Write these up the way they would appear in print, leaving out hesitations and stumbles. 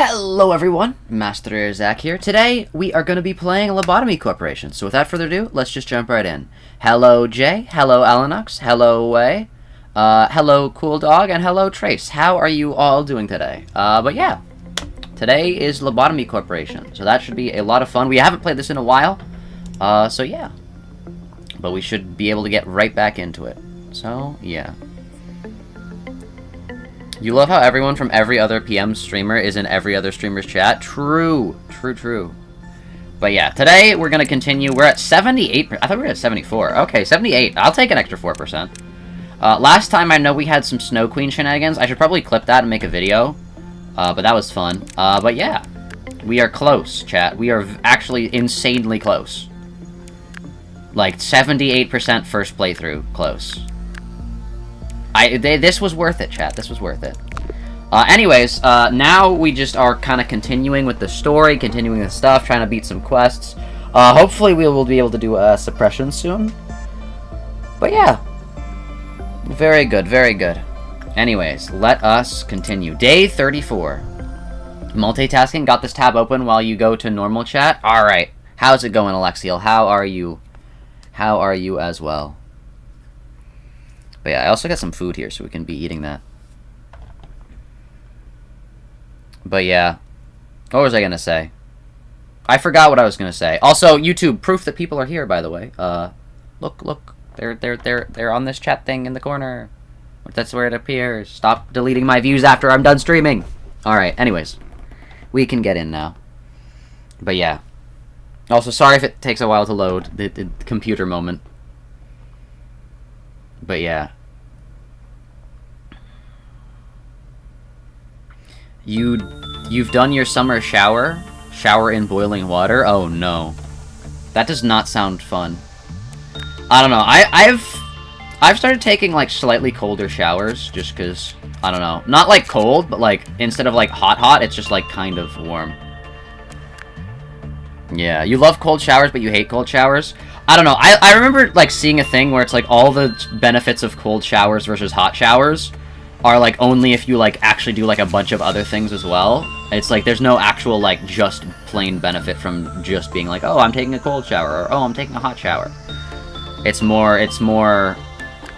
Hello everyone, Mast3r Zak here. Today, we are going to be playing Lobotomy Corporation. So without further ado, let's just jump right in. Hello Jay, hello Alanux, hello Way, hello Cool Dog, and hello Trace. How are you all doing today? But yeah, today is Lobotomy Corporation, so that should be a lot of fun. We haven't played this in a while, so yeah. But we should be able to get right back into it. So, yeah. You love how everyone from every other PM streamer is in every other streamer's chat? True. True. But yeah, today we're going to continue. We're at 78%. I thought we were at 74. Okay, 78. I'll take an extra 4%. Last time I know we had some Snow Queen shenanigans. I should probably clip that and make a video. But that was fun. But yeah, we are close, chat. We are actually insanely close. Like, 78% first playthrough close. This was worth it, chat. This was worth it. Anyways, now we just are kind of continuing with the story, continuing the stuff, trying to beat some quests. Hopefully we will be able to do a suppression soon. But yeah. Very good, very good. Anyways, let us continue. Day 34. Multitasking. Got this tab open while you go to normal chat. Alright. How's it going, Alexiel? How are you? How are you as well? But yeah, I also got some food here, so we can be eating that. But yeah. What was I gonna say? I forgot what I was gonna say. Also, YouTube, proof that people are here, by the way. Look. They're on this chat thing in the corner. That's where it appears. Stop deleting my views after I'm done streaming. Alright, anyways. We can get in now. But yeah. Also, sorry if it takes a while to load. The computer moment. But yeah. You've done your summer shower? Shower in boiling water? Oh no. That does not sound fun. I don't know. I've started taking like slightly colder showers just cuz I don't know. Not like cold, but like instead of like hot, it's just like kind of warm. Yeah, you love cold showers but you hate cold showers? I don't know. I remember like seeing a thing where it's like all the benefits of cold showers versus hot showers are like only if you like actually do like a bunch of other things as well. It's like there's no actual like just plain benefit from just being like, oh, I'm taking a cold shower, or oh, I'm taking a hot shower. It's more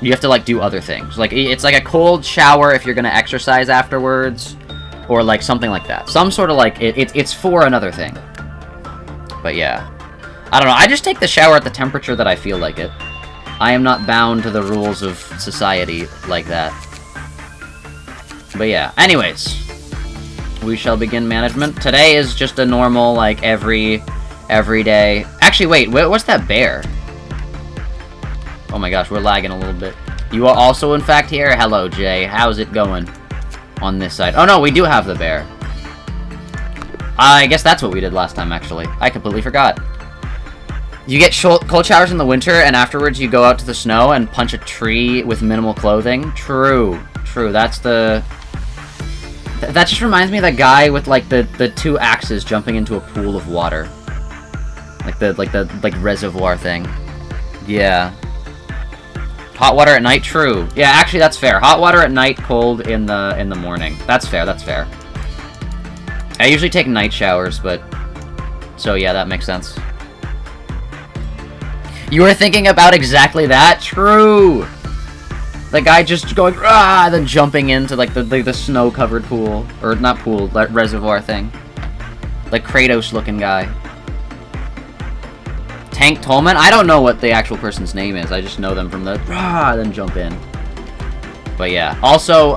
you have to like do other things. Like it's like a cold shower if you're gonna exercise afterwards, or like something like that. Some sort of like it's for another thing. But yeah. I don't know, I just take the shower at the temperature that I feel like it. I am not bound to the rules of society like that. But yeah, anyways. We shall begin management. Today is just a normal, like, every day. Actually, wait, what's that bear? Oh my gosh, we're lagging a little bit. You are also, in fact, here? Hello, Jay. How's it going on this side? Oh no, we do have the bear. I guess that's what we did last time, actually. I completely forgot. You get cold showers in the winter, and afterwards you go out to the snow and punch a tree with minimal clothing. True. That's the... That just reminds me of that guy with, like, the two axes jumping into a pool of water. Like the reservoir thing. Yeah. Hot water at night? True. Yeah, actually, that's fair. Hot water at night, cold in the morning. That's fair. I usually take night showers, but... So, yeah, that makes sense. You were thinking about exactly that? True! The guy just going, ah, then jumping into, like, the snow-covered pool. Or, not pool, that reservoir thing. Like, Kratos-looking guy. Tank Tolman? I don't know what the actual person's name is. I just know them from the, then jump in. But, yeah. Also,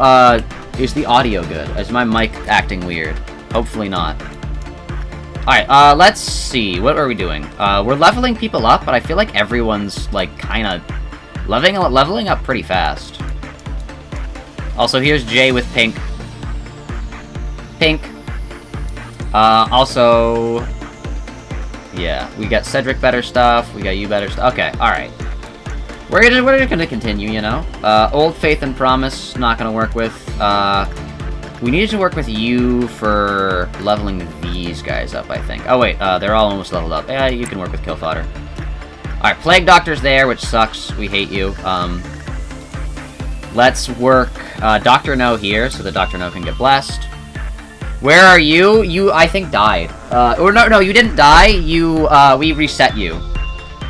is the audio good? Is my mic acting weird? Hopefully not. Alright, let's see. What are we doing? We're leveling people up, but I feel like everyone's, like, kinda... Leveling up pretty fast. Also, here's Jay with pink. Also... Yeah, we got Cedric better stuff, we got you better stuff. Okay, alright. We're gonna continue, you know? Old Faith and Promise, not gonna work with. We needed to work with you for leveling these guys up, I think. Oh wait, they're all almost leveled up. Yeah, you can work with Kill Fodder. Alright, Plague Doctor's there, which sucks. We hate you. Let's work Dr. No here, so that Dr. No can get blessed. Where are you? You, I think, died. Or no, you didn't die. You, we reset you.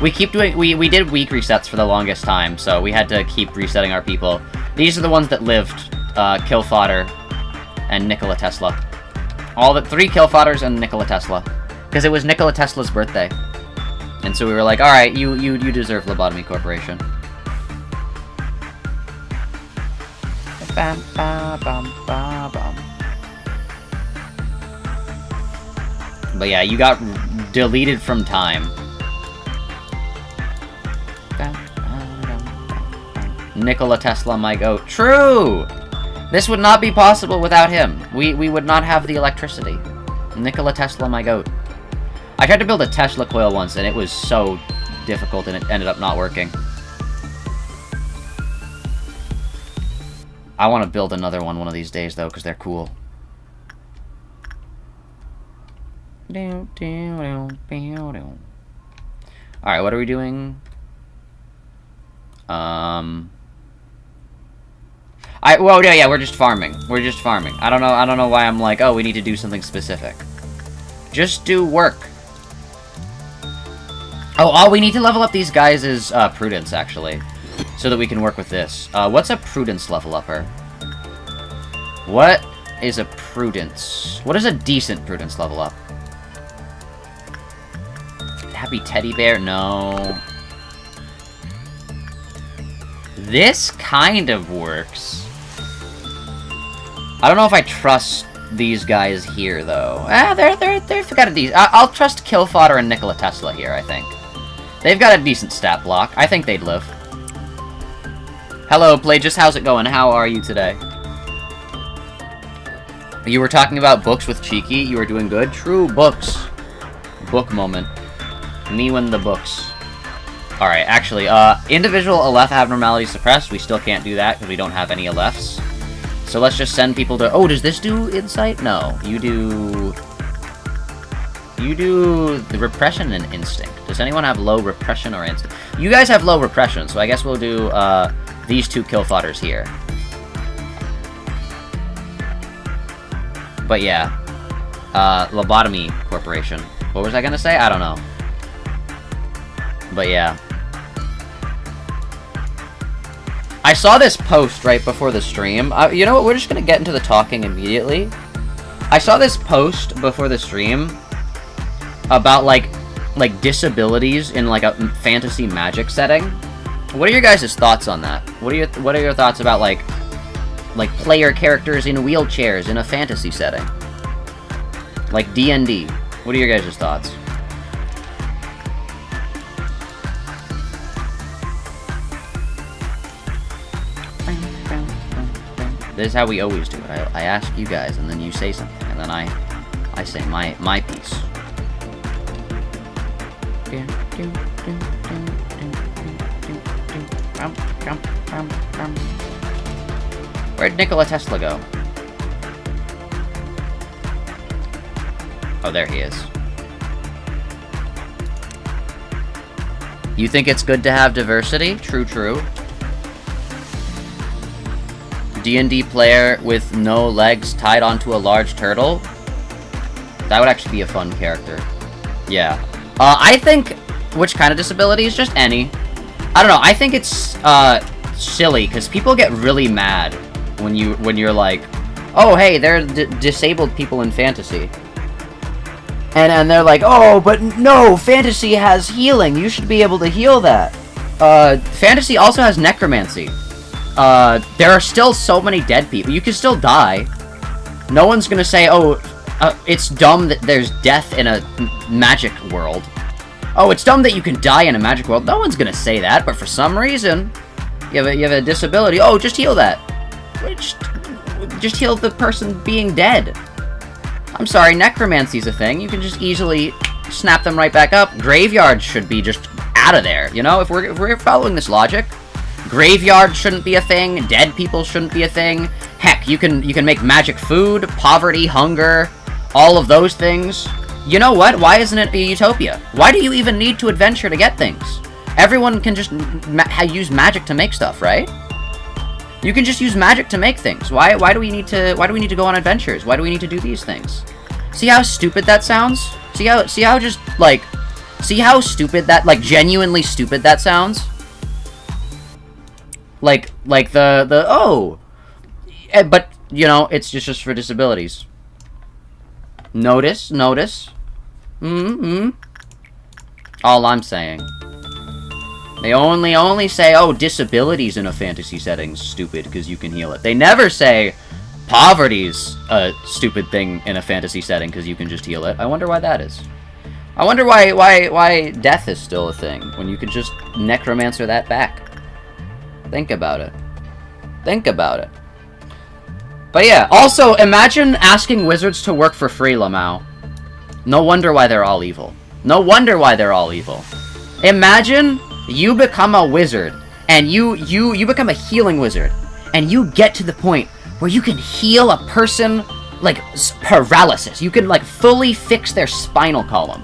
We keep doing, we did weak resets for the longest time, so we had to keep resetting our people. These are the ones that lived. Kill Fodder and Nikola Tesla. All the 3 Kill Fodders and Nikola Tesla. Because it was Nikola Tesla's birthday. And so we were like, alright, you deserve Lobotomy Corporation. Bam, ba, bum, ba, bum. But yeah, you got deleted from time. Nikola Tesla, my goat. True! This would not be possible without him. We would not have the electricity. Nikola Tesla, my goat. I tried to build a Tesla coil once, and it was so difficult, and it ended up not working. I want to build another one of these days, though, because they're cool. Alright, what are we doing? Well, yeah, we're just farming. We're just farming. I don't know why I'm like, oh, we need to do something specific. Just do work. Oh, all we need to level up these guys is, Prudence, actually. So that we can work with this. What's a Prudence level upper? What is a Prudence? What is a decent Prudence level up? Happy Teddy Bear? No. This kind of works. I don't know if I trust these guys here, though. They've got a decent... I'll trust Kill Fodder and Nikola Tesla here, I think. They've got a decent stat block. I think they'd live. Hello, Plagius. How's it going? How are you today? You were talking about books with Cheeky. You were doing good. True books. Book moment. Me when the books. Alright, actually, individual Aleph abnormality suppressed. We still can't do that because we don't have any Alephs. So let's just send people to... Oh, does this do insight? No. You do the repression and instinct. Does anyone have low repression or instinct? You guys have low repression, so I guess we'll do, these 2 Kill Fodders here. But yeah. Lobotomy Corporation. What was I gonna say? I don't know. But yeah. I saw this post right before the stream. You know what? We're just gonna get into the talking immediately. I saw this post before the stream about like disabilities in like a fantasy magic setting. What are your guys' thoughts on that? What are your thoughts about like player characters in wheelchairs in a fantasy setting? Like D&D. What are your guys' thoughts? This is how we always do it. I ask you guys, and then you say something, and then I say my piece. Where'd Nikola Tesla go? Oh, there he is. You think it's good to have diversity? True, true. D&D player with no legs tied onto a large turtle? That would actually be a fun character. Yeah. I think... Which kind of disabilities? Just any. I don't know. I think it's, silly, because people get really mad when you're like, oh, hey, they're disabled people in fantasy. And they're like, oh, but no, fantasy has healing. You should be able to heal that. Fantasy also has necromancy. There are still so many dead people. You can still die. No one's gonna say, oh, it's dumb that there's death in a magic world. Oh, it's dumb that you can die in a magic world. No one's gonna say that, but for some reason, you have a disability. Oh, just heal that. Just heal the person being dead. I'm sorry, necromancy's a thing. You can just easily snap them right back up. Graveyards should be just out of there, you know? If we're following this logic, graveyard shouldn't be a thing. Dead people shouldn't be a thing. Heck, you can make magic food, poverty, hunger, all of those things. You know what? Why isn't it a utopia? Why do you even need to adventure to get things? Everyone can just use magic to make stuff, right? You can just use magic to make things. Why do we need to go on adventures? Why do we need to do these things? See how stupid that sounds? See how just, like, see how stupid that, like, genuinely stupid that sounds? Like oh. But, you know, it's just for disabilities. Notice. All I'm saying. They only say, oh, disabilities in a fantasy setting's stupid because you can heal it. They never say poverty's a stupid thing in a fantasy setting because you can just heal it. I wonder why that is. I wonder why death is still a thing when you could just necromancer that back. Think about it. Think about it. But yeah, also, imagine asking wizards to work for free, Lamau. No wonder why they're all evil. No wonder why they're all evil. Imagine you become a wizard, and you become a healing wizard, and you get to the point where you can heal a person, like, paralysis. You can, like, fully fix their spinal column.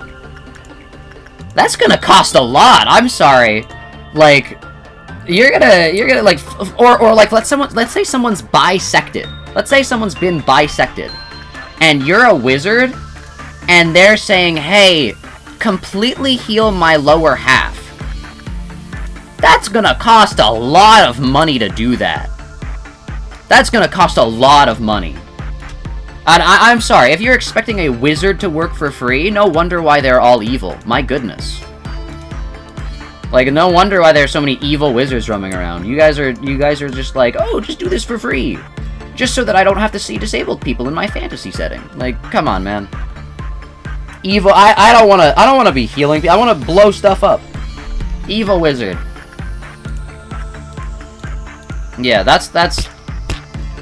That's gonna cost a lot, I'm sorry. Like, you're gonna, like, or like, let's say someone's bisected. Let's say someone's been bisected, and you're a wizard, and they're saying, hey, completely heal my lower half. That's gonna cost a lot of money to do that. That's gonna cost a lot of money. And I'm sorry, if you're expecting a wizard to work for free, no wonder why they're all evil. My goodness. Like, no wonder why there's so many evil wizards roaming around. You guys are just like, oh, just do this for free. Just so that I don't have to see disabled people in my fantasy setting. Like, come on, man. Evil, I don't wanna be healing people. I wanna blow stuff up. Evil wizard. Yeah, that's,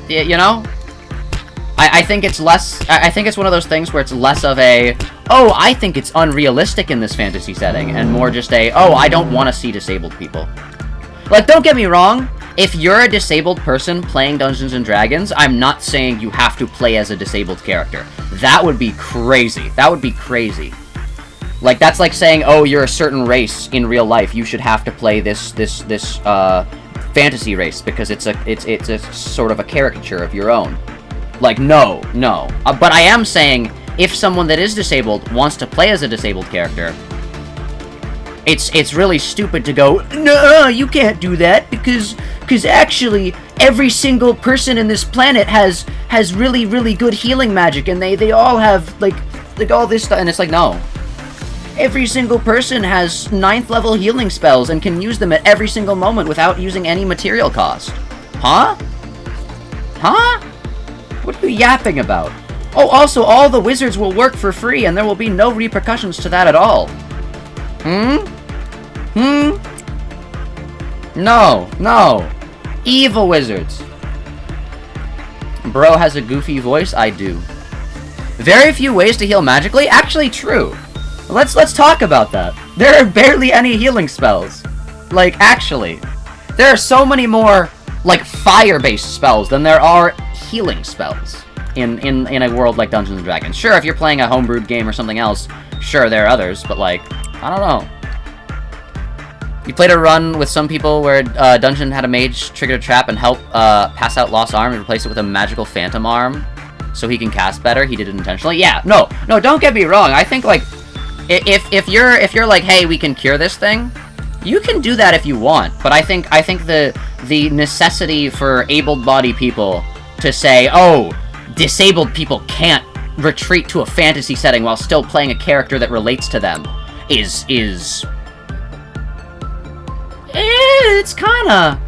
you know? I think it's less, I think it's one of those things where it's less of a, oh, I think it's unrealistic in this fantasy setting, and more just a, oh, I don't want to see disabled people. Like, don't get me wrong, if you're a disabled person playing Dungeons & Dragons, I'm not saying you have to play as a disabled character. That would be crazy. That would be crazy. Like, that's like saying, oh, you're a certain race in real life, you should have to play this fantasy race, because it's a sort of a caricature of your own. Like, no. But I am saying, if someone that is disabled wants to play as a disabled character, it's really stupid to go, no, you can't do that, because actually, every single person in this planet has really, really good healing magic, and they all have, like all this stuff, and it's like, no. Every single person has 9th level healing spells and can use them at every single moment without using any material cost. Huh? Huh? What are you yapping about? Oh, also, all the wizards will work for free, and there will be no repercussions to that at all. No. Evil wizards. Bro has a goofy voice? I do. Very few ways to heal magically? Actually, true. Let's talk about that. There are barely any healing spells. Like, actually. There are so many more, like, fire-based spells than there are healing spells in a world like Dungeons & Dragons. Sure, if you're playing a homebrewed game or something else, sure, there are others, but, like, I don't know. You played a run with some people where Dungeon had a mage trigger a trap and help pass out Lost Arm and replace it with a magical phantom arm so he can cast better. He did it intentionally. Yeah, no, don't get me wrong. I think, like, if you're like, hey, we can cure this thing, you can do that if you want. But I think the necessity for able-bodied people to say, oh, disabled people can't retreat to a fantasy setting while still playing a character that relates to them is it's kinda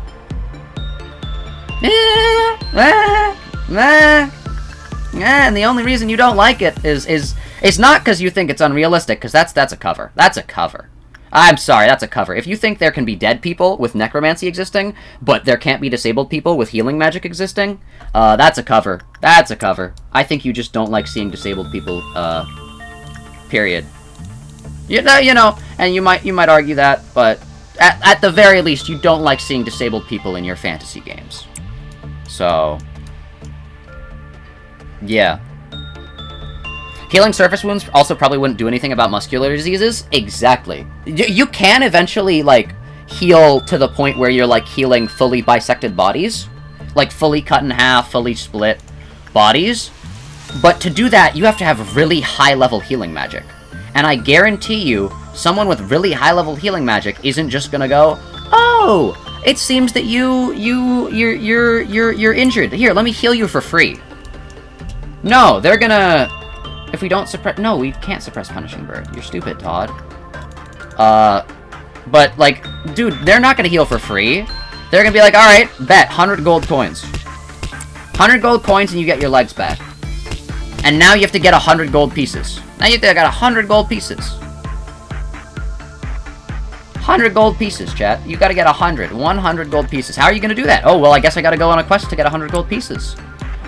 and the only reason you don't like it is it's not because you think it's unrealistic, because that's a cover. That's a cover. I'm sorry, that's a cover. If you think there can be dead people with necromancy existing, but there can't be disabled people with healing magic existing, that's a cover. That's a cover. I think you just don't like seeing disabled people, period. You know, and you might argue that, but at the very least, you don't like seeing disabled people in your fantasy games. So, yeah. Healing surface wounds also probably wouldn't do anything about muscular diseases. Exactly. You can eventually, like, heal to the point where you're, like, healing fully bisected bodies. like, fully cut in half, fully split bodies. But to do that, you have to have really high-level healing magic. And I guarantee you, someone with really high-level healing magic isn't just gonna go, oh, it seems that you're injured. Here, let me heal you for free. No, they're gonna... If we don't suppress... No, we can't suppress Punishing Bird. You're stupid, Todd. But, like, dude, they're not gonna heal for free. They're gonna be like, alright, bet, 100 gold coins. 100 gold coins and you get your legs back. And now you have to get 100 gold pieces. Now you have to get 100 gold pieces. 100 gold pieces, chat. You gotta get 100 gold pieces. How are you gonna do that? Oh, well, I guess I gotta go on a quest to get 100 gold pieces.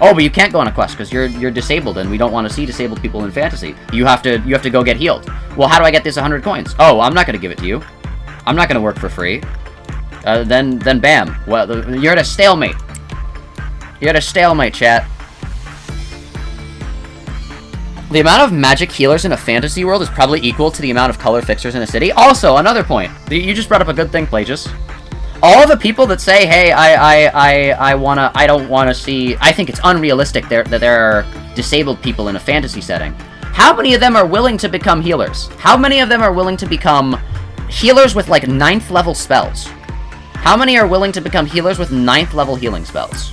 Oh, but you can't go on a quest because you're disabled, and we don't want to see disabled people in fantasy. You have to go get healed. Well, how do I get this 100 coins? Oh, I'm not gonna give it to you. I'm not gonna work for free. Then bam. Well, you're at a stalemate. You're at a stalemate, chat. The amount of magic healers in a fantasy world is probably equal to the amount of color fixers in a city. Also, another point. You just brought up a good thing, Plagius. All the people that say, hey, I don't wanna see... I think it's unrealistic that there are disabled people in a fantasy setting. How many of them are willing to become healers? How many of them are willing to become healers with, like, 9th level spells? How many are willing to become healers with 9th level healing spells?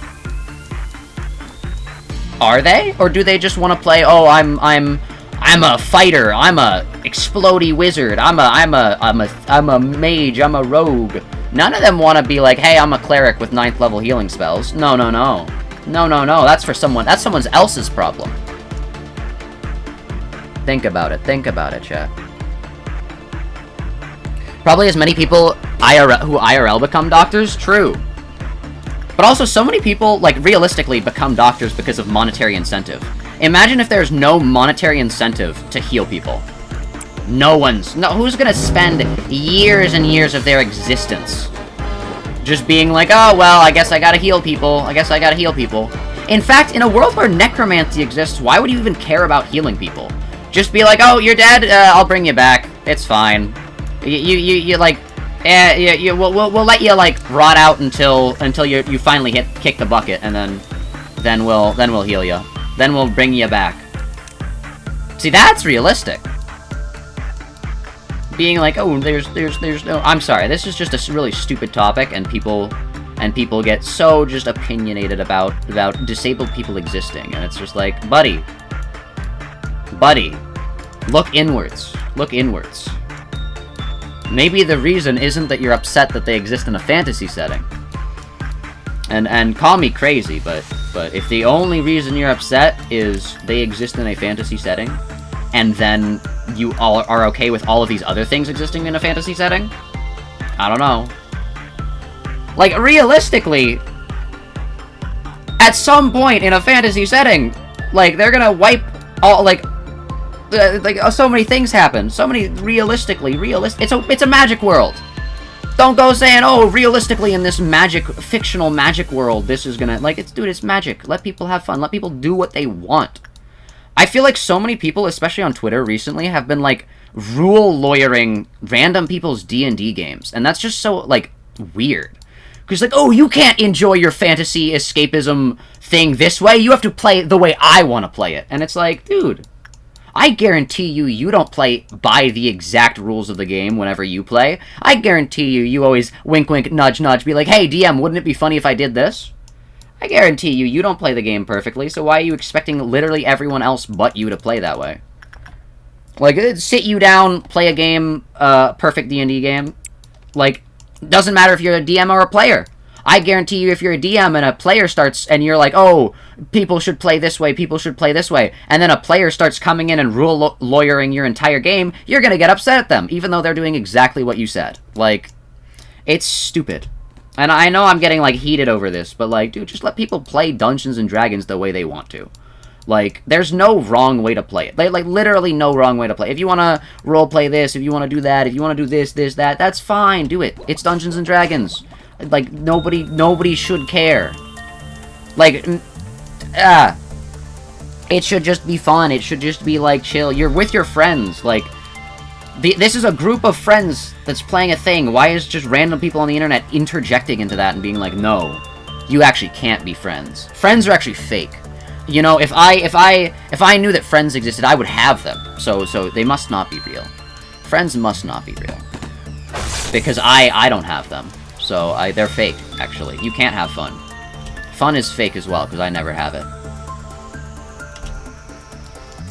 Are they? Or do they just want to play, oh, I'm a fighter, I'm a explodey wizard, I'm a mage, I'm a rogue. None of them want to be like, hey, I'm a cleric with 9th level healing spells. No. That's for someone else's problem. Think about it, chat. Probably as many people who IRL become doctors, true. But also, so many people, like, realistically become doctors because of monetary incentive. Imagine if there's no monetary incentive to heal people. Who's gonna spend years and years of their existence just being like, oh, well, I guess I gotta heal people. In fact, in a world where necromancy exists, why would you even care about healing people? Just be like, oh, you're dead, I'll bring you back. It's fine. We'll let you, like, rot out until you finally kick the bucket, and then we'll heal you. Then we'll bring you back. See, that's realistic. Being like, oh, there's no... I'm sorry, this is just a really stupid topic, and people get so just opinionated about disabled people existing, and it's just like, buddy, look inwards. Maybe the reason isn't that you're upset that they exist in a fantasy setting. And call me crazy, but if the only reason you're upset is they exist in a fantasy setting, and then you all are okay with all of these other things existing in a fantasy setting, I don't know. Like, realistically, at some point in a fantasy setting, like, they're gonna wipe all, like, so many things happen. So many it's a magic world. Don't go saying, oh, realistically in this fictional magic world, this is gonna, like, it's magic. Let people have fun. Let people do what they want. I feel like so many people, especially on Twitter recently, have been, like, rule lawyering random people's D&D games. And that's just so, like, weird. Because, like, oh, you can't enjoy your fantasy escapism thing this way. You have to play it the way I want to play it. And it's like, dude, I guarantee you don't play by the exact rules of the game whenever you play. I guarantee you always wink, wink, nudge, nudge, be like, hey, DM, wouldn't it be funny if I did this? I guarantee you don't play the game perfectly, so why are you expecting literally everyone else but you to play that way? Like, sit you down, play a game, perfect D&D game. Like, doesn't matter if you're a DM or a player. I guarantee you if you're a DM and a player starts, and you're like, oh, people should play this way, and then a player starts coming in and rule lawyering your entire game, you're gonna get upset at them, even though they're doing exactly what you said. Like, it's stupid. And I know I'm getting, like, heated over this, but, like, dude, just let people play Dungeons & Dragons the way they want to. Like, there's no wrong way to play it. Like, literally no wrong way to play. If you want to roleplay this, if you want to do that, if you want to do this, that, that's fine. Do it. It's Dungeons & Dragons. Like, nobody should care. Like, it should just be fun. It should just be, like, chill. You're with your friends. Like, this is a group of friends that's playing a thing. Why is just random people on the internet interjecting into that and being like, no, you actually can't be friends. Friends are actually fake. You know, if I knew that friends existed, I would have them. So they must not be real. Friends must not be real. Because I don't have them. So they're fake, actually. You can't have fun. Fun is fake as well, because I never have it.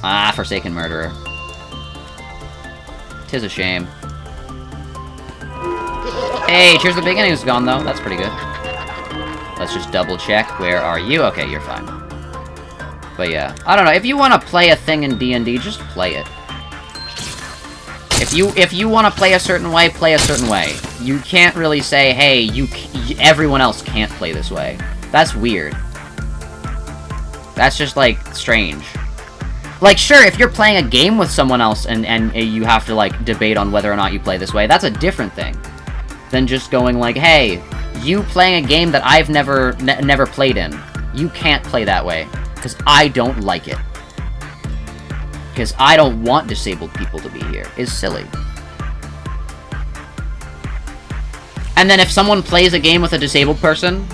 Ah, Forsaken Murderer. 'Tis a shame. Hey, Cheers the Beginning is gone, though. That's pretty good. Let's just double check. Where are you? Okay, you're fine. But yeah, I don't know. If you want to play a thing in D&D, just play it. If you want to play a certain way, play a certain way. You can't really say, hey, everyone else can't play this way. That's weird. That's just, like, strange. Like, sure, if you're playing a game with someone else and you have to, like, debate on whether or not you play this way, that's a different thing than just going like, hey, you playing a game that I've never played in, you can't play that way, because I don't like it. Because I don't want disabled people to be here, is silly. And then if someone plays a game with a disabled person,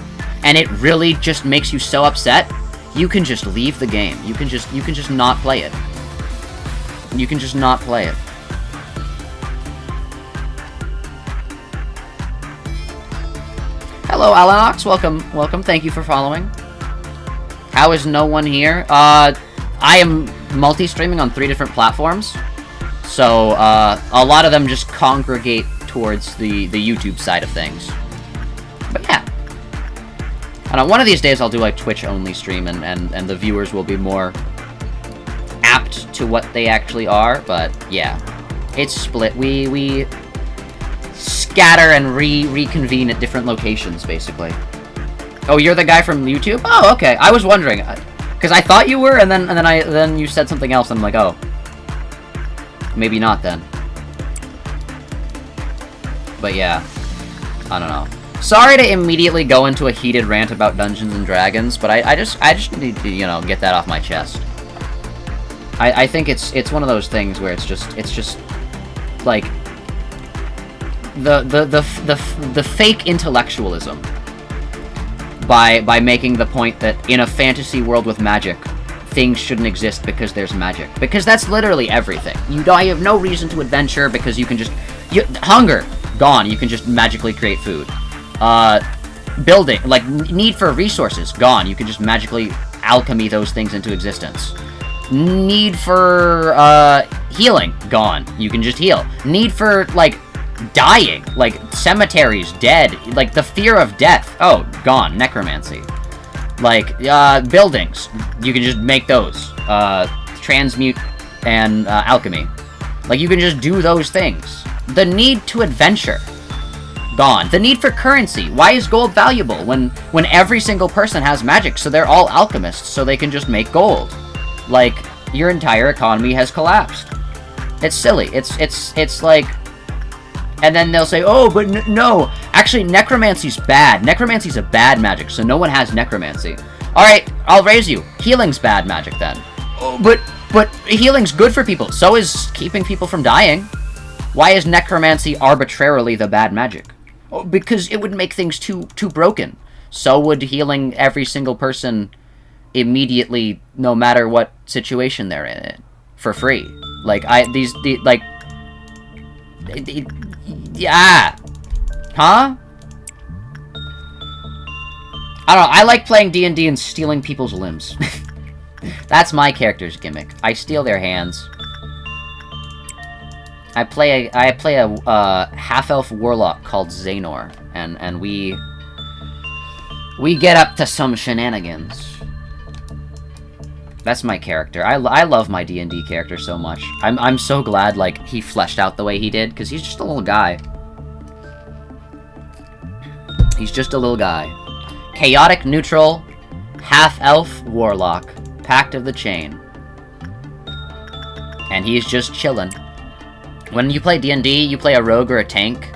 and it really just makes you so upset, you can just leave the game. You can just not play it. You can just not play it. Hello, Alanox. Welcome. Thank you for following. How is no one here? I am multi-streaming on 3 different platforms. So, a lot of them just congregate towards the YouTube side of things. But yeah. I don't know, one of these days I'll do like Twitch-only stream and the viewers will be more apt to what they actually are, but yeah. It's split. We scatter and reconvene at different locations, basically. Oh, you're the guy from YouTube? Oh, okay. I was wondering, because I thought you were, and then you said something else, and I'm like, oh, maybe not then. But yeah, I don't know. Sorry to immediately go into a heated rant about Dungeons and Dragons, but I just need to, you know, get that off my chest. I think it's one of those things where it's just like the fake intellectualism by making the point that in a fantasy world with magic, things shouldn't exist because there's magic. Because that's literally everything. You have no reason to adventure because you can just hunger gone. You can just magically create food. Building, like, need for resources, gone. You can just magically alchemy those things into existence. Need for, healing, gone. You can just heal. Need for, like, dying, like, cemeteries, dead, like, the fear of death, oh, gone. Necromancy. Like, buildings, you can just make those. Transmute and, alchemy. Like, you can just do those things. The need to adventure, gone. The need for currency. Why is gold valuable when every single person has magic, so they're all alchemists, so they can just make gold? Like, your entire economy has collapsed. It's silly. It's like... And then they'll say, oh, but no, actually, necromancy's bad. Necromancy's a bad magic, so no one has necromancy. Alright, I'll raise you. Healing's bad magic, then. Oh, but healing's good for people. So is keeping people from dying. Why is necromancy arbitrarily the bad magic? Because it would make things too broken. So would healing every single person immediately, no matter what situation they're in, for free. Like, yeah. Huh? I don't know, I like playing D&D and stealing people's limbs. That's my character's gimmick. I steal their hands. I play a half-elf warlock called Xanor, and we get up to some shenanigans. That's my character. I love my D&D character so much. I'm so glad, like, he fleshed out the way he did, because he's just a little guy. He's just a little guy. Chaotic neutral, half-elf warlock, Pact of the Chain. And he's just chillin'. When you play D&D, you play a rogue or a tank.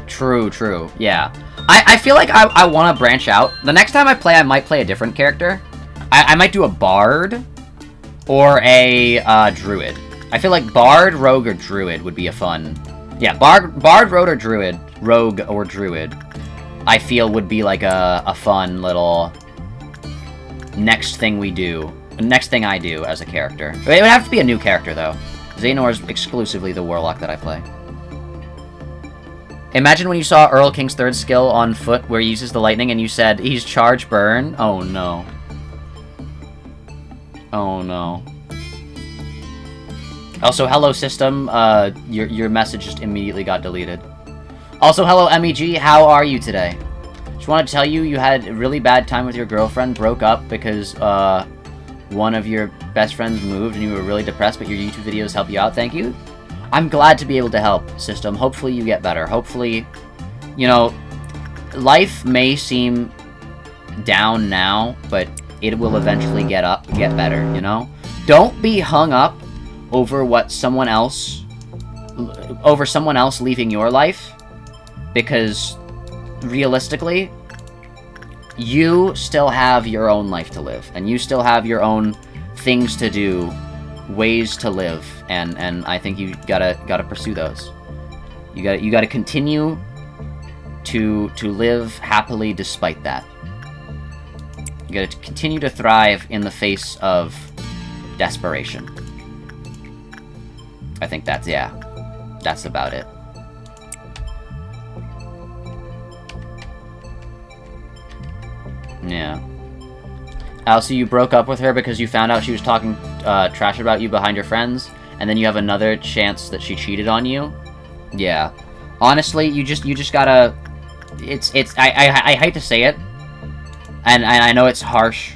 True, yeah. I feel like I want to branch out. The next time I play, I might play a different character. I might do a bard or a druid. I feel like bard, rogue, or druid would be a fun... Yeah, bard, rogue, or druid I feel would be like a fun little next thing we do. Next thing I do as a character. It would have to be a new character, though. Xehanort is exclusively the warlock that I play. Imagine when you saw Earl King's third skill on foot where he uses the lightning and you said, he's charge burn. Oh no. Oh no. Also, hello system, your message just immediately got deleted. Also, hello MEG, how are you today? Just wanted to tell you, you had a really bad time with your girlfriend, broke up because, one of your best friends moved and you were really depressed, but your YouTube videos help you out, thank you. I'm glad to be able to help, system. Hopefully you get better. Hopefully, you know, life may seem down now, but it will eventually get better, you know? Don't be hung up over someone else leaving your life, because realistically, you still have your own life to live, and you still have your own things to do, ways to live, and I think you gotta pursue those. You gotta continue to live happily despite that. You gotta continue to thrive in the face of desperation. I think that's about it. Yeah. Also, you broke up with her because you found out she was talking trash about you behind your friends, and then you have another chance that she cheated on you? Yeah. Honestly, you just gotta... I hate to say it, and I know it's harsh,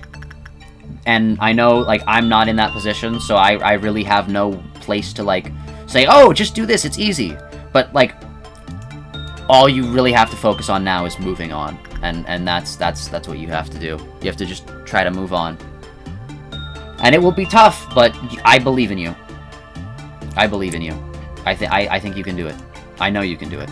and I know, like, I'm not in that position, so I really have no place to, like, say, oh, just do this, it's easy. But, like, all you really have to focus on now is moving on. And that's what you have to do. You have to just try to move on. And it will be tough, but I believe in you. I believe in you. I think you can do it. I know you can do it.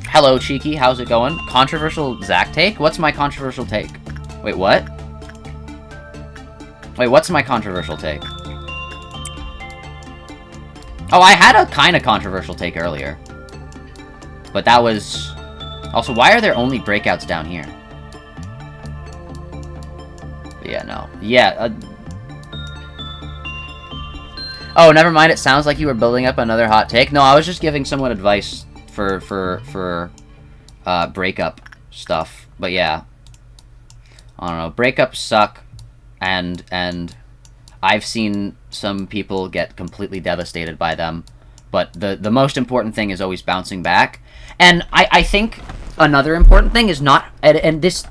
Hello, Cheeky. How's it going? Controversial Zach take? What's my controversial take? Wait, what? Wait, what's my controversial take? Oh, I had a kind of controversial take earlier. But that was... Also, why are there only breakouts down here? But yeah, no. Yeah, Oh, never mind. It sounds like you were building up another hot take. No, I was just giving someone advice for breakup stuff. But yeah. I don't know. Breakups suck. And I've seen some people get completely devastated by them, but the most important thing is always bouncing back. And I think another important thing is not, and this,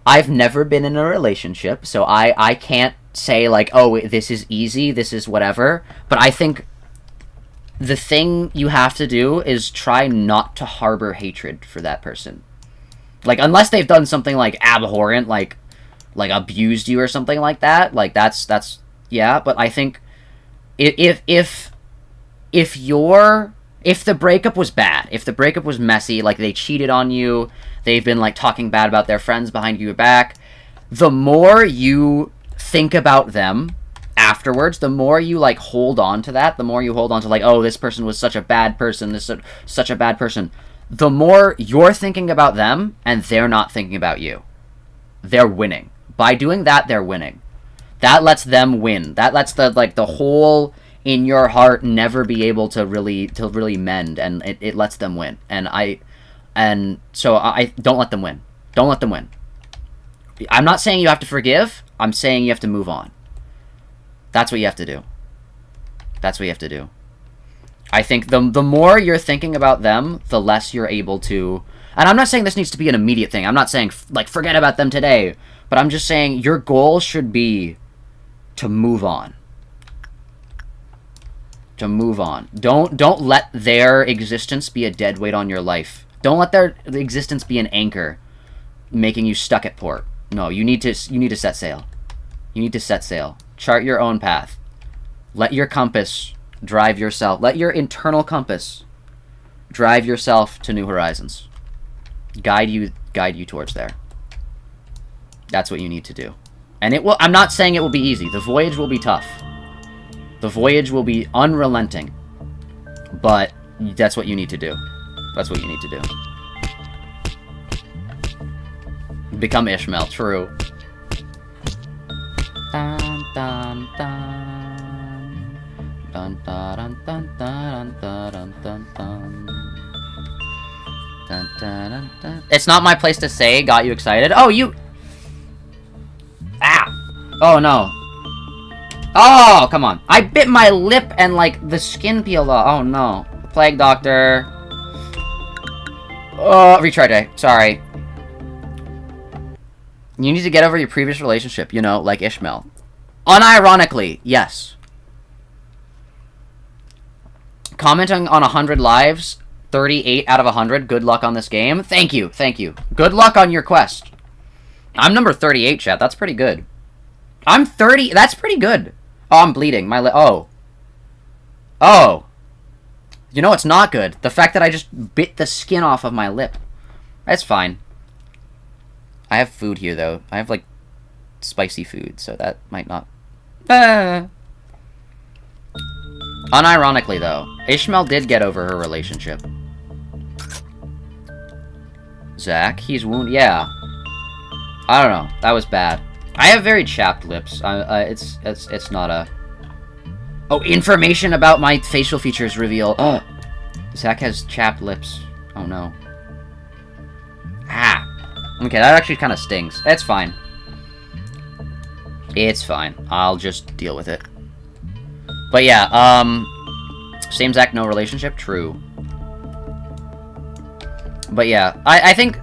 I've never been in a relationship, so I can't say, like, oh, this is easy, this is whatever, but I think the thing you have to do is try not to harbor hatred for that person. Like, unless they've done something, like, abhorrent, like abused you or something like that, like that's yeah. But I think if the breakup was bad, if the breakup was messy, like they cheated on you, they've been like talking bad about their friends behind your back, the more you think about them afterwards, the more you like hold on to that, the more you hold on to like, oh, this person was such a bad person, such a bad person, the more you're thinking about them and they're not thinking about you. They're winning. By doing that, they're winning. That lets them win. That lets the hole in your heart never be able to really mend, and it lets them win. And so I don't let them win. Don't let them win. I'm not saying you have to forgive. I'm saying you have to move on. That's what you have to do. That's what you have to do. I think the more you're thinking about them, the less you're able to... And I'm not saying this needs to be an immediate thing. I'm not saying, like, forget about them today. But I'm just saying your goal should be to move on. To move on. Don't let their existence be a dead weight on your life. Don't let their existence be an anchor making you stuck at port. No, you need to set sail. You need to set sail. Chart your own path. Let your compass drive yourself. Let your internal compass drive yourself to new horizons. Guide you towards there. That's what you need to do. And it will... I'm not saying it will be easy. The voyage will be tough. The voyage will be unrelenting. But that's what you need to do. That's what you need to do. Become Ishmael, true. Dun, dun, dun. Dun, dun, dun, dun, dun, dun, dun, dun. Dun, dun, dun, dun. It's not my place to say, got you excited. Oh, you... Ah! Oh, no. Oh, come on. I bit my lip and, like, the skin peeled off. Oh, no. Plague Doctor. Oh, retry day. Sorry. You need to get over your previous relationship, you know, like Ishmael. Unironically, yes. Commenting on 100 lives, 38 out of 100. Good luck on this game. Thank you, thank you. Good luck on your quest. I'm number 38, chat. That's pretty good. I'm 30. That's pretty good. Oh, I'm bleeding. My lip. Oh. Oh. You know, it's not good. The fact that I just bit the skin off of my lip. That's fine. I have food here, though. I have, like, spicy food, so that might not... Unironically, though, Ishmael did get over her relationship. Zach, he's wounded. Yeah. I don't know. That was bad. I have very chapped lips. It's not a... Oh, information about my facial features reveal. Oh, Zach has chapped lips. Oh, no. Ah. Okay, that actually kind of stings. It's fine. It's fine. I'll just deal with it. But yeah, same Zach, no relationship? True. But yeah, I think...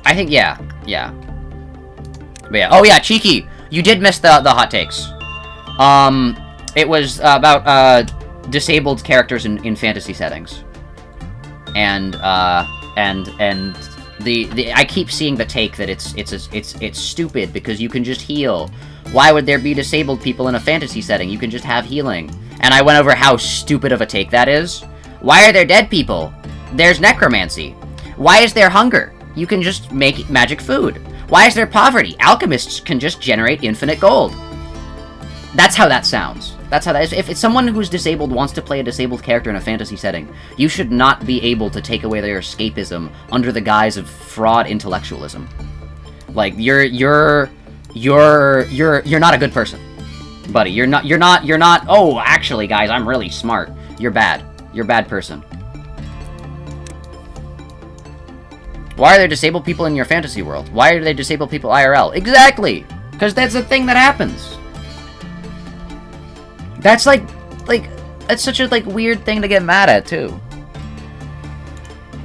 I think, yeah. But yeah. Oh yeah, Cheeky! You did miss the hot takes. It was about, disabled characters in fantasy settings. And I keep seeing the take that it's stupid because you can just heal. Why would there be disabled people in a fantasy setting? You can just have healing. And I went over how stupid of a take that is. Why are there dead people? There's necromancy. Why is there hunger? You can just make magic food. Why is there poverty? Alchemists can just generate infinite gold. That's how that sounds. That's how that is. If it's someone who's disabled wants to play a disabled character in a fantasy setting, you should not be able to take away their escapism under the guise of fraud intellectualism. Like, you're not a good person. Buddy, you're not, oh, actually, guys, I'm really smart. You're bad. You're a bad person. Why are there disabled people in your fantasy world? Why are there disabled people IRL? Exactly! Because that's a thing that happens. That's like, that's such a, like, weird thing to get mad at, too.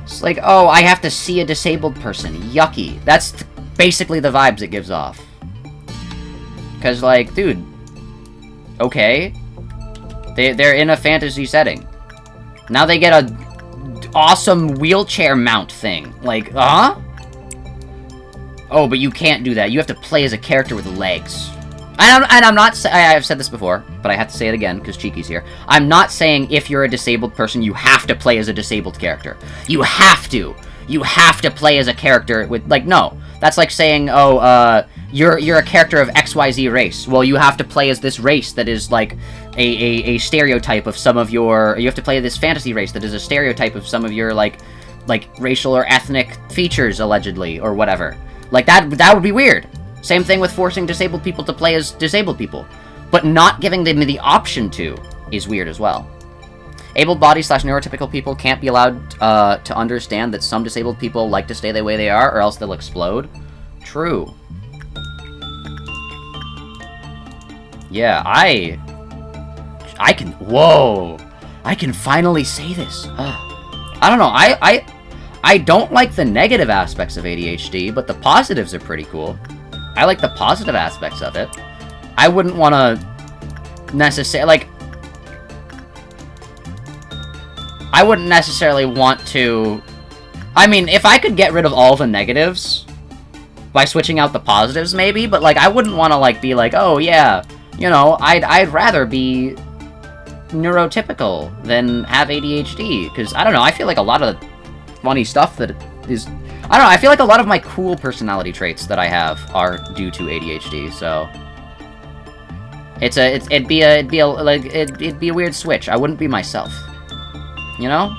It's like, oh, I have to see a disabled person. Yucky. That's basically the vibes it gives off. Because, like, dude, okay. They're in a fantasy setting. Now they get a awesome wheelchair mount thing. Like, huh? Oh, but you can't do that. You have to play as a character with legs. And I'm not... I've said this before, but I have to say it again, because Cheeky's here. I'm not saying if you're a disabled person, you have to play as a disabled character. You have to. You have to play as a character with... Like, no. That's like saying, oh, you're a character of XYZ race. Well, you have to play as this race that is, like, a stereotype of some of your... You have to play this fantasy race that is a stereotype of some of your, like racial or ethnic features, allegedly, or whatever. Like, that would be weird. Same thing with forcing disabled people to play as disabled people. But not giving them the option to is weird as well. Able-bodied/neurotypical people can't be allowed to understand that some disabled people like to stay the way they are, or else they'll explode. True. Yeah, I can... Whoa! I can finally say this. I don't know, I don't like the negative aspects of ADHD, but the positives are pretty cool. I like the positive aspects of it. I wouldn't want to necessarily... Like... I wouldn't necessarily want to... I mean, if I could get rid of all the negatives by switching out the positives, maybe, but, like, I wouldn't want to, like, be like, oh, yeah, you know, I'd rather be neurotypical than have ADHD, because, I don't know, I feel like a lot of funny stuff that is... I don't know, I feel like a lot of my cool personality traits that I have are due to ADHD, so... It'd be a weird switch. I wouldn't be myself. You know?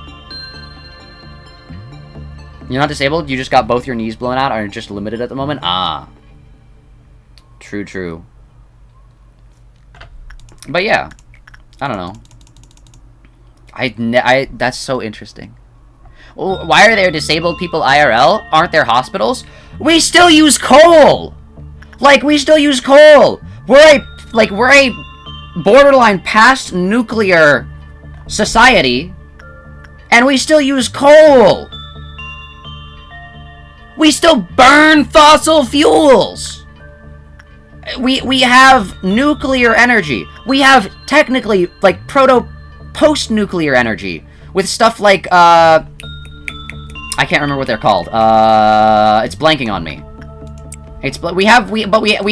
You're not disabled? You just got both your knees blown out, or you're just limited at the moment? Ah. True, true. But yeah. I don't know. That's so interesting. Well, why are there disabled people IRL? Aren't there hospitals? We still use coal! Like, we still use coal! We're a borderline past nuclear society, and we still use coal! We still burn fossil fuels! We have nuclear energy. We have, technically, like, post-nuclear energy. With stuff like, I can't remember what they're called. It's blanking on me. We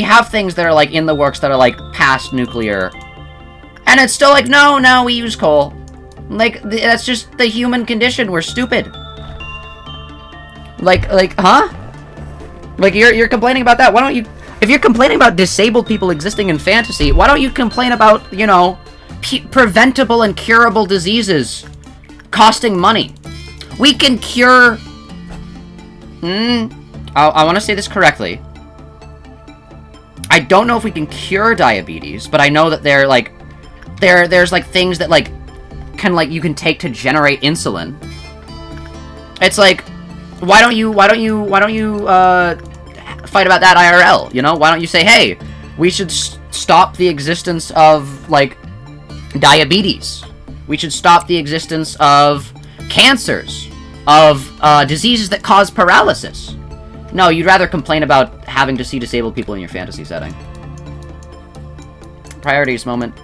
have things that are, like, in the works that are, like, past nuclear. And it's still like, no, we use coal. Like, that's just the human condition. We're stupid. Like, huh? Like, you're complaining about that. Why don't you... If you're complaining about disabled people existing in fantasy, why don't you complain about, you know, preventable and curable diseases costing money? We can cure... I want to say this correctly. I don't know if we can cure diabetes, but I know that there's like things that like you can take to generate insulin. It's like, why don't you fight about that IRL? You know, why don't you say, hey, we should stop the existence of like diabetes. We should stop the existence of cancers, of diseases that cause paralysis. No, you'd rather complain about having to see disabled people in your fantasy setting. Priorities moment.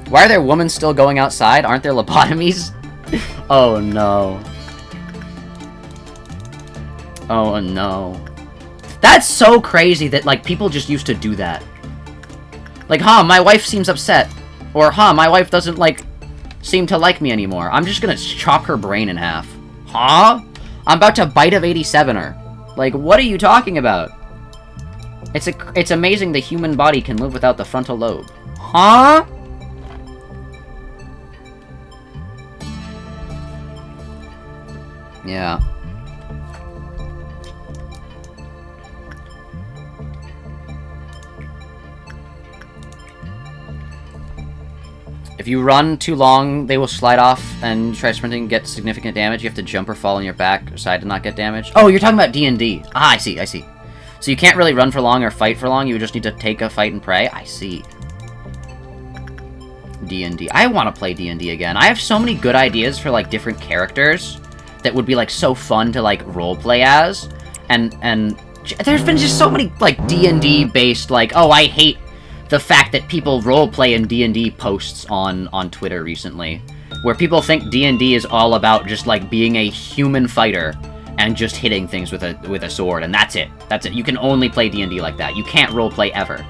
Why are there women still going outside? Aren't there lobotomies? Oh no. Oh no. That's so crazy that, like, people just used to do that. Like, huh, my wife seems upset. Or, huh, my wife doesn't, like, seem to like me anymore. I'm just gonna chop her brain in half. Huh? I'm about to bite of 87-er. Like, what are you talking about? It's amazing the human body can live without the frontal lobe. Huh? Yeah. If you run too long, they will slide off, and try sprinting and get significant damage. You have to jump or fall on your back side to not get damaged. Oh, you're talking about D&D. Ah, I see. So you can't really run for long or fight for long, you would just need to take a fight and pray? I see. D&D. I want to play D&D again. I have so many good ideas for, like, different characters that would be, like, so fun to, like, roleplay as. And there's been just so many, like, D&D based, like, oh, I hate the fact that people roleplay in D&D posts on Twitter recently, where people think D&D is all about just, like, being a human fighter and just hitting things with a sword, and that's it. That's it. You can only play D&D like that. You can't roleplay ever.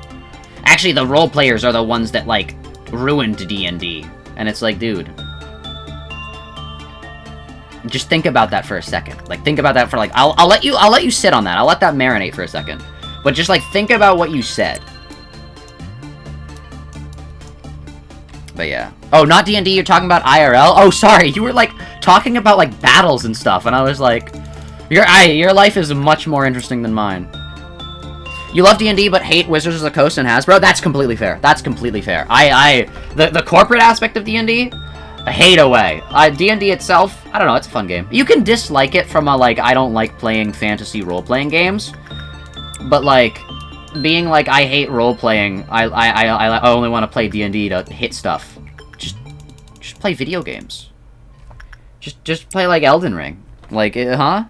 Actually, the roleplayers are the ones that, like, ruined D&D. And it's like, dude, just think about that for a second. Like, think about that for, like, I'll let you sit on that. I'll let that marinate for a second. But just, like, think about what you said. But yeah. Oh, not D&D, you're talking about IRL? Oh, sorry, you were, like, talking about, like, battles and stuff, and I was like, your life is much more interesting than mine. You love D&D, but hate Wizards of the Coast and Hasbro? That's completely fair. That's completely fair. The corporate aspect of D&D, I hate away. D&D itself, I don't know, it's a fun game. You can dislike it from a, like, I don't like playing fantasy role-playing games, but, like, being like, I hate role-playing, I only want to play D&D to hit stuff. Just play video games. Just play, like, Elden Ring. Like, huh?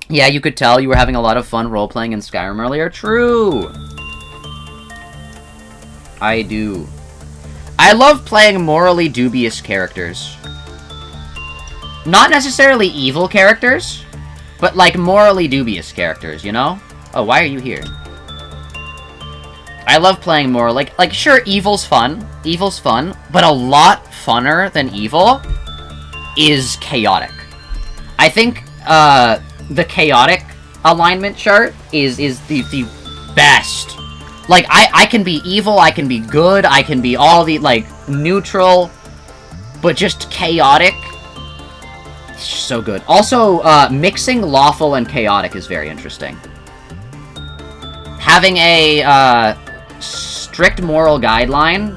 Yeah, you could tell you were having a lot of fun role-playing in Skyrim earlier. True! I do. I love playing morally dubious characters. Not necessarily evil characters, but, like, morally dubious characters, you know? Oh, why are you here? I love playing more, like, sure, evil's fun. Evil's fun, but a lot funner than evil is chaotic. I think, the chaotic alignment chart is the best. Like, I can be evil, I can be good, I can be all the, like, neutral, but just chaotic. It's so good. Also, mixing lawful and chaotic is very interesting. Having a, strict moral guideline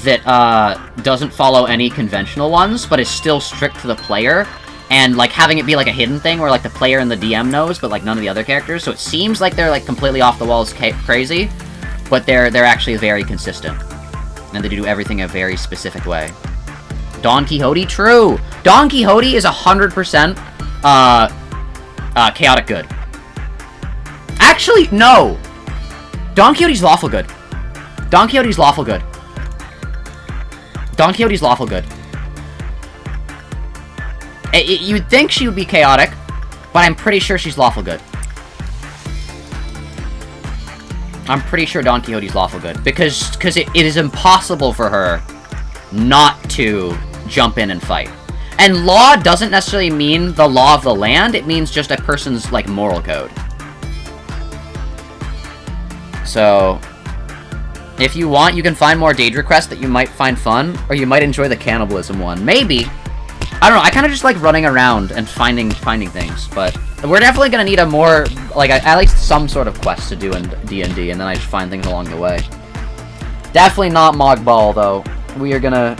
that, doesn't follow any conventional ones, but is still strict to the player, and, like, having it be, like, a hidden thing where, like, the player and the DM knows, but, like, none of the other characters, so it seems like they're, like, completely off the walls crazy, but they're actually very consistent. And they do everything a very specific way. Don Quixote? True! Don Quixote is 100%, chaotic good. Actually, no! Don Quixote's lawful good. Don Quixote's lawful good. Don Quixote's lawful good. You'd think she would be chaotic, but I'm pretty sure she's lawful good. I'm pretty sure Don Quixote's lawful good. Because it is impossible for her not to jump in and fight. And law doesn't necessarily mean the law of the land, it means just a person's, like, moral code. So, if you want, you can find more Daedra quests that you might find fun, or you might enjoy the cannibalism one. Maybe. I don't know, I kind of just like running around and finding things, but we're definitely gonna need a more, like, at least some sort of quest to do in D&D, and then I just find things along the way. Definitely not Mog Ball, though. We are gonna...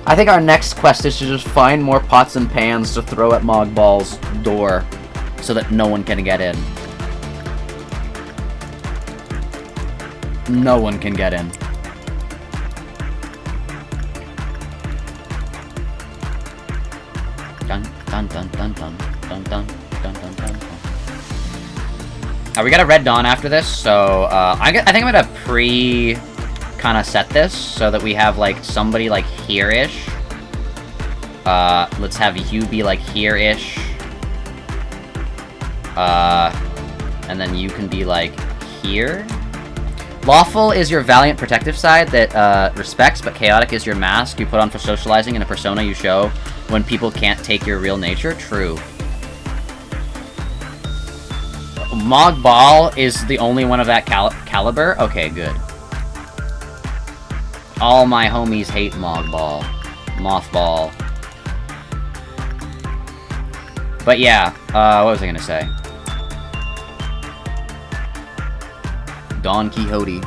I think our next quest is to just find more pots and pans to throw at Mog Ball's door, so that no one can get in. No one can get in. Dun dun dun dun dun dun dun dun dun dun. We got a Red Dawn after this, so I think I'm gonna kind of set this so that we have like somebody like here-ish. Let's have you be like here-ish. And then you can be like here. Lawful is your valiant protective side that respects, but chaotic is your mask you put on for socializing and a persona you show when people can't take your real nature. True. Mog Ball is the only one of that caliber? Okay, good. All my homies hate Mog Ball. Mothball. But yeah, what was I gonna say? Don Quixote.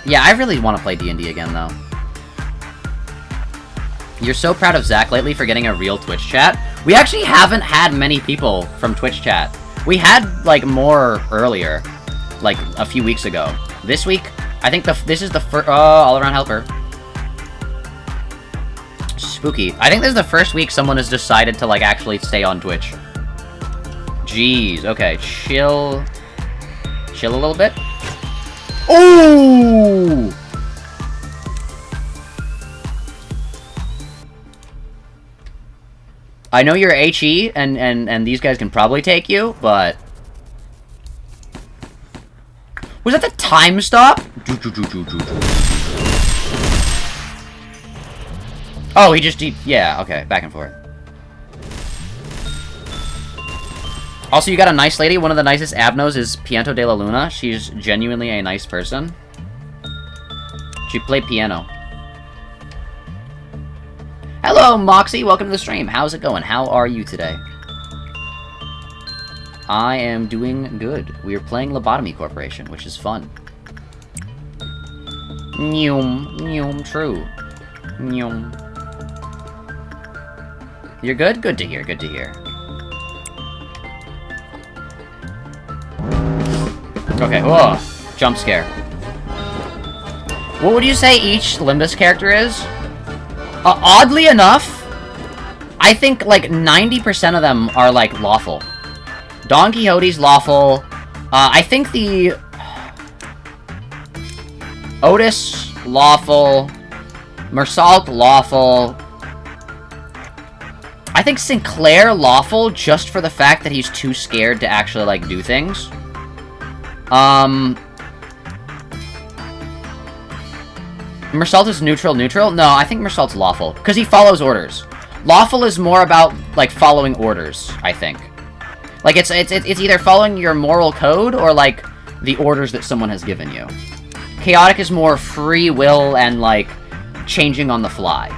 Yeah, I really want to play D&D again, though. You're so proud of Zach lately for getting a real Twitch chat. We actually haven't had many people from Twitch chat. We had, like, more earlier. Like, a few weeks ago. This week, I think this is the first... all-around helper. Spooky. I think this is the first week someone has decided to, like, actually stay on Twitch. Jeez, okay, chill a little bit. Ooh! I know you're HE, and these guys can probably take you, but... Was that the time stop? Oh, yeah, okay, back and forth. Also, you got a nice lady. One of the nicest Abnos is Piento de la Luna. She's genuinely a nice person. She played piano. Hello, Moxie. Welcome to the stream. How's it going? How are you today? I am doing good. We are playing Lobotomy Corporation, which is fun. Nyum, true. Nyum. You're good? Good to hear, good to hear. Okay, whoa. Jump scare. What would you say each Limbus character is? Oddly enough, I think, like, 90% of them are, like, lawful. Don Quixote's lawful. I think the... Otis, lawful. Mersault, lawful. I think Sinclair, lawful, just for the fact that he's too scared to actually, like, do things. Mersault is neutral? No, I think Mersault's lawful. Because he follows orders. Lawful is more about, like, following orders, I think. Like, it's either following your moral code or, like, the orders that someone has given you. Chaotic is more free will and, like, changing on the fly.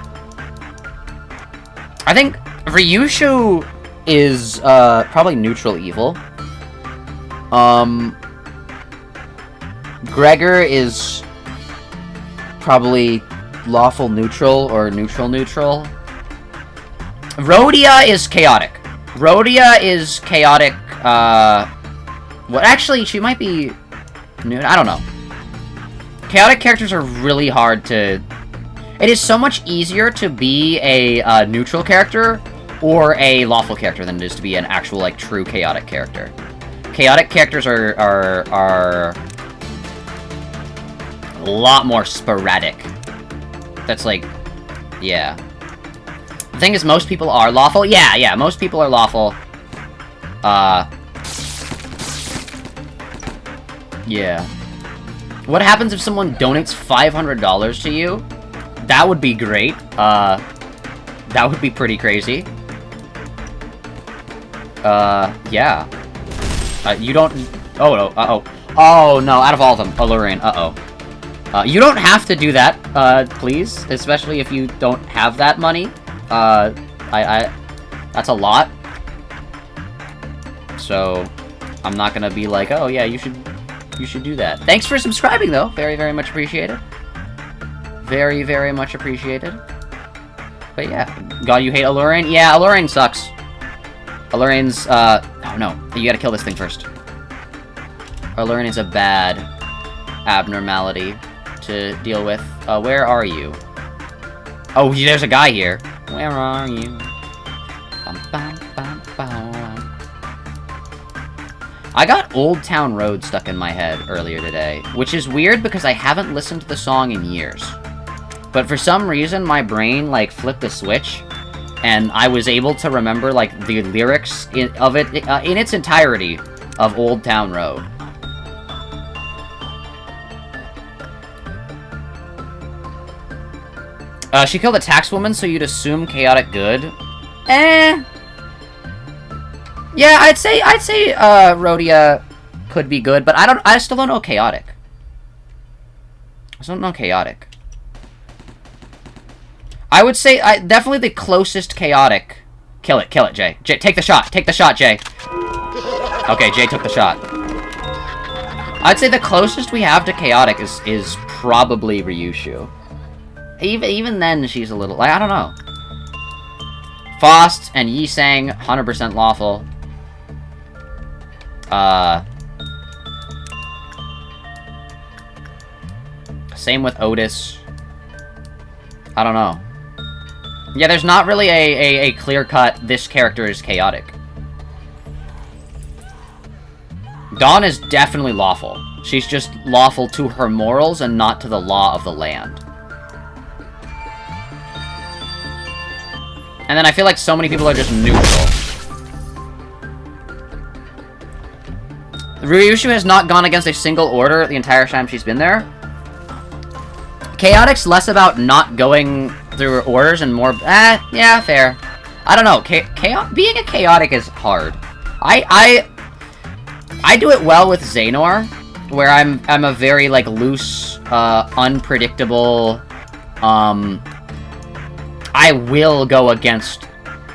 I think Ryushu is, probably neutral evil. Gregor is probably lawful neutral or neutral. Rhodia is chaotic. Rhodia is chaotic, well, actually, she might be... I don't know. Chaotic characters are really hard to... It is so much easier to be a neutral character or a lawful character than it is to be an actual, like, true chaotic character. Chaotic characters are a lot more sporadic. That's, like... Yeah. The thing is, most people are lawful. Yeah, most people are lawful. Yeah. What happens if someone donates $500 to you? That would be great. That would be pretty crazy. Yeah. You don't... Oh, no. Uh-oh. Oh, no. Out of all of them. Alluring. Uh-oh. You don't have to do that, please. Especially if you don't have that money. That's a lot. So, I'm not gonna be like, oh, yeah, you should do that. Thanks for subscribing, though. Very, very much appreciated. Very, very much appreciated. But yeah. God, you hate Alluring? Yeah, Alluring sucks. Alluring's, oh no. You gotta kill this thing first. Alluring is a bad abnormality to deal with. Where are you? Oh, there's a guy here. Where are you? Bum, bum, bum, bum. I got Old Town Road stuck in my head earlier today, which is weird because I haven't listened to the song in years. But for some reason, my brain, like, flipped a switch, and I was able to remember, like, the lyrics of it in its entirety of Old Town Road. She killed a taxwoman, so you'd assume chaotic good. Eh. Yeah, I'd say Rhodia could be good, but I still don't know chaotic. I still don't know chaotic. I would say definitely the closest chaotic. Kill it, Jay. Jay, take the shot, Jay. Okay, Jay took the shot. I'd say the closest we have to chaotic is probably Ryushu. Even then, she's a little... Like, I don't know. Faust and Yisang, 100% lawful. Same with Otis. I don't know. Yeah, there's not really a clear-cut, this character is chaotic. Dawn is definitely lawful. She's just lawful to her morals and not to the law of the land. And then I feel like so many people are just neutral. Ryushu has not gone against a single order the entire time she's been there. Chaotic's less about not going through orders and more... yeah, fair. I don't know. Being a chaotic is hard. I do it well with Xehanort, where I'm a very, like, loose, unpredictable, I will go against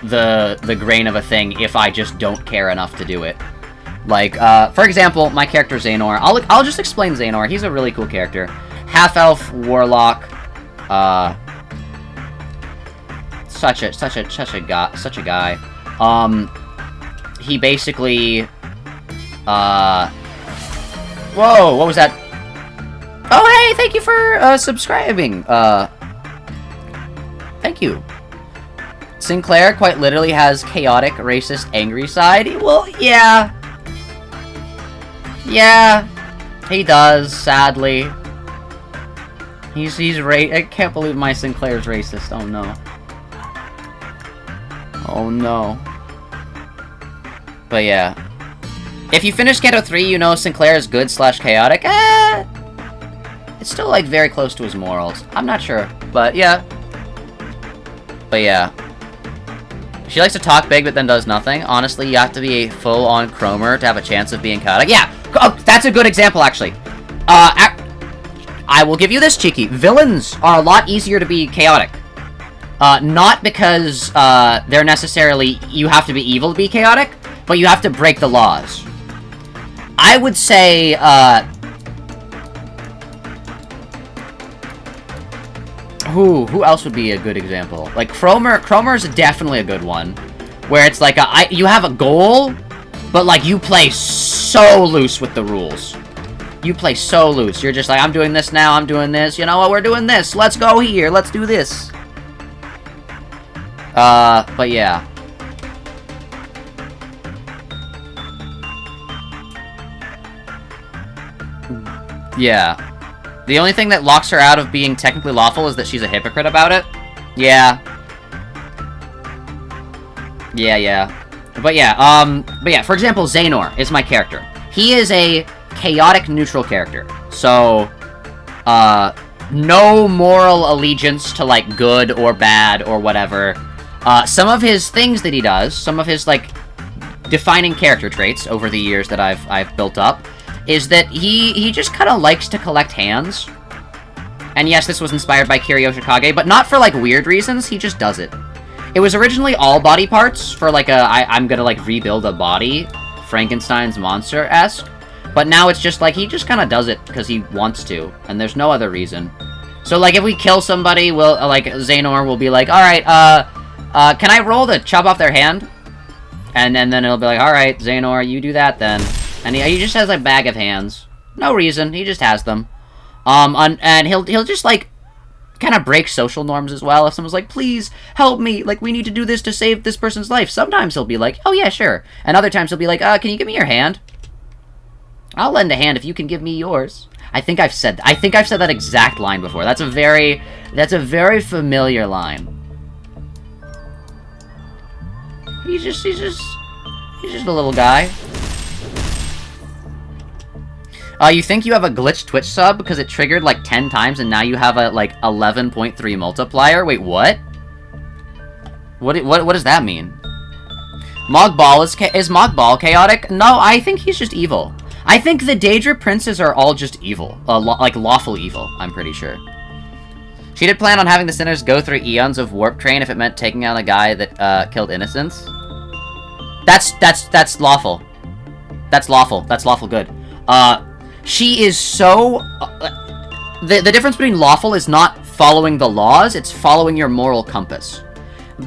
the grain of a thing if I just don't care enough to do it. Like, for example, my character Xehanort. I'll just explain Xehanort. He's a really cool character. Half-elf, warlock, such a guy. He basically, whoa, what was that? Oh, hey, thank you for, subscribing. Thank you. Sinclair quite literally has chaotic, racist, angry side. Well, yeah. Yeah. He does, sadly. He's I can't believe my Sinclair's racist. Oh, no. Oh, no. But, yeah. If you finish Kanto 3, you know Sinclair is good/chaotic. It's still, like, very close to his morals. I'm not sure. But, yeah. But, yeah. She likes to talk big, but then does nothing. Honestly, you have to be a full-on chromer to have a chance of being chaotic. Yeah, oh, that's a good example, actually. I will give you this, Cheeky. Villains are a lot easier to be chaotic. Not because, they're necessarily... You have to be evil to be chaotic, but you have to break the laws. I would say, Who else would be a good example? Like, Chromer is definitely a good one. Where it's like, you have a goal, but, like, you play so loose with the rules. You play so loose. You're just like, I'm doing this now, I'm doing this. You know what, we're doing this. Let's go here, let's do this. But yeah. Yeah. The only thing that locks her out of being technically lawful is that she's a hypocrite about it. Yeah. Yeah. But yeah, for example, Xehanort is my character. He is a chaotic neutral character. So, no moral allegiance to, like, good or bad or whatever. Some of his things that he does, some of his, like, defining character traits over the years that I've built up, is that he just kind of likes to collect hands. And yes, this was inspired by Kiryu Yoshikage, but not for, like, weird reasons, he just does it. It was originally all body parts for, like, I'm gonna, like, rebuild a body, Frankenstein's monster-esque. But now it's just, like, he just kind of does it because he wants to, and there's no other reason. So, like, if we kill somebody, we'll, like, Xehanort will be like, alright, can I roll to chop off their hand? And then it'll be like, alright, Xehanort, you do that then. And he just has a bag of hands. No reason, he just has them. And he'll just, like, kind of break social norms as well. If someone's like, please, help me, like, we need to do this to save this person's life. Sometimes he'll be like, oh yeah, sure. And other times he'll be like, can you give me your hand? I'll lend a hand if you can give me yours. I think I've said that exact line before. That's a very familiar line. He's just a little guy. You think you have a glitched Twitch sub because it triggered like 10 times and now you have a like 11.3 multiplier? Wait, what? What does that mean? Mogball is Mogball chaotic? No, I think he's just evil. I think the Daedra princes are all just evil. Like, lawful evil, I'm pretty sure. She did plan on having the sinners go through eons of warp train if it meant taking out a guy that, killed innocents. That's lawful. That's lawful. That's lawful good. She is so... the difference between lawful is not following the laws, it's following your moral compass.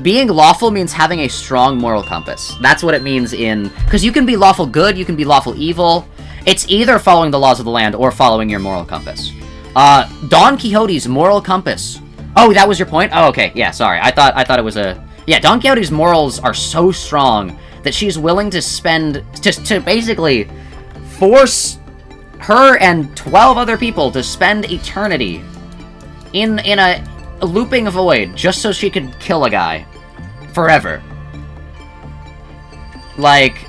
Being lawful means having a strong moral compass. That's what it means in... Because you can be lawful good, you can be lawful evil. It's either following the laws of the land or following your moral compass. Don Quixote's moral compass. Oh, that was your point? Oh, okay. Yeah, sorry. I thought it was a... Yeah, Don Quixote's morals are so strong that she's willing to spend... to basically force her and 12 other people to spend eternity in a looping void just so she could kill a guy. Forever. Like...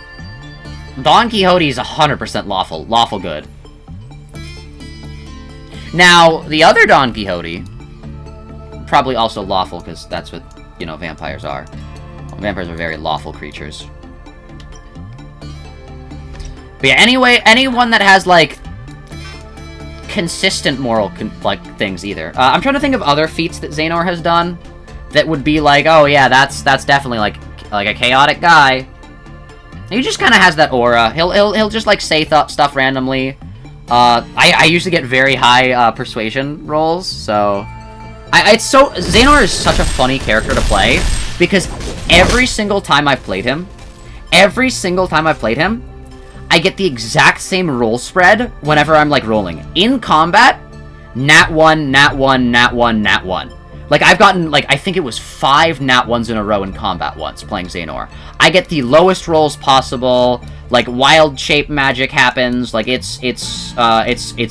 Don Quixote's 100% lawful. Lawful good. Now, the other Don Quixote... Probably also lawful, because that's what, you know, vampires are. Vampires are very lawful creatures. But yeah, anyway, anyone that has, like... consistent moral, things, either. I'm trying to think of other feats that Xehanort has done that would be like, oh yeah, that's definitely, like a chaotic guy. He just kind of has that aura. He'll just, like, say stuff randomly. I usually get very high, persuasion rolls, so... Xehanort is such a funny character to play, because every single time I've played him, I get the exact same roll spread whenever I'm, like, rolling. In combat, nat 1, nat 1, nat 1, nat 1. Like, I've gotten, like, I think it was 5 nat 1s in a row in combat once, playing Xehanort. I get the lowest rolls possible, like, wild shape magic happens, like, it's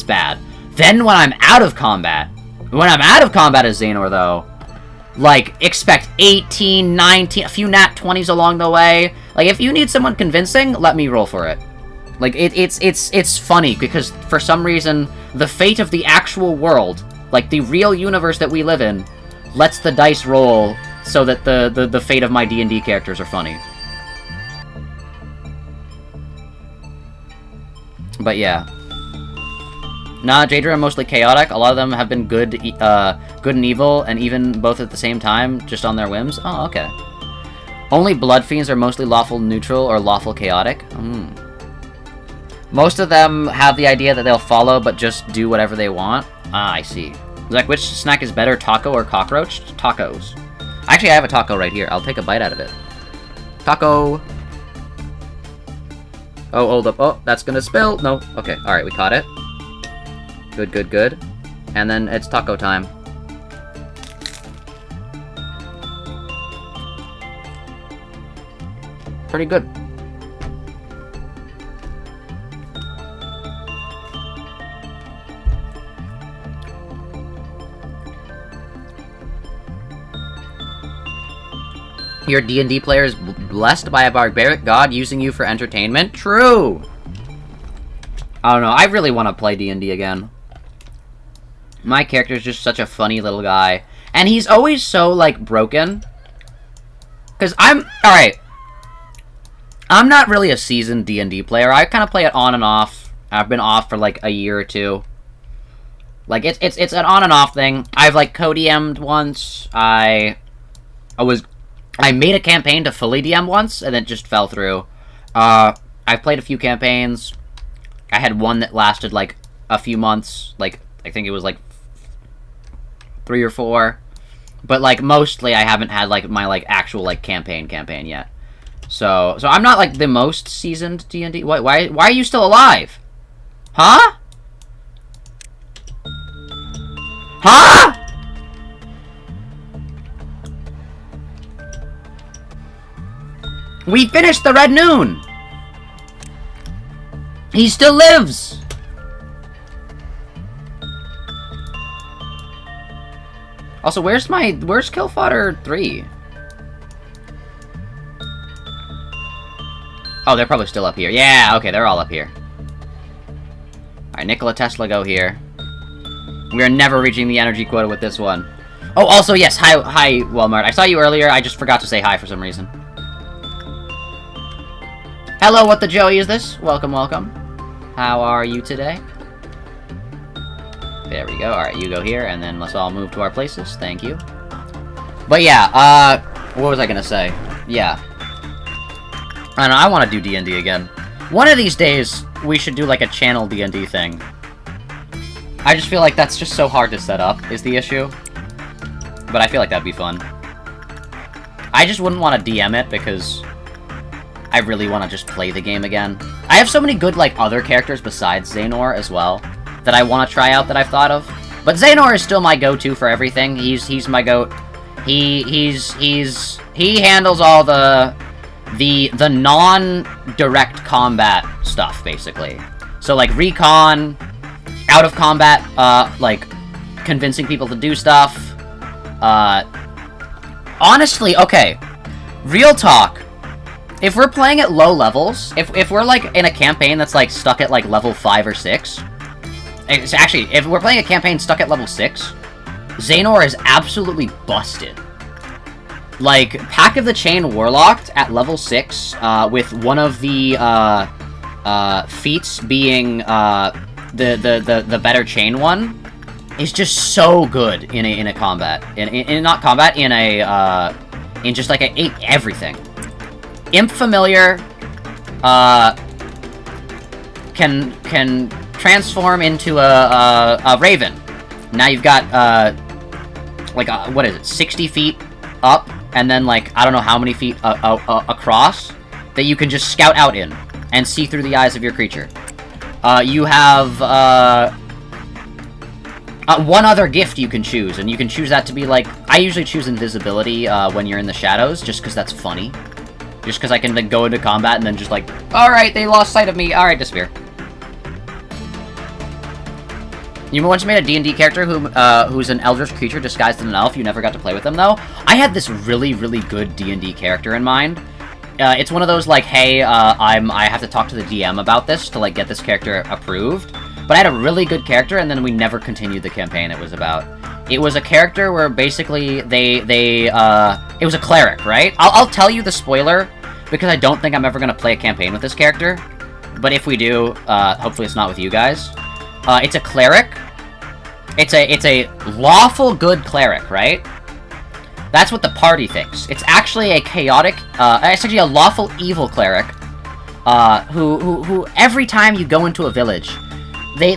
bad. Then when I'm out of combat as Xehanort, though, like, expect 18, 19, a few nat 20s along the way. Like, if you need someone convincing, let me roll for it. Like, it's funny, because for some reason, the fate of the actual world, like, the real universe that we live in, lets the dice roll so that the fate of my D&D characters are funny. But yeah. Nah, Jadra are mostly chaotic. A lot of them have been good and evil, and even both at the same time, just on their whims. Oh, okay. Only Blood Fiends are mostly lawful neutral or lawful chaotic. Most of them have the idea that they'll follow, but just do whatever they want. Ah, I see. Like, which snack is better, taco or cockroach? Tacos. Actually, I have a taco right here. I'll take a bite out of it. Taco! Oh, hold up. Oh, that's gonna spill. No. Okay, alright, we caught it. Good, good, good. And then it's taco time. Pretty good. Your D&D player is blessed by a barbaric god using you for entertainment? True! I don't know, I really want to play D&D again. My character's just such a funny little guy. And he's always so, like, broken. Because alright. I'm not really a seasoned D&D player. I kind of play it on and off. I've been off for, like, a year or two. Like, it's an on and off thing. I've, like, co-DM'd once. I made a campaign to fully DM once, and it just fell through. I've played a few campaigns. I had one that lasted, like, a few months. Like, I think it was, like, 3 or 4. But, like, mostly I haven't had, like, my, like, actual, like, campaign yet. So I'm not, like, the most seasoned D&D. Why are you still alive? Huh? Huh? We finished the Red Noon! He still lives! Also, where's Kill Fodder 3? Oh, they're probably still up here. Yeah, okay, they're all up here. Alright, Nikola Tesla, go here. We are never reaching the energy quota with this one. Oh, also, yes, hi, Walmart. I saw you earlier, I just forgot to say hi for some reason. Hello, what the Joey is this? Welcome, welcome. How are you today? There we go. Alright, you go here, and then let's all move to our places. Thank you. But yeah, what was I gonna say? Yeah. I don't know, I want to do D&D again. One of these days, we should do, like, a channel D&D thing. I just feel like that's just so hard to set up, is the issue. But I feel like that'd be fun. I just wouldn't want to DM it, because I really want to just play the game again. I have so many good, like, other characters besides Xehanort as well, that I want to try out that I've thought of. But Xehanort is still my go-to for everything. He's my goat. He handles all the non-direct combat stuff, basically. So, like, recon, out of combat, like, convincing people to do stuff. Honestly, okay, real talk. If we're playing at low levels, if we're, like, in a campaign that's, like, stuck at, like, level 5 or 6... Actually, if we're playing a campaign stuck at level 6, Xehanort is absolutely busted. Like, Pack of the Chain Warlocked at level 6, with one of the, feats being, the better chain one, is just so good in a combat. In not combat, in a, in just, like, everything. Imp Familiar, can transform into a Raven. Now you've got, like, what is it, 60 feet up, and then, like, I don't know how many feet across, that you can just scout out in, and see through the eyes of your creature. You have, one other gift you can choose, and you can choose that to be, like, I usually choose invisibility, when you're in the shadows, just because that's funny. Just because I can, like, go into combat and then just, like, alright, they lost sight of me, alright, disappear. You once made a D&D character who's an eldritch creature disguised as an elf. You never got to play with them, though. I had this really, really good D&D character in mind. It's one of those, like, hey, I have to talk to the DM about this to, like, get this character approved. But I had a really good character, and then we never continued the campaign it was about. It was a character where basically it was a cleric, right? I'll tell you the spoiler, because I don't think I'm ever going to play a campaign with this character. But if we do, hopefully it's not with you guys. It's a cleric. It's a lawful good cleric, right? That's what the party thinks. It's actually a chaotic, it's actually a lawful evil cleric, who every time you go into a village, they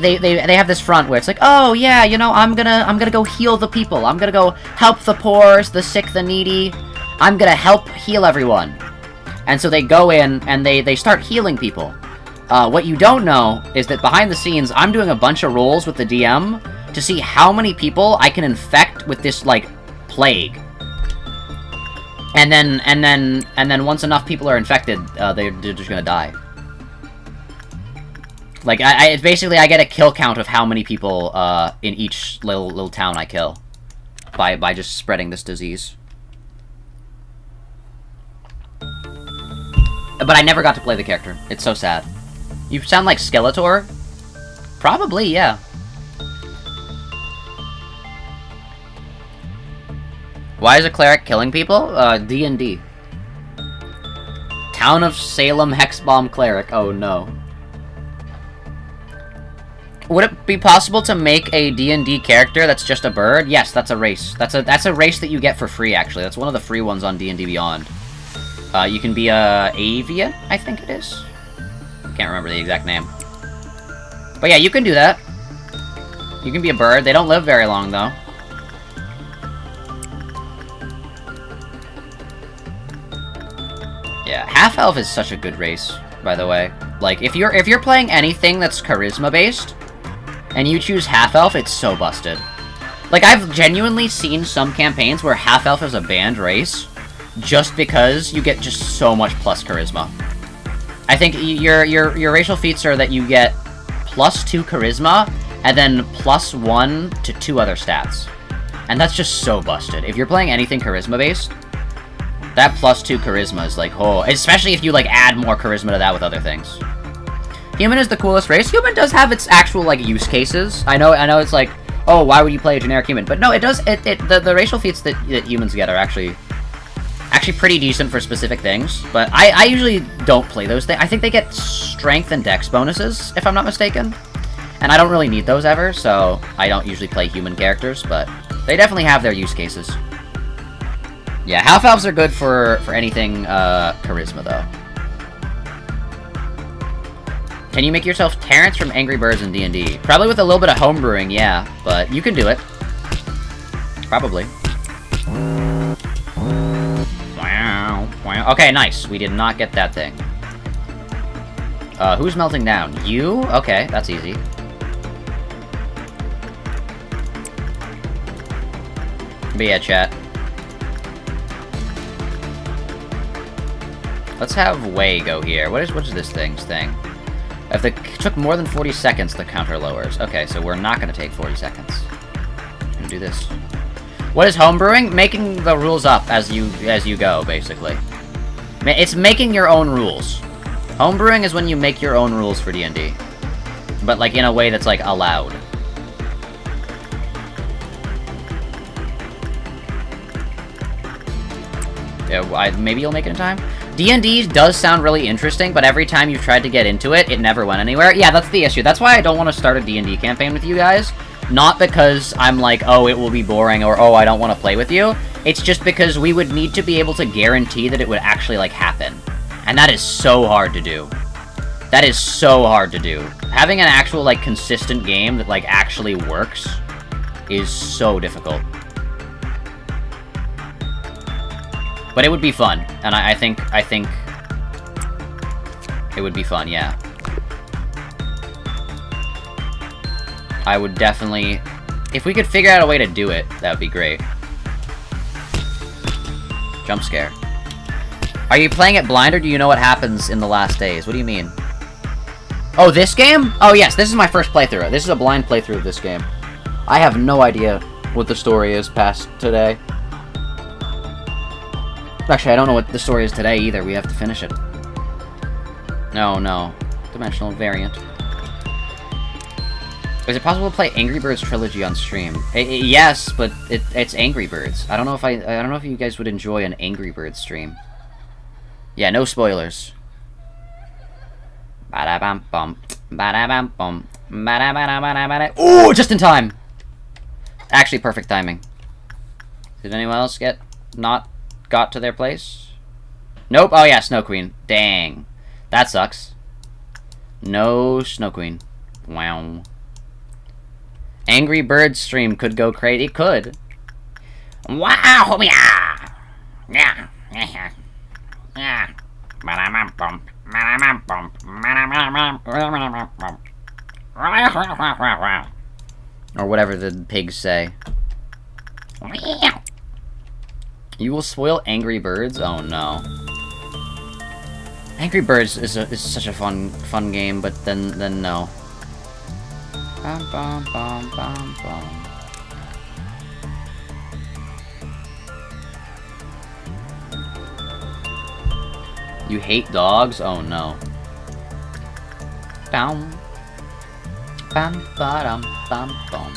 have this front where it's like, oh yeah, you know, I'm gonna go heal the people. I'm gonna go help the poor, the sick, the needy. I'm gonna help heal everyone. And so they go in and they start healing people. What you don't know is that behind the scenes, I'm doing a bunch of rolls with the DM to see how many people I can infect with this, like, plague. And then once enough people are infected, they're just gonna die. Like, it's basically, I get a kill count of how many people, in each little town I kill. By just spreading this disease. But I never got to play the character. It's so sad. You sound like Skeletor? Probably, yeah. Why is a cleric killing people? D&D. Town of Salem Hexbomb Cleric. Oh no. Would it be possible to make a D&D character that's just a bird? Yes, that's a race. That's a race that you get for free, actually. That's one of the free ones on D&D Beyond. You can be a avian, I think it is. Can't remember the exact name. But yeah, you can do that. You can be a bird. They don't live very long, though. Yeah, half-elf is such a good race, by the way. Like, if you're playing anything that's charisma-based, and you choose half-elf, it's so busted. Like, I've genuinely seen some campaigns where half-elf is a banned race, just because you get just so much plus charisma. I think your racial feats are that you get +2 charisma, and then +1 to 2 other stats. And that's just so busted. If you're playing anything charisma-based, that +2 charisma is like, oh, especially if you, like, add more charisma to that with other things. Human is the coolest race. Human does have its actual, like, use cases. I know it's like, oh, why would you play a generic human? But no, it does, the racial feats that humans get are actually pretty decent for specific things. But I usually don't play those things. I think they get strength and dex bonuses, if I'm not mistaken. And I don't really need those ever, so I don't usually play human characters, but they definitely have their use cases. Yeah, half-elves are good for anything, charisma, though. Can you make yourself Terrence from Angry Birds in D&D? Probably with a little bit of homebrewing, yeah, but you can do it. Probably. Wow. Okay, nice. We did not get that thing. Who's melting down? You? Okay, that's easy. But yeah, chat. Let's have Wei go here. What is this thing's thing? If it took more than 40 seconds, the counter lowers. Okay, so we're not going to take 40 seconds. I'm going to do this. What is homebrewing? Making the rules up as you go, basically. It's making your own rules. Homebrewing is when you make your own rules for D&D. But, like, in a way that's, like, allowed. Yeah, maybe you'll make it in time? D&D does sound really interesting, but every time you've tried to get into it, it never went anywhere. Yeah, that's the issue. That's why I don't want to start a D&D campaign with you guys. Not because I'm like, oh, it will be boring, or oh, I don't want to play with you. It's just because we would need to be able to guarantee that it would actually, like, happen. And that is so hard to do. That is so hard to do. Having an actual, like, consistent game that, like, actually works is so difficult. But it would be fun, and I think it would be fun, yeah. I would definitely... If we could figure out a way to do it, that would be great. Jump scare. Are you playing it blind, or do you know what happens in the last days? What do you mean? Oh, this game? Oh, yes, this is my first playthrough. This is a blind playthrough of this game. I have no idea what the story is past today. Actually, I don't know what the story is today, either. We have to finish it. No. Dimensional variant. Is it possible to play Angry Birds Trilogy on stream? Yes, but it's Angry Birds. I don't know if you guys would enjoy an Angry Birds stream. Yeah, no spoilers. Ba-da-bum-bum. Ba-da-bum-bum. Ba-da-ba-da-ba-da-ba-da. Ooh, just in time! Actually, perfect timing. Did anyone else got to their place? Nope. Oh yeah, Snow Queen. Dang. That sucks. No Snow Queen. Wow. Angry Birds stream could go crazy. It could. Wow, yeah. Yeah. Yeah. Or whatever the pigs say. You will spoil Angry Birds? Oh no. Angry Birds is such a fun game, but then no. Bum, bum, bum, bum, bum. You hate dogs? Oh no. Bum. Bum, ba-dum, bum, bum.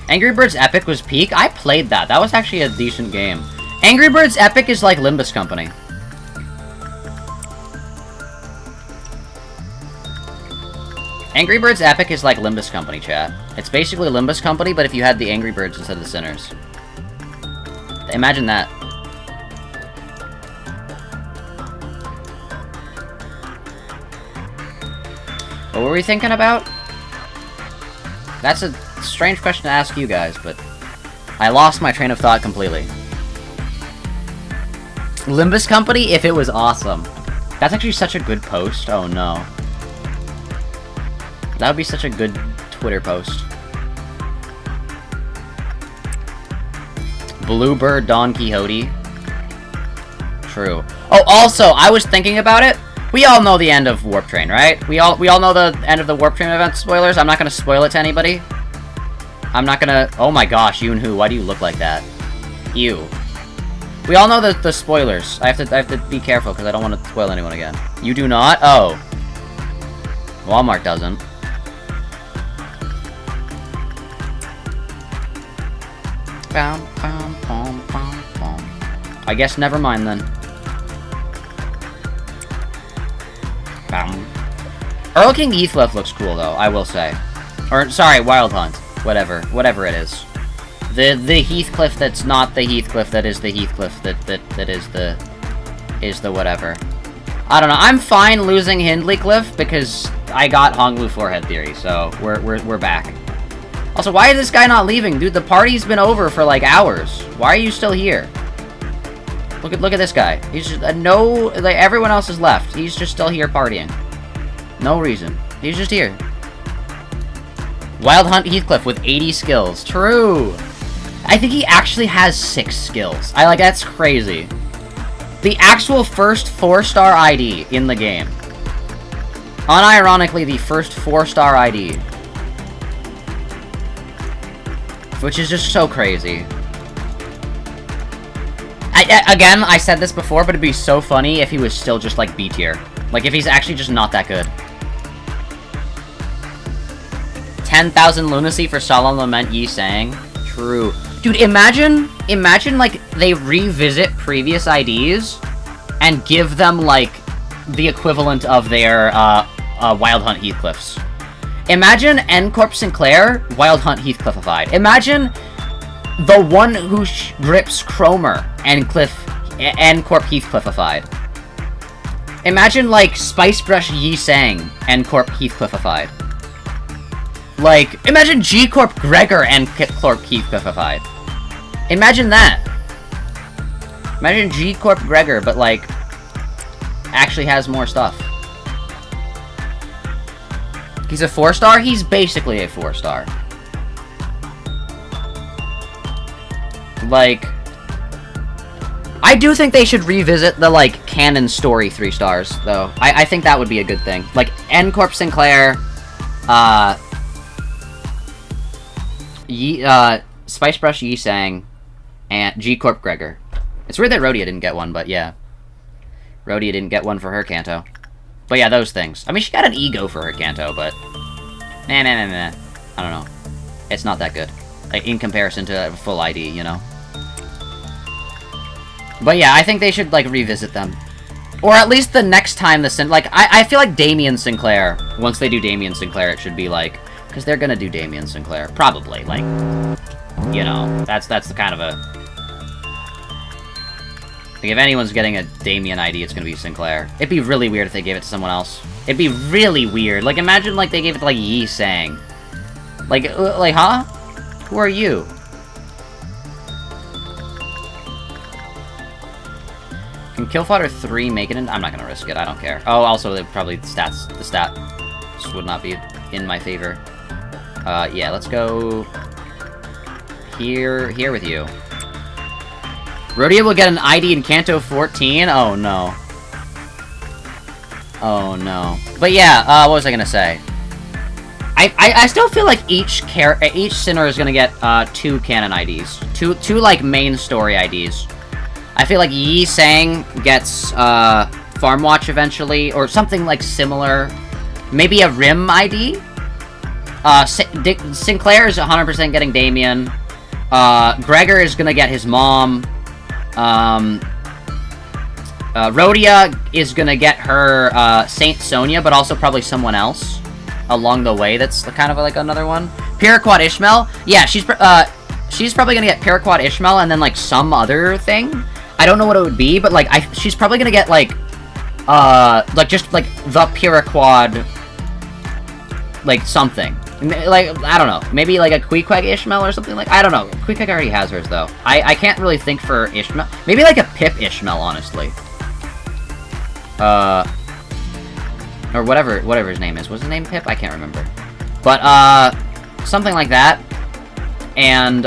Angry Birds Epic was peak? I played that. That was actually a decent game. Angry Birds Epic is like Limbus Company. Angry Birds Epic is like Limbus Company, chat. It's basically Limbus Company, but if you had the Angry Birds instead of the Sinners. Imagine that. What were we thinking about? That's a strange question to ask you guys, but I lost my train of thought completely. Limbus Company, if it was awesome. That's actually such a good post. Oh no. That would be such a good Twitter post. Bluebird Don Quixote. True. Oh, also, I was thinking about it. We all know the end of Warp Train, right? We all know the end of the Warp Train event spoilers. I'm not gonna spoil it to anybody. I'm not gonna... Oh my gosh, Yoon-Hoo, why do you look like that? Ew. We all know the spoilers. I have to be careful because I don't want to spoil anyone again. You do not? Oh. Walmart doesn't. I guess never mind then. Earl King Heathcliff looks cool though, I will say. Or sorry, Wild Hunt. Whatever it is. The Heathcliff that's not the Heathcliff that is the Heathcliff that is the whatever. I don't know. I'm fine losing Hindley Cliff because I got Honglu Forehead Theory, so we're back. Also, why is this guy not leaving? Dude, the party's been over for like hours. Why are you still here? Look at this guy. He's just everyone else is left. He's just still here partying. No reason. He's just here. Wild Hunt Heathcliff with 80 skills. True. I think he actually has 6 skills. That's crazy. The actual first 4-star ID in the game. Unironically, the first 4-star ID. Which is just so crazy. Again, I said this before, but it'd be so funny if he was still just like B tier. Like if he's actually just not that good. 10,000 lunacy for Solemn Lament Yi Sang. True. Dude, imagine like they revisit previous IDs and give them like the equivalent of their Wild Hunt Heathcliffs. Imagine N-Corp Sinclair Wild Hunt Heathcliffified. Imagine the one who grips Cromer N-Corp Heathcliffified. Imagine like Spicebrush Yi Sang N-Corp Heathcliffified. Like, imagine G-Corp Gregor N-Corp Heathcliffified. Imagine that. Imagine G-Corp Gregor, but like, actually has more stuff. He's a 4-star? He's basically a 4-star. Like, I do think they should revisit the, like, canon story 3 stars, though. I think that would be a good thing. Like, N-Corp Sinclair, Spicebrush Yi Sang, and G-Corp Gregor. It's weird that Rhodia didn't get one, but yeah. Rhodia didn't get one for her Kanto. But yeah, those things. I mean, she got an ego for her Kanto, but... Nah. I don't know. It's not that good. Like, in comparison to a full ID, you know? But yeah, I think they should, like, revisit them. Or at least the next time I feel like Damien Sinclair, once they do Damien Sinclair, it should be like... Because they're gonna do Damien Sinclair. Probably, like... You know, that's the kind of a... Like, if anyone's getting a Damien ID, it's gonna be Sinclair. It'd be really weird if they gave it to someone else. It'd be really weird. Like, imagine, like, they gave it to, like, Yi Sang. Like, huh? Who are you? Can Killfodder 3 make it in? I'm not gonna risk it, I don't care. Oh, also, the stats would not be in my favor. Yeah, let's go... Here with you. Rodeo will get an ID in Kanto 14? Oh, no. Oh, no. But yeah, what was I gonna say? I still feel like each Sinner is gonna get, 2 canon IDs. Two, like, main story IDs. I feel like Yi Sang gets, Farm Watch eventually, or something, like, similar. Maybe a Rim ID? Sinclair is 100% getting Damien. Gregor is gonna get his mom. Rhodia is gonna get her, Saint Sonia, but also probably someone else along the way that's kind of like another one. Pyraquad Ishmael? Yeah, she's probably gonna get Pyraquad Ishmael and then, like, some other thing. I don't know what it would be, but, like, she's probably gonna get, like, just, like, the Pyraquad, like, something. Like, I don't know. Maybe, like, a Queequeg Ishmael or something like... I don't know. Queequeg already has hers, though. I can't really think for Ishmael. Maybe, like, a Pip Ishmael, honestly. Or whatever his name is. Was his name Pip? I can't remember. But, something like that. And,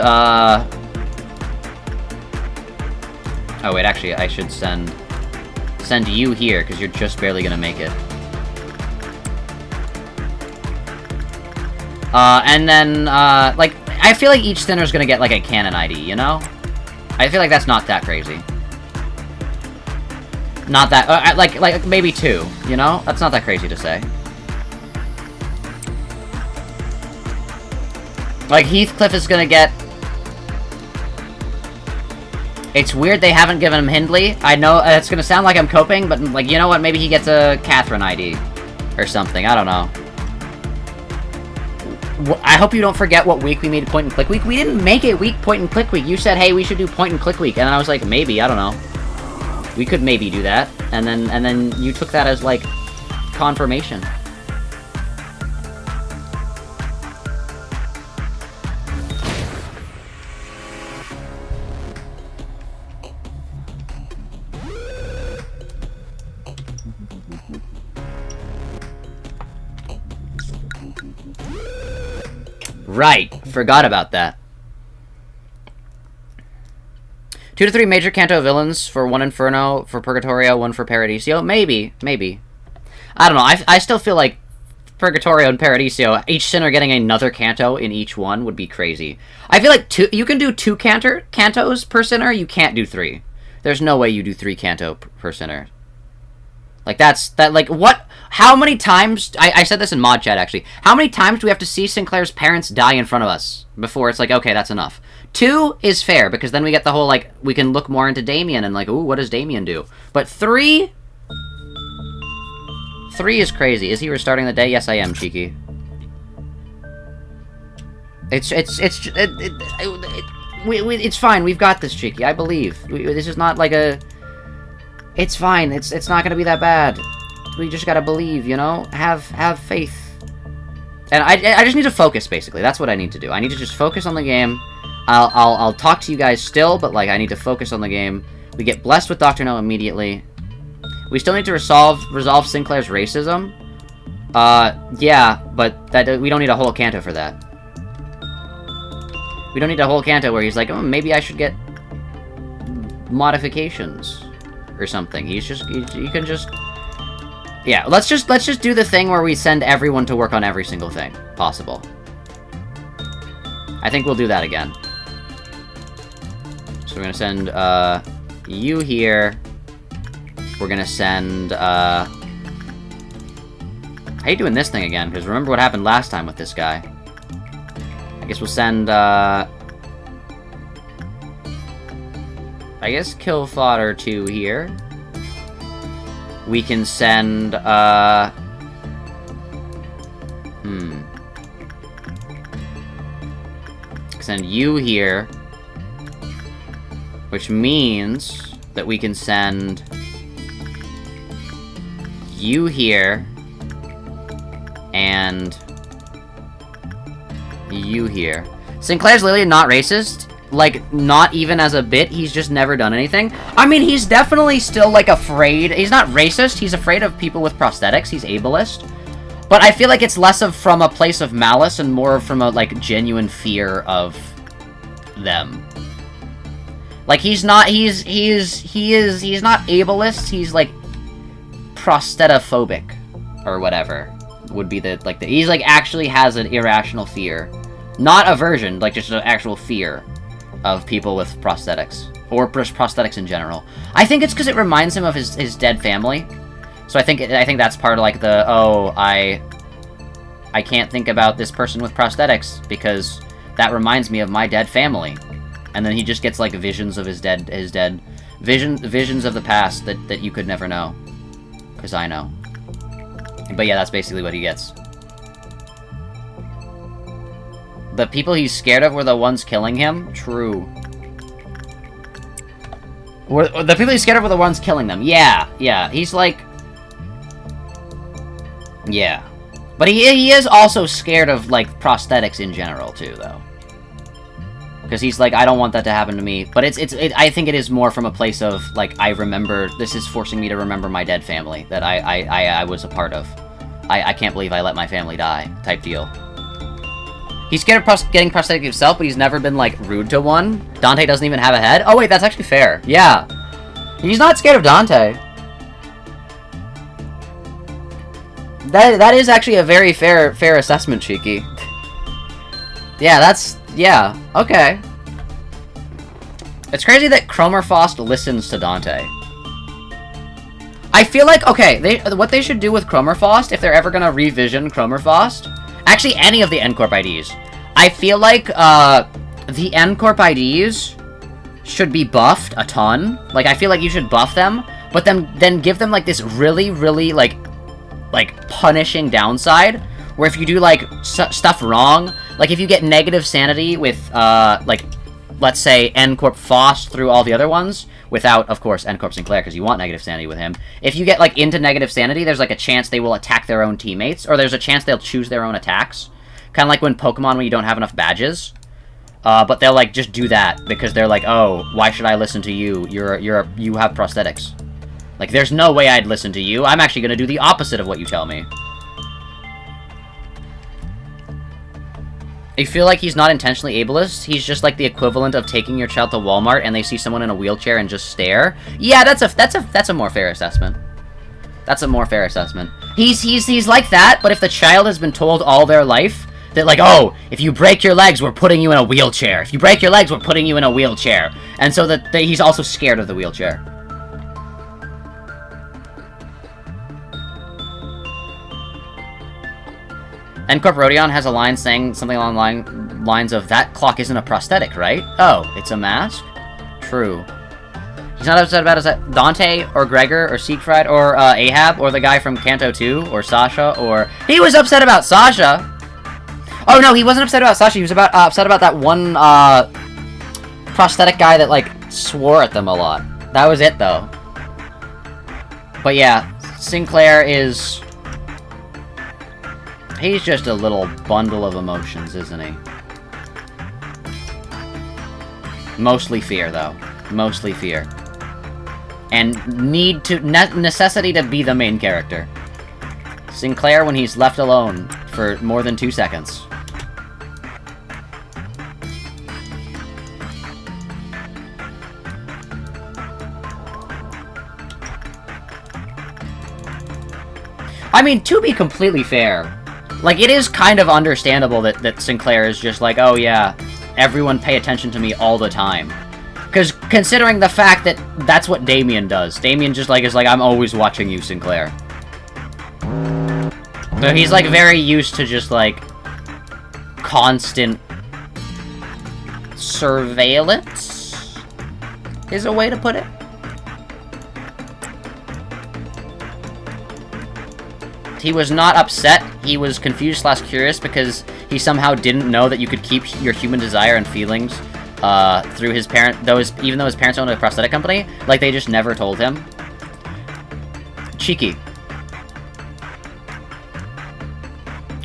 Oh, wait, actually, I should send you here, because you're just barely gonna make it. And then, like, I feel like each Sinner's gonna get, like, a canon ID, you know? I feel like that's not that crazy. Not that, like, maybe 2, you know? That's not that crazy to say. Like, Heathcliff is gonna get... It's weird they haven't given him Hindley. I know, it's gonna sound like I'm coping, but, like, you know what? Maybe he gets a Catherine ID. Or something, I don't know. I hope you don't forget what week we made Point and Click Week. We didn't make it Point and Click Week. You said, hey, we should do Point and Click Week. And I was like, maybe, I don't know. We could maybe do that. And then you took that as, like, confirmation. Right, forgot about that. 2 to 3 major Kanto villains for 1 Inferno, for Purgatorio, 1 for Paradiso. Maybe. I don't know, I still feel like Purgatorio and Paradiso, each Sinner getting another Kanto in each one would be crazy. I feel like you can do 2 Kantos per Sinner, you can't do 3. There's no way you do 3 Kanto per Sinner. Like, what? How many times... I said this in mod chat, actually. How many times do we have to see Sinclair's parents die in front of us before it's like, okay, that's enough? 2 is fair, because then we get the whole, like, we can look more into Damien and, like, ooh, what does Damien do? But 3... 3 is crazy. Is he restarting the day? Yes, I am, Cheeky. It's fine. We've got this, Cheeky. I believe. This is not, like, a... It's fine. It's not gonna be that bad. We just gotta believe, you know? Have faith. And I just need to focus, basically. That's what I need to do. I need to just focus on the game. I'll talk to you guys still, but, like, I need to focus on the game. We get blessed with Dr. No immediately. We still need to resolve Sinclair's racism. Yeah, but we don't need a whole Kanto for that. We don't need a whole Kanto where he's like, oh, maybe I should get modifications or something. You can just... Yeah, let's just do the thing where we send everyone to work on every single thing possible. I think we'll do that again. So we're gonna send, you here. We're gonna send, I hate doing this thing again, because remember what happened last time with this guy. I guess we'll send, I guess Kill Fodder 2 here. We can send, send you here. Which means that we can send you here. And you here. Sinclair's literally not racist. Like, not even as a bit. He's just never done anything. I mean, he's definitely still, like, afraid. He's not racist. He's afraid of people with prosthetics. He's ableist. But I feel like it's less of from a place of malice and more from a, like, genuine fear of them. Like, he's not, he's not ableist. He's, like, prosthetophobic. Or whatever. Would be the, like, he's, like, actually has an irrational fear. Not aversion, like, just an actual fear of people with prosthetics. Or just prosthetics in general. I think it's because it reminds him of his dead family. So I think that's part of, like, the, oh, I can't think about this person with prosthetics, because that reminds me of my dead family. And then he just gets, like, visions of his dead, visions of the past that you could never know. Because I know. But yeah, that's basically what he gets. The people he's scared of were the ones killing him? True. The people he's scared of were the ones killing them. Yeah. He's like... Yeah. But he is also scared of, like, prosthetics in general, too, though. Because he's like, I don't want that to happen to me. But I think it is more from a place of, like, I remember... This is forcing me to remember my dead family that I was a part of. I can't believe I let my family die, type deal. He's scared of getting prosthetic himself, but he's never been, like, rude to one. Dante doesn't even have a head? Oh, wait, that's actually fair. Yeah. He's not scared of Dante. That is actually a very fair assessment, Cheeky. Yeah, okay. It's crazy that Cromerfost listens to Dante. I feel like, okay, what they should do with Cromerfost, if they're ever gonna revision Cromerfost, actually any of the N-Corp IDs, I feel like, the N-Corp IDs should be buffed a ton. Like, I feel like you should buff them, but then give them, like, this really, really, like, punishing downside, where if you do, like, stuff wrong, like, if you get negative sanity with, like, let's say N-Corp Fost through all the other ones, without, of course, N-Corp Sinclair, because you want negative sanity with him. If you get, like, into negative sanity, there's, like, a chance they will attack their own teammates, or there's a chance they'll choose their own attacks. Kind of like when Pokemon, when you don't have enough badges. But they'll, like, just do that, because they're like, oh, why should I listen to you? You have prosthetics. Like, there's no way I'd listen to you. I'm actually gonna do the opposite of what you tell me. I feel like he's not intentionally ableist. He's just like the equivalent of taking your child to Walmart and they see someone in a wheelchair and just stare. Yeah, that's a more fair assessment. That's a more fair assessment. He's like that, but if the child has been told all their life that, like, oh, if you break your legs, we're putting you in a wheelchair. If you break your legs, we're putting you in a wheelchair. And so that he's also scared of the wheelchair. N-Corp Rodion has a line saying something along the lines of, that clock isn't a prosthetic, right? Oh, it's a mask? True. He's not upset about Dante, or Gregor, or Siegfried, or Ahab, or the guy from Kanto 2, or Sasha, or... He was upset about Sasha! Oh, no, he wasn't upset about Sasha, he was upset about that one, prosthetic guy that, like, swore at them a lot. That was it, though. But yeah, Sinclair is... He's just a little bundle of emotions, isn't he? Mostly fear, though. Mostly fear. And necessity to be the main character. Sinclair when he's left alone for more than 2 seconds. I mean, to be completely fair, like, it is kind of understandable that Sinclair is just like, oh yeah, everyone pay attention to me all the time. Because considering the fact that that's what Damien does. Damien just, like, is like, I'm always watching you, Sinclair. So he's, like, very used to just, like, constant surveillance, is a way to put it. He was not upset, he was confused/curious because he somehow didn't know that you could keep your human desire and feelings through his parent, even though his parents owned a prosthetic company, like, they just never told him. Cheeky.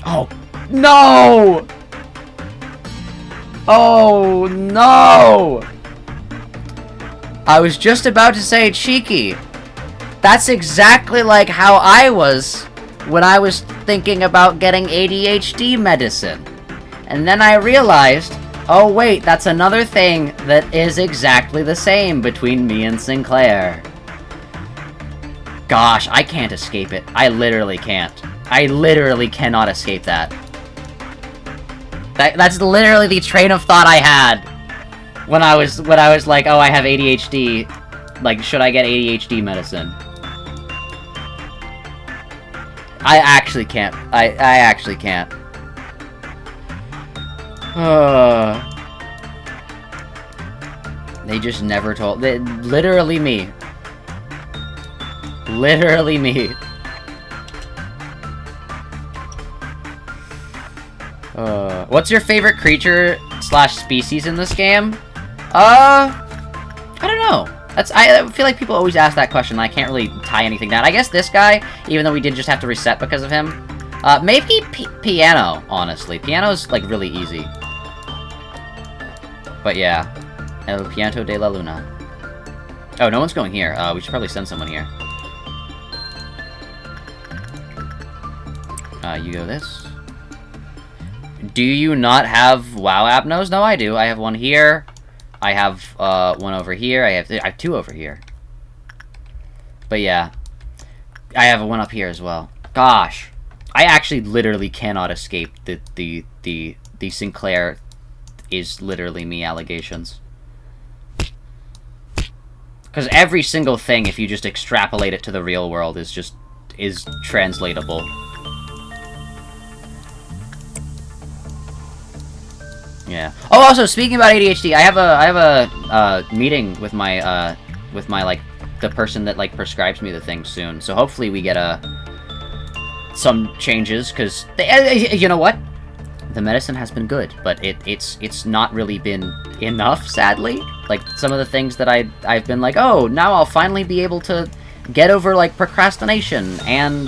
Oh, no! Oh, no! I was just about to say cheeky. That's exactly like how I was when I was thinking about getting ADHD medicine. And then I realized, oh wait, that's another thing that is exactly the same between me and Sinclair. Gosh, I can't escape it. I literally can't. I literally cannot escape that. That's literally the train of thought I had when I was like, oh, I have ADHD. Like, should I get ADHD medicine? I actually can't. I actually can't. They just never told. Literally me. Literally me. What's your favorite creature/species in this game? I don't know. I feel like people always ask that question, and I can't really tie anything down. I guess this guy, even though we did just have to reset because of him. Maybe Piano, honestly. Piano's, like, really easy. But yeah. El Pianto de la Luna. Oh, no one's going here. We should probably send someone here. You go this. Do you not have WoW Abnos? No, I do. I have one here. I have one over here. I have two over here. But yeah. I have one up here as well. Gosh. I actually literally cannot escape the Sinclair is literally me allegations. Because every single thing, if you just extrapolate it to the real world, is translatable. Yeah. Oh, also, speaking about ADHD, I have a meeting with my like, the person that, like, prescribes me the thing soon. So hopefully we get some changes, because, you know what? The medicine has been good, but it's not really been enough, sadly. Like, some of the things that I've been like, oh, now I'll finally be able to get over, like, procrastination and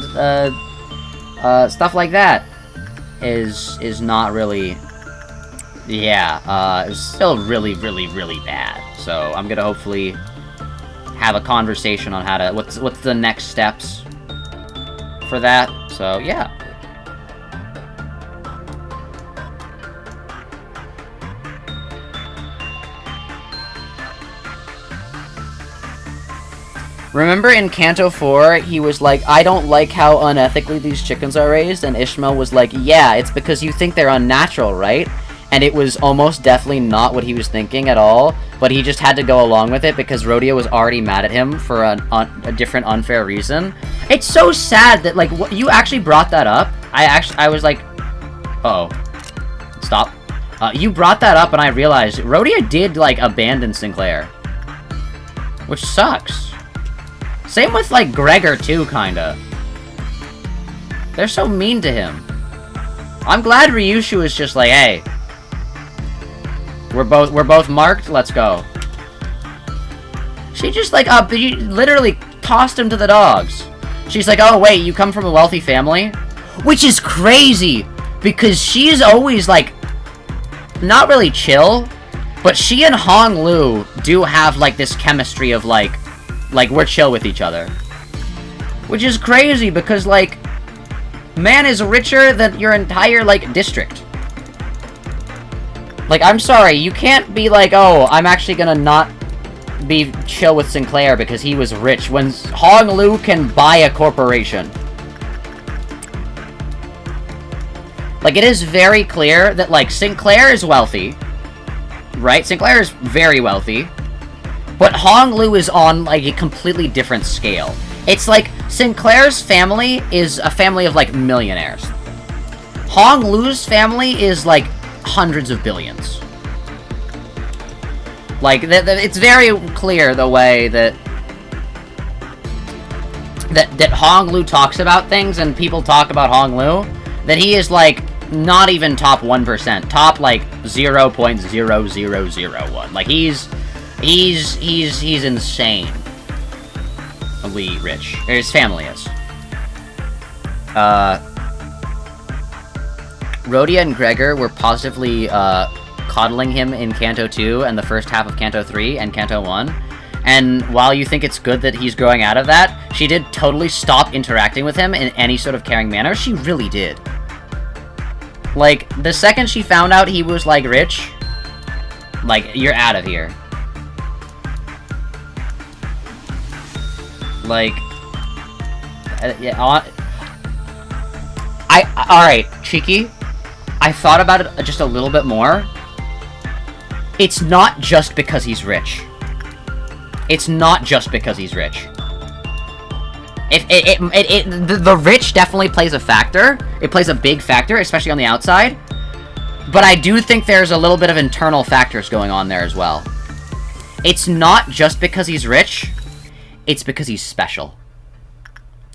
stuff like that is not really. Yeah, it's still really, really, really bad. So I'm gonna hopefully have a conversation on how to what's the next steps for that. So yeah. Remember in Kanto 4, he was like, I don't like how unethically these chickens are raised, and Ishmael was like, yeah, it's because you think they're unnatural, right? And it was almost definitely not what he was thinking at all, but he just had to go along with it because Rodeo was already mad at him for a different unfair reason. It's so sad that, like, you actually brought that up. I was like, uh-oh. Stop. You brought that up and I realized Rodeo did, like, abandon Sinclair. Which sucks. Same with, like, Gregor, too, kinda. They're so mean to him. I'm glad Ryushu is just like, hey, we're both marked, let's go. She just, like, literally tossed him to the dogs. She's like, oh, wait, you come from a wealthy family? Which is crazy, because she's always, like, not really chill, but she and Hong Lu do have, like, this chemistry of, like, we're chill with each other. Which is crazy, because, like, man is richer than your entire, like, district. Like, I'm sorry, you can't be like, oh, I'm actually gonna not be chill with Sinclair because he was rich, when Hong Lu can buy a corporation. Like, it is very clear that, like, Sinclair is wealthy, right? Sinclair is very wealthy, but Hong Lu is on, like, a completely different scale. It's like, Sinclair's family is a family of, like, millionaires. Hong Lu's family is, like, hundreds of billions. Like, it's very clear the way that Hong Lu talks about things, and people talk about Hong Lu, that he is, like, not even top 1%. Top, like, 0.0001. Like, he's insane. Rich. Or his family is. Rhodia and Gregor were positively, coddling him in Kanto 2 and the first half of Kanto 3 and Kanto 1. And while you think it's good that he's growing out of that, she did totally stop interacting with him in any sort of caring manner. She really did. Like, the second she found out he was, like, rich, like, you're out of here. Like, yeah, alright, Cheeky, I thought about it just a little bit more. It's not just because he's rich. It's not just because he's rich. The rich definitely plays a factor. It plays a big factor, especially on the outside. But I do think there's a little bit of internal factors going on there as well. It's not just because he's rich. It's because he's special.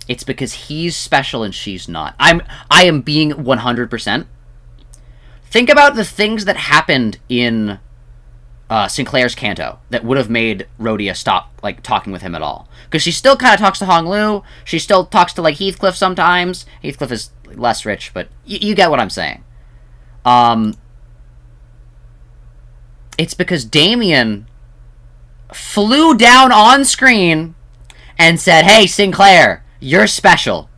It's because he's special and she's not. I am being 100%. Think about the things that happened in Sinclair's Kanto that would have made Rhodia stop, like, talking with him at all. Because she still kind of talks to Hong Lu. She still talks to, like, Heathcliff sometimes. Heathcliff is less rich, but you get what I'm saying. It's because Damien flew down on screen and said, "Hey, Sinclair, you're special.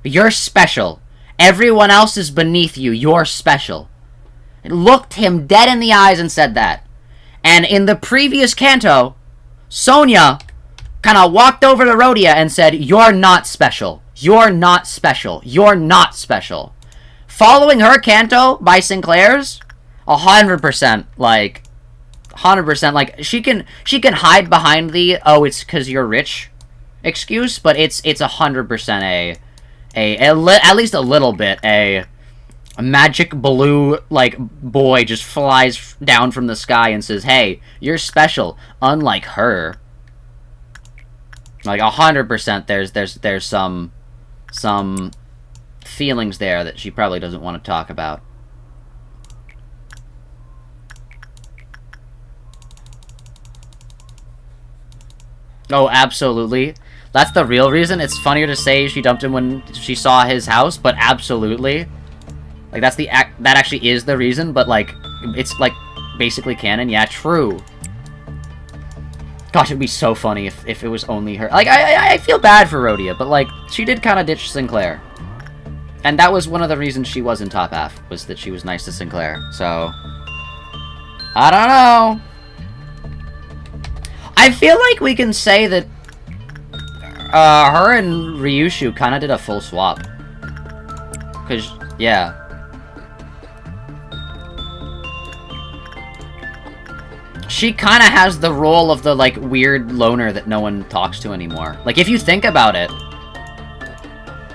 You're special. Everyone else is beneath you. You're special." It looked him dead in the eyes and said that. And in the previous Kanto, Sonia kind of walked over to Rhodia and said, "You're not special. You're not special. You're not special." Following her Kanto by Sinclair's, 100%, like, 100%, like, she can hide behind the, "Oh, it's because you're rich" excuse, but it's 100% at least a little bit, a magic blue, like, boy just flies down from the sky and says, "Hey, you're special, unlike her." Like, 100% there's some feelings there that she probably doesn't want to talk about. Oh, absolutely. That's the real reason. It's funnier to say she dumped him when she saw his house, but absolutely. Like, that actually is the reason, but, like, it's, like, basically canon. Yeah, true. Gosh, it'd be so funny if it was only her. Like, I feel bad for Rhodia, but, like, she did kind of ditch Sinclair. And that was one of the reasons she was in top half, was that she was nice to Sinclair. So, I don't know. I feel like we can say that her and Ryushu kind of did a full swap. Because, yeah. She kind of has the role of the, like, weird loner that no one talks to anymore. Like, if you think about it,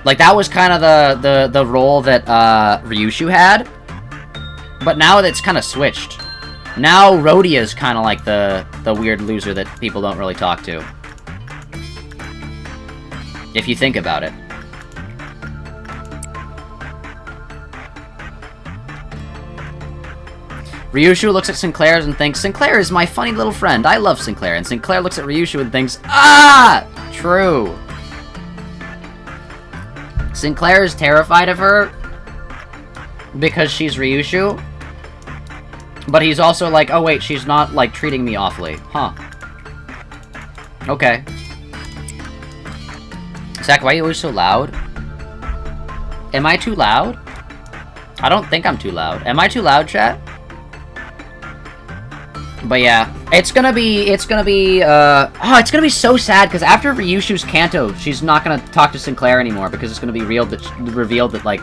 like, that was kind of the role that Ryushu had. But now it's kind of switched. Now Rhodia is kind of like the weird loser that people don't really talk to. If you think about it. Ryushu looks at Sinclair and thinks, "Sinclair is my funny little friend. I love Sinclair." And Sinclair looks at Ryushu and thinks, "Ah! True." Sinclair is terrified of her because she's Ryushu. But he's also like, "Oh wait, she's not, like, treating me awfully. Huh. Okay. Zach, why are you always so loud? Am I too loud? I don't think I'm too loud. Am I too loud, chat? But yeah, it's gonna be so sad, because after Ryushu's Kanto, she's not gonna talk to Sinclair anymore, because it's gonna be revealed that, like,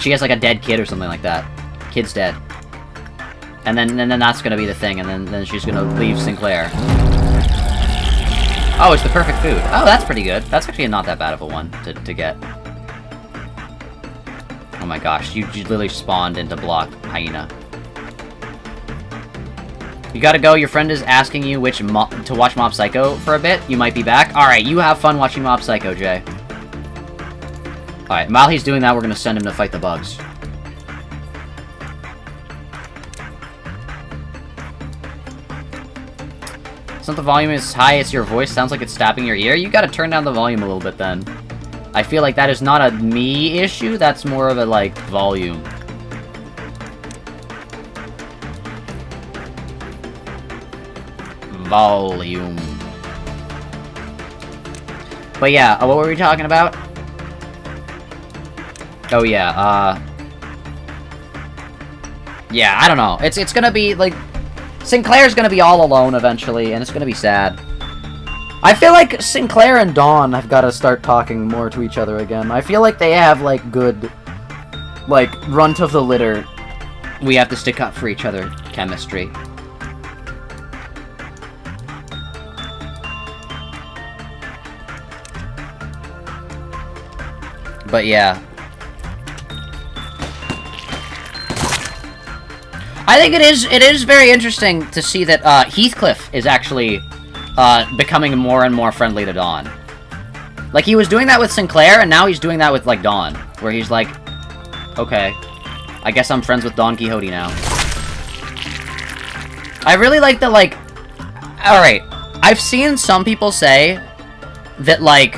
she has, like, a dead kid or something like that. Kid's dead. And then that's gonna be the thing, and then she's gonna leave Sinclair. Oh, it's the perfect food. Oh, that's pretty good. That's actually not that bad of a one to get. Oh my gosh, you literally spawned into block hyena. You gotta go, your friend is asking you to watch Mob Psycho for a bit. You might be back. Alright, you have fun watching Mob Psycho, Jay. Alright, while he's doing that, we're gonna send him to fight the bugs. It's not the volume is high, it's your voice. Sounds like it's stabbing your ear. You gotta turn down the volume a little bit then. I feel like that is not a me issue, that's more of a, like, volume. Volume. But yeah, what were we talking about? Oh yeah, yeah, I don't know. It's gonna be, like... Sinclair's gonna be all alone eventually, and it's gonna be sad. I feel like Sinclair and Dawn have gotta start talking more to each other again. I feel like they have, like, good... Like, runt of the litter. We have to stick up for each other chemistry. But yeah. I think it is very interesting to see that Heathcliff is actually becoming more and more friendly to Dawn. Like, he was doing that with Sinclair, and now he's doing that with, like, Dawn. Where he's like, okay, I guess I'm friends with Don Quixote now. I really like the, like... Alright, I've seen some people say that, like,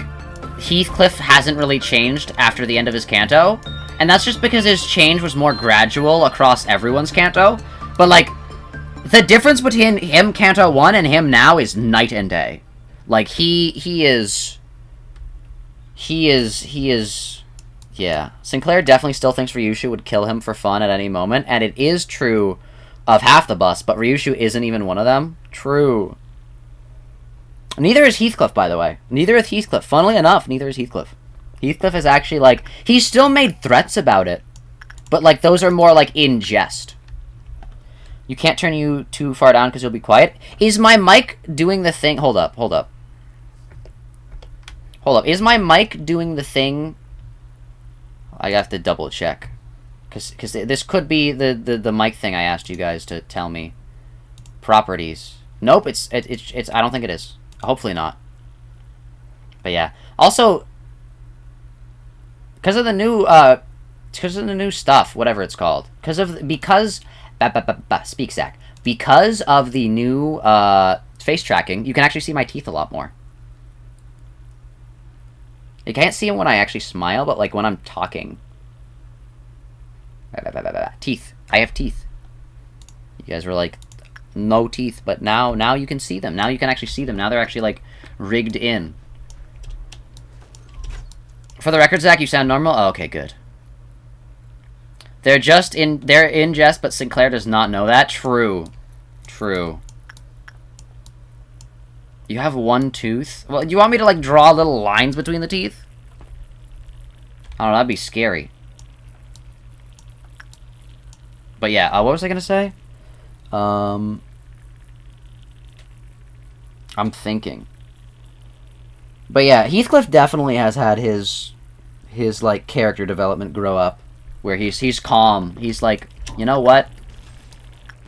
Heathcliff hasn't really changed after the end of his Kanto, and that's just because his change was more gradual across everyone's Kanto. But, like, the difference between him Kanto 1 and him now is night and day. Like, he is... Yeah. Sinclair definitely still thinks Ryushu would kill him for fun at any moment, and it is true of half the bus, but Ryushu isn't even one of them. True. Neither is Heathcliff, by the way. Neither is Heathcliff. Funnily enough, neither is Heathcliff. Heathcliff is actually, like... He's still made threats about it. But, like, those are more, like, in jest. You can't turn you too far down because you'll be quiet. Is my mic doing the thing... Hold up. Is my mic doing the thing... I have to double check. Because this could be the mic thing I asked you guys to tell me. Properties. Nope, it's I don't think it is. Hopefully not. But yeah. Also, because of the new stuff, whatever it's called. Speak, Zach. Because of the new face tracking, you can actually see my teeth a lot more. You can't see them when I actually smile, but like when I'm talking. Teeth. I have teeth. You guys were like, no teeth, but now you can see them. Now you can actually see them. Now they're actually like rigged in. For the record, Zach, you sound normal. Oh, okay, good. They're in jest, but Sinclair does not know that. True. You have one tooth? Well, do you want me to, like, draw little lines between the teeth? I don't know, that'd be scary. But yeah, what was I gonna say? I'm thinking. But yeah, Heathcliff definitely has had his like, character development grow up. Where he's calm. He's like, you know what?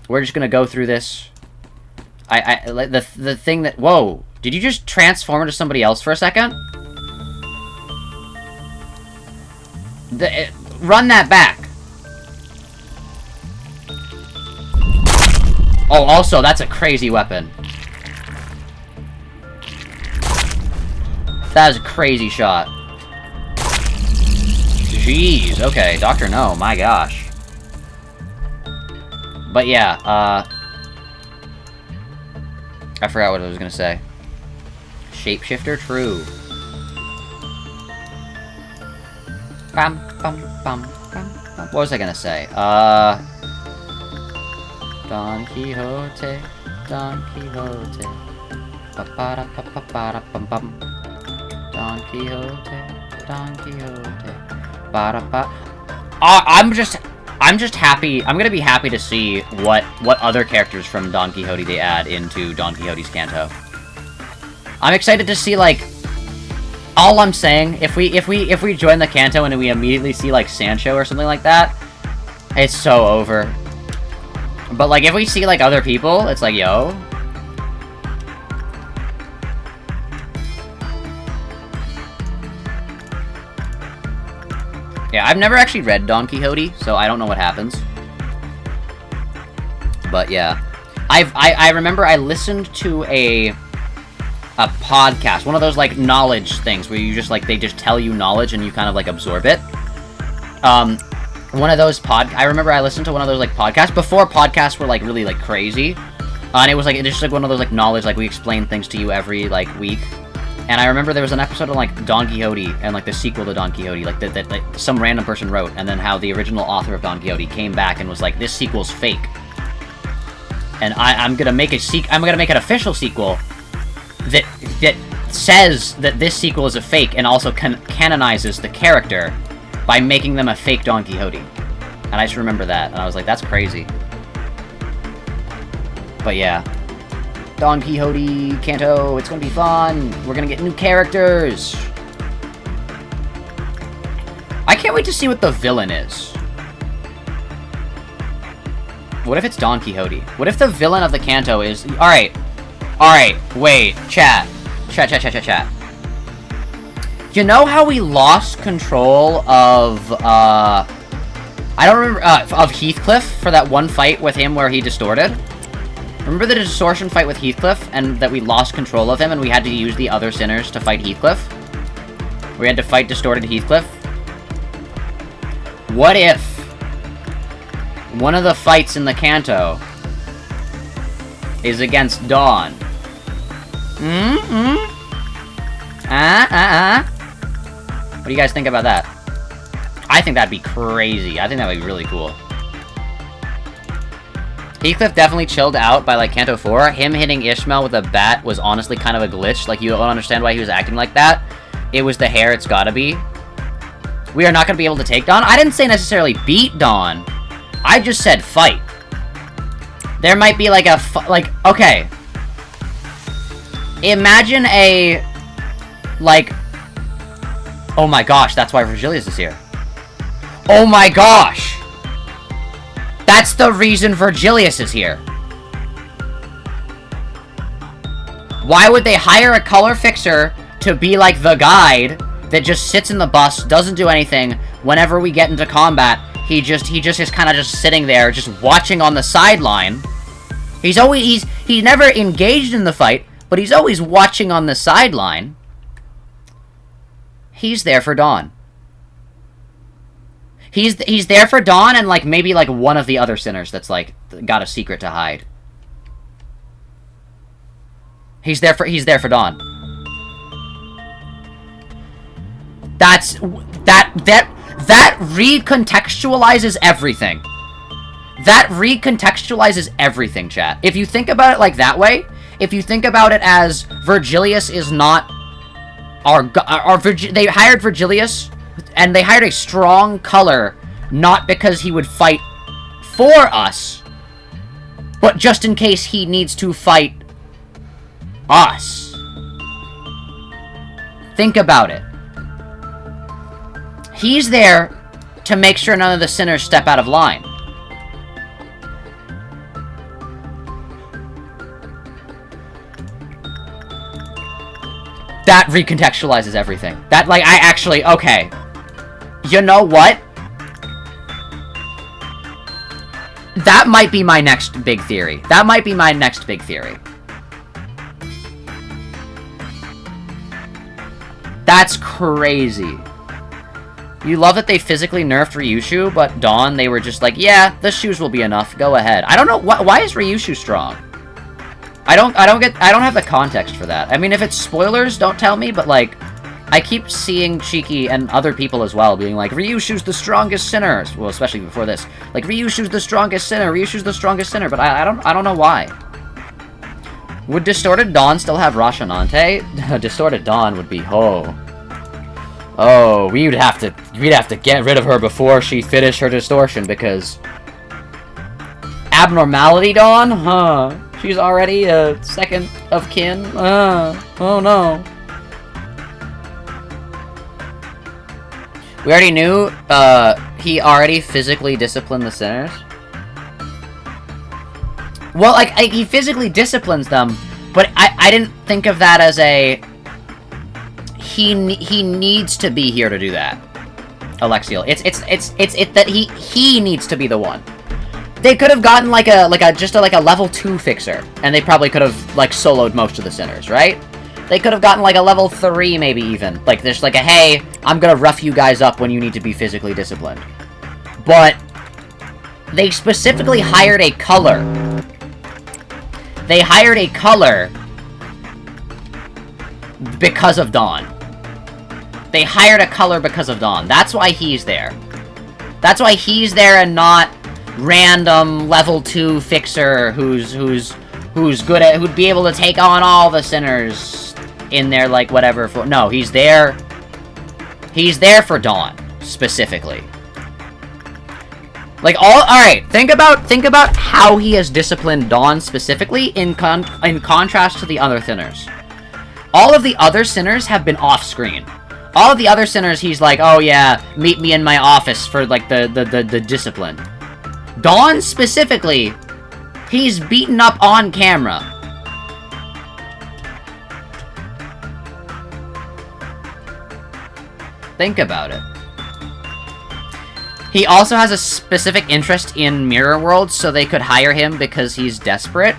We're just gonna go through this. The thing that... Whoa! Did you just transform into somebody else for a second? Run that back! Oh, also, that's a crazy weapon. That is a crazy shot. Jeez, okay, Dr. No, my gosh. But yeah, I forgot what I was gonna say. Shapeshifter, true. What was I gonna say? Don Quixote, Don Quixote. Ba-ba-da-ba-ba-ba-da-bum-bum. Don Quixote, Don Quixote. Ba-da-ba. I'm just happy. I'm gonna be happy to see what other characters from Don Quixote they add into Don Quixote's Kanto. I'm excited to see, like... All I'm saying, if we join the Kanto and we immediately see, like, Sancho or something like that, it's so over. But, like, if we see, like, other people, it's like, yo... Yeah, I've never actually read Don Quixote, so I don't know what happens. But, yeah. I remember I listened to a podcast, one of those, like, knowledge things, where you just, like, they just tell you knowledge and you kind of, like, absorb it. One of those I remember I listened to one of those, like, podcasts, before podcasts were, like, really, like, crazy. And it was, like, it's just, like, one of those, like, knowledge, like, we explain things to you every, like, week. And I remember there was an episode of, like, Don Quixote, and, like, the sequel to Don Quixote, like, that like, some random person wrote, and then how the original author of Don Quixote came back and was like, this sequel's fake. And I'm gonna make I'm gonna make an official sequel that says that this sequel is a fake, and also canonizes the character by making them a fake Don Quixote. And I just remember that, and I was like, that's crazy. But yeah. Don Quixote, Kanto, it's gonna be fun. We're gonna get new characters. I can't wait to see what the villain is. What if it's Don Quixote? What if the villain of the Kanto is... Alright, wait, chat. You know how we lost control of, I don't remember, of Heathcliff for that one fight with him where he distorted? Remember the distortion fight with Heathcliff, and that we lost control of him, and we had to use the other sinners to fight Heathcliff? We had to fight distorted Heathcliff? What if one of the fights in the Kanto is against Dawn? What do you guys think about that? I think that'd be crazy. I think that would be really cool. Heathcliff definitely chilled out by, like, Kanto 4. Him hitting Ishmael with a bat was honestly kind of a glitch. Like, you don't understand why he was acting like that. It was the hair, it's gotta be. We are not gonna be able to take Dawn. I didn't say necessarily beat Dawn. I just said fight. There might be, like, okay. Imagine a, like... Oh my gosh, that's why Virgilius is here. Oh my gosh! That's the reason Virgilius is here. Why would they hire a color fixer to be like the guide that just sits in the bus, doesn't do anything? Whenever we get into combat, he just is kind of just sitting there, just watching on the sideline. He's never engaged in the fight, but he's always watching on the sideline. He's there for Dawn. He's there for Dawn and, like, maybe, like, one of the other sinners that's, like, got a secret to hide. He's there for Dawn. That recontextualizes everything. That recontextualizes everything, chat. If you think about it like that way, if you think about it as Virgilius is not they hired Virgilius, and they hired a strong color, not because he would fight for us, but just in case he needs to fight us. Think about it. He's there to make sure none of the sinners step out of line. That recontextualizes everything. That, like, okay. You know what? That might be my next big theory. That's crazy. You love that they physically nerfed Ryushu, but Dawn, they were just like, yeah, the shoes will be enough. Go ahead. I don't know, why is Ryushu strong? I don't have the context for that. I mean, if it's spoilers, don't tell me, but, like, I keep seeing Shiki and other people as well being like, Ryushu's the strongest sinner. Well, especially before this. Like, Ryushu's the strongest sinner, but I don't know why. Would Distorted Dawn still have Rashanante? Distorted Dawn would be, oh, we'd have to get rid of her before she finished her distortion, because Abnormality Dawn? Huh. She's already a second of kin. Oh no. We already knew, he already physically disciplined the sinners. Well, like, he physically disciplines them, but I didn't think of that as a... He needs to be here to do that. Alexiel. It's that he needs to be the one. They could have gotten like a level 2 fixer, and they probably could have like soloed most of the sinners, right? They could have gotten like a level 3 maybe even. Like there's like a, hey, I'm gonna rough you guys up when you need to be physically disciplined. But they specifically hired a color. They hired a color because of Dawn. They hired a color because of Dawn. That's why he's there. That's why he's there and not random level 2 fixer who's good at, who'd be able to take on all the sinners in their like whatever for. No, he's there. He's there for Dawn specifically. Like all right, think about how he has disciplined Dawn specifically in contrast to the other sinners. All of the other sinners have been off screen. All of the other sinners, he's like, oh yeah, meet me in my office for, like, the discipline. Dawn, specifically, he's beaten up on camera. Think about it. He also has a specific interest in Mirror Worlds, so they could hire him because he's desperate.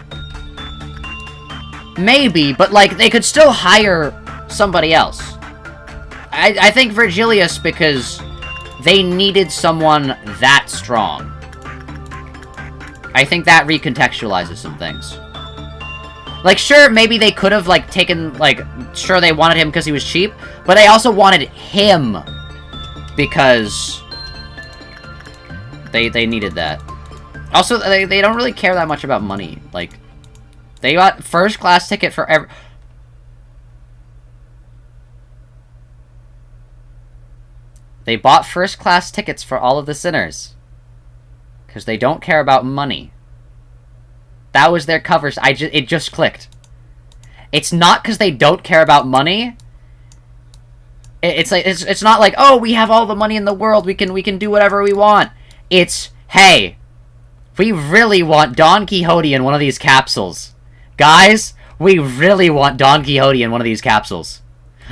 Maybe, but, like, they could still hire somebody else. I think Virgilius, because they needed someone that strong. I think that recontextualizes some things. Like, sure, maybe they could have, like, taken, like, sure, they wanted him because he was cheap, but they also wanted him because they needed that. Also, they don't really care that much about money. Like, they got first-class ticket for every... They bought first-class tickets for all of the sinners. Because they don't care about money. That was their covers. It just clicked. It's not because they don't care about money. It's not like, oh, we have all the money in the world. We can do whatever we want. It's, hey, we really want Don Quixote in one of these capsules. Guys, we really want Don Quixote in one of these capsules.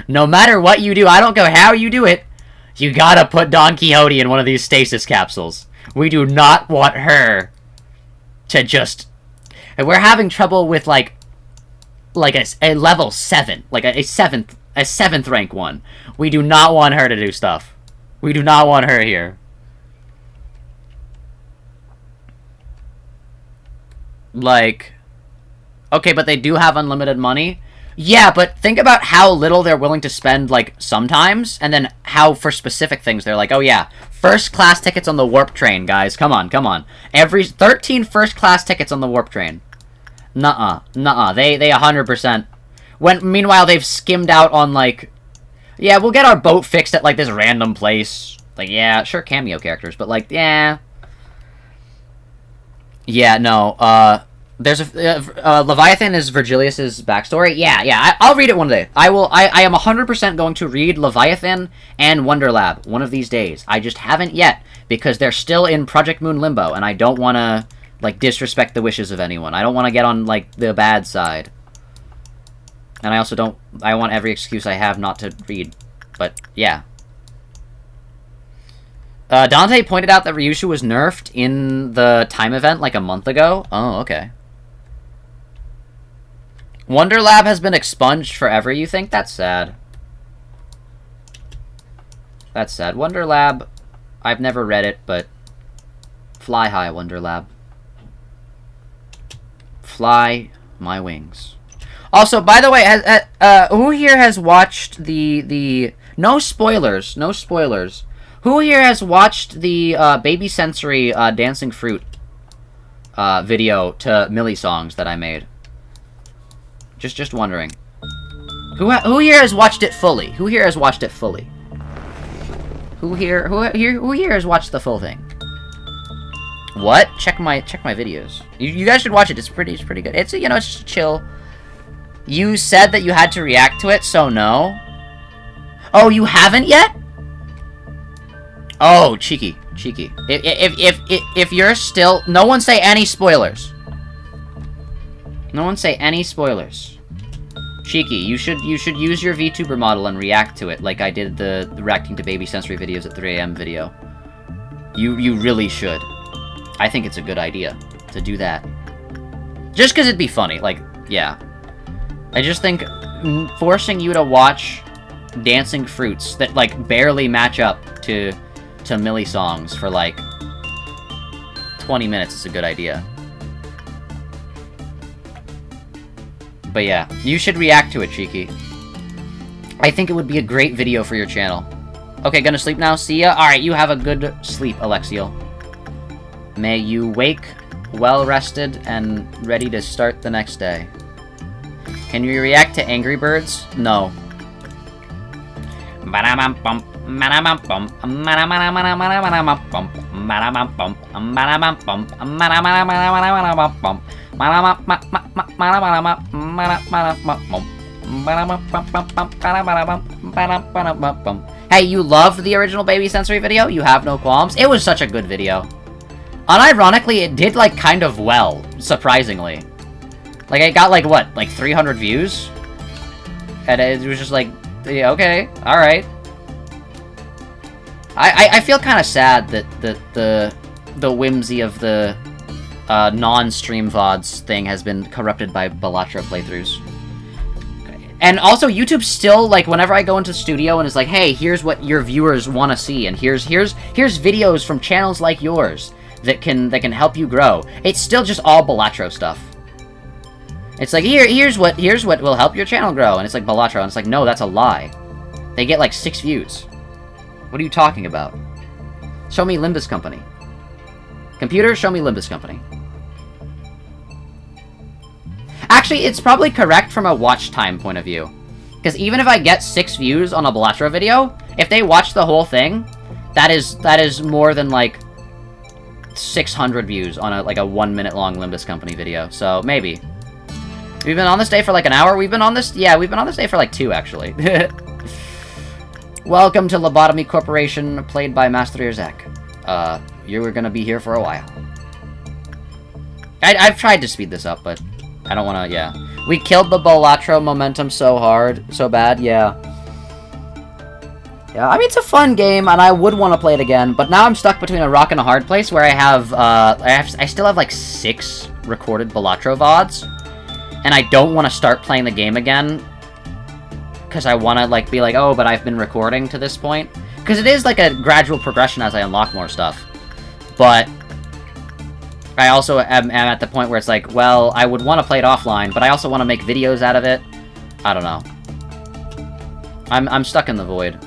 No matter what you do, I don't care how you do it, you gotta put Don Quixote in one of these stasis capsules. We do not want her to just... And we're having trouble with, like a level 7. Like, a 7th rank one. We do not want her to do stuff. We do not want her here. Like... Okay, but they do have unlimited money. Yeah, but think about how little they're willing to spend, like, sometimes, and then how, for specific things, they're like, oh yeah, first-class tickets on the warp train, guys, come on, come on. 13 first-class tickets on the warp train. Nuh-uh, nuh-uh, they 100%. Meanwhile, they've skimmed out on, like, yeah, we'll get our boat fixed at, like, this random place. Like, yeah, sure, cameo characters, but, like, yeah. Yeah, no, there's a Leviathan is Virgilius's backstory. Yeah, I'll read it one day. I am 100% going to read Leviathan and Wonder Lab one of these days. I just haven't yet because they're still in Project Moon limbo, and I don't want to like disrespect the wishes of anyone. I don't want to get on like the bad side, and I also don't. I want every excuse I have not to read. But yeah. Dante pointed out that Ryushu was nerfed in the time event like a month ago. Oh, okay. Wonder Lab has been expunged forever, you think? That's sad. That's sad. Wonder Lab, I've never read it, but fly high, Wonder Lab. Fly my wings. Also, by the way, who here has watched the... No spoilers, no spoilers. Who here has watched the Baby Sensory Dancing Fruit video to Millie songs that I made? Just wondering. Who here has watched it fully? Who here has watched it fully? Who here has watched the full thing? What? Check my videos. You guys should watch it. It's pretty good. It's, you know, it's just chill. You said that you had to react to it, so no. Oh, you haven't yet? Oh, cheeky. If you're still... No one say any spoilers. No one say any spoilers. Cheeky, you should use your VTuber model and react to it like I did the reacting to baby sensory videos at 3 AM video. You really should. I think it's a good idea to do that. Just because it'd be funny, like, yeah. I just think forcing you to watch dancing fruits that, like, barely match up to Millie songs for, like, 20 minutes is a good idea. But yeah, you should react to it, Cheeky. I think it would be a great video for your channel. Okay, gonna sleep now? See ya? Alright, you have a good sleep, Alexiel. May you wake well-rested and ready to start the next day. Can you react to Angry Birds? No. Hey, you loved the original Baby Sensory video? You have no qualms? It was such a good video. Unironically, it did, like, kind of well, surprisingly. Like, it got, like, what? Like, 300 views? And it was just like, yeah, okay, alright. I feel kind of sad that the whimsy of the non-stream VODs thing has been corrupted by Balatro playthroughs. And also, YouTube still, like, whenever I go into the studio and it's like, hey, here's what your viewers want to see, and here's videos from channels like yours that can help you grow. It's still just all Balatro stuff. It's like, here's what will help your channel grow, and it's like Balatro, and it's like, no, that's a lie. They get like 6 views. What are you talking about? Show me Limbus Company. Computer, show me Limbus Company. Actually, it's probably correct from a watch time point of view. Because even if I get 6 views on a Balatro video, if they watch the whole thing, that is more than, like, 600 views on a 1 minute long Limbus Company video. So, maybe. We've been on this day for like an hour? We've been on this day for like 2, actually. Welcome to Lobotomy Corporation, played by Mast3r Zak. You were gonna be here for a while. I've tried to speed this up, but I don't wanna, yeah. We killed the Balatro momentum so hard, so bad, yeah. Yeah, I mean, it's a fun game, and I would want to play it again, but now I'm stuck between a rock and a hard place where I still have like 6 recorded Balatro VODs, and I don't want to start playing the game again, because I want to, like, be like, oh, but I've been recording to this point. Because it is, like, a gradual progression as I unlock more stuff. But I also am at the point where it's like, well, I would want to play it offline, but I also want to make videos out of it. I don't know. I'm stuck in the void.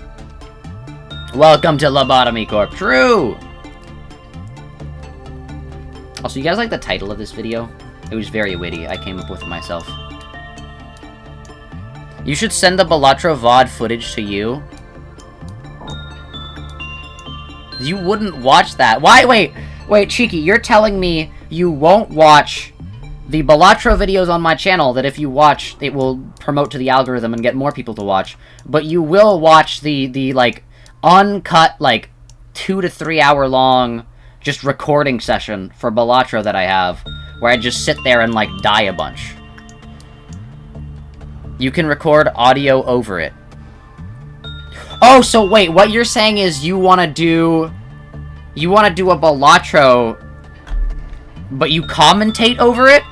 Welcome to Lobotomy Corp. True! Also, you guys like the title of this video? It was very witty. I came up with it myself. You should send the Balatro VOD footage to you. You wouldn't watch that. Why? Wait, Cheeky, you're telling me you won't watch the Balatro videos on my channel that if you watch, it will promote to the algorithm and get more people to watch, but you will watch the like, uncut, like, 2 to 3 hour long just recording session for Balatro that I have, where I just sit there and, like, die a bunch. You can record audio over it. Oh, so wait, what you're saying is you want to do a Balatro, but you commentate over it?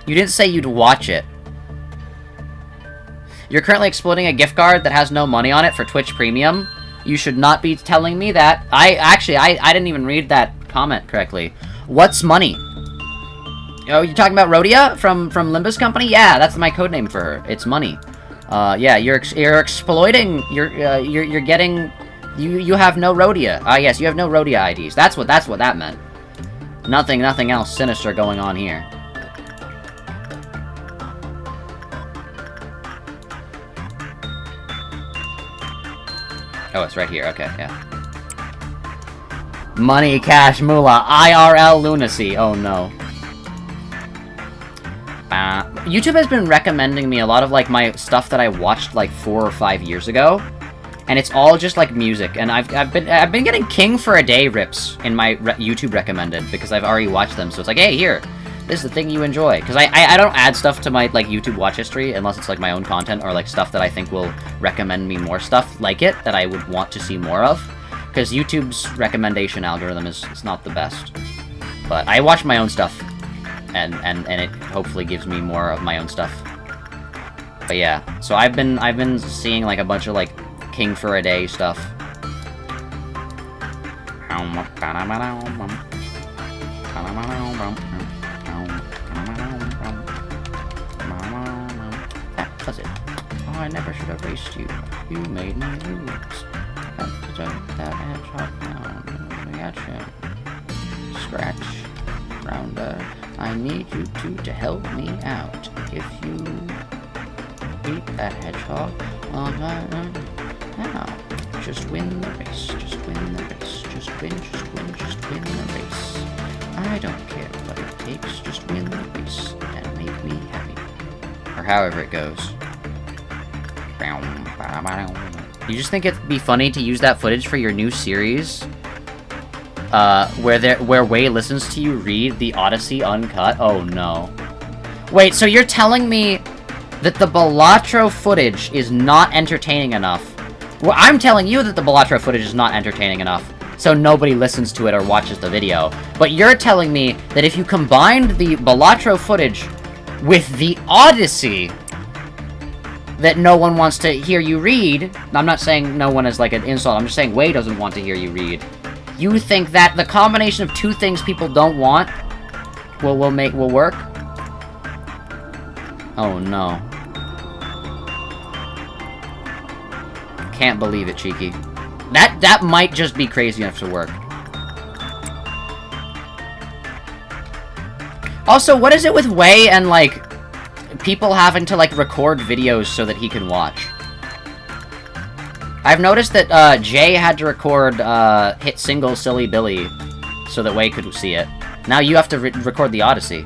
You didn't say you'd watch it. You're currently exploiting a gift card that has no money on it for Twitch Premium. You should not be telling me that. I didn't even read that comment correctly. What's money? Oh, you're talking about Rhodia from Limbus Company? Yeah, that's my codename for her. It's money. Yeah, you're exploiting. You're getting. You have no Rhodia. Yes, you have no Rhodia IDs. That's what that meant. Nothing else sinister going on here. Oh, it's right here. Okay, yeah. Money, cash, moolah, IRL lunacy. Oh no. YouTube has been recommending me a lot of, like, my stuff that I watched, like, 4 or 5 years ago. And it's all just, like, music. And I've been getting King for a Day rips in my YouTube recommended, because I've already watched them. So it's like, hey, here, this is the thing you enjoy. Because I don't add stuff to my, like, YouTube watch history, unless it's, like, my own content, or, like, stuff that I think will recommend me more stuff like it, that I would want to see more of. Because YouTube's recommendation algorithm is not the best. But I watch my own stuff. And it hopefully gives me more of my own stuff. But yeah, so I've been seeing, like, a bunch of, like, King for a Day stuff. That was it. Oh, I never should have raced you. You made me lose. That hedgehog down. Gotcha. Scratch. Rounder. I need you two to help me out. If you beat that hedgehog, now, just win the race. Just win the race. Just win the race. I don't care what it takes. Just win the race and make me happy. Or however it goes. You just think it'd be funny to use that footage for your new series? Where Wei listens to you read the Odyssey uncut? Oh no. Wait, so you're telling me that the Balatro footage is not entertaining enough? Well, I'm telling you that the Balatro footage is not entertaining enough, so nobody listens to it or watches the video. But you're telling me that if you combined the Balatro footage with the Odyssey, that no one wants to hear you read. I'm not saying no one is like an insult, I'm just saying Wei doesn't want to hear you read. You think that the combination of two things people don't want will work? Oh no. Can't believe it, Cheeky. That might just be crazy enough to work. Also, what is it with Wei and, like, people having to, like, record videos so that he can watch? I've noticed that, Jay had to record, Hit Single Silly Billy so that Wei could see it. Now you have to record the Odyssey.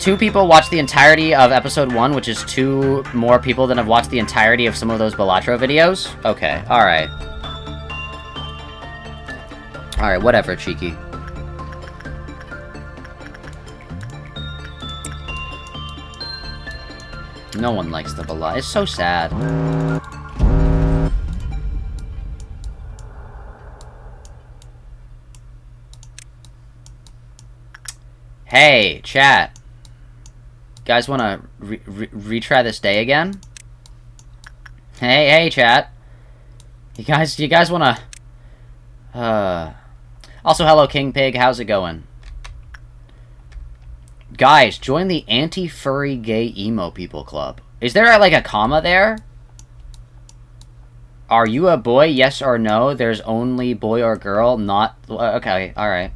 2 people watched the entirety of episode 1, which is 2 more people than have watched the entirety of some of those Balatro videos? Okay, alright. Alright, whatever, Cheeky. No one likes the Balatro. It's so sad. Hey, chat. You guys want to retry this day again? Hey, chat. You guys want to... Also, hello, King Pig. How's it going? Guys, join the anti-furry gay emo people club. Is there, like, a comma there? Are you a boy? Yes or no? There's only boy or girl, not... Okay, alright.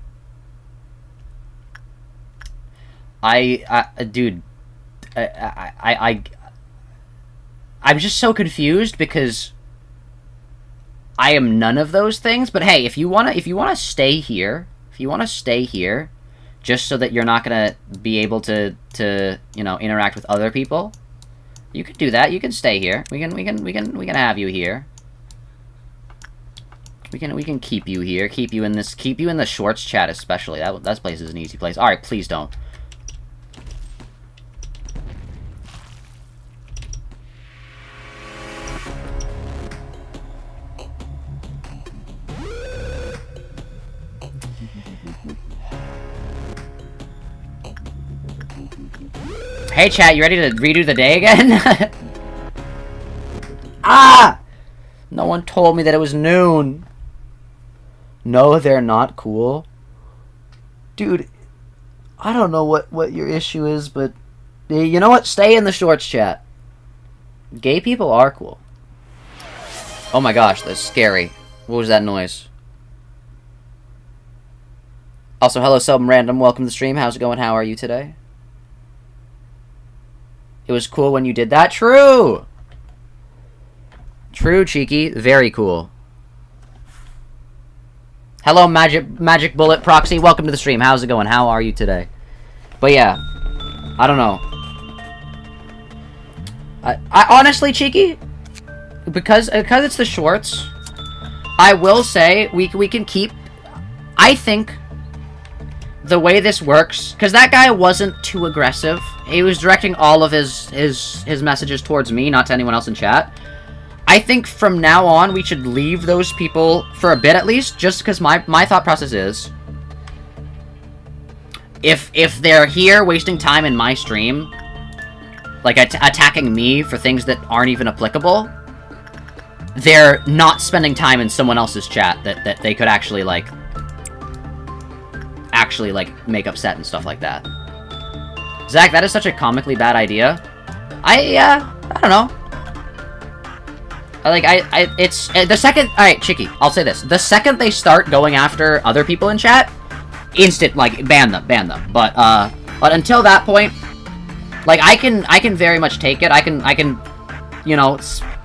Dude... I'm just so confused because I am none of those things. But hey, if you wanna stay here, just so that you're not gonna be able to you know, interact with other people, you can do that. You can stay here. We can have you here. We can keep you here. Keep you in the shorts chat especially. That place is an easy place. All right, please don't. Hey chat, you ready to redo the day again? Ah! No one told me that it was noon. No, they're not cool. Dude, I don't know what your issue is, but you know what? Stay in the shorts chat. Gay people are cool. Oh my gosh, that's scary. What was that noise? Also, hello, Subm Random. Welcome to the stream. How's it going? How are you today? It was cool when you did that? True! True, Cheeky. Very cool. Hello, Magic Bullet Proxy. Welcome to the stream. How's it going? How are you today? But yeah, I don't know. I honestly, Cheeky, because it's the shorts, I will say we can keep. I think the way this works, because that guy wasn't too aggressive. He was directing all of his messages towards me, not to anyone else in chat. I think from now on we should leave those people for a bit at least, just because my thought process is, if they're here wasting time in my stream, like attacking me for things that aren't even applicable, they're not spending time in someone else's chat that they could actually like make upset and stuff like that. Zach, that is such a comically bad idea. I don't know. It's the second. All right, Chicky, I'll say this: the second they start going after other people in chat, instant like ban them. But until that point, like I can very much take it. I can you know,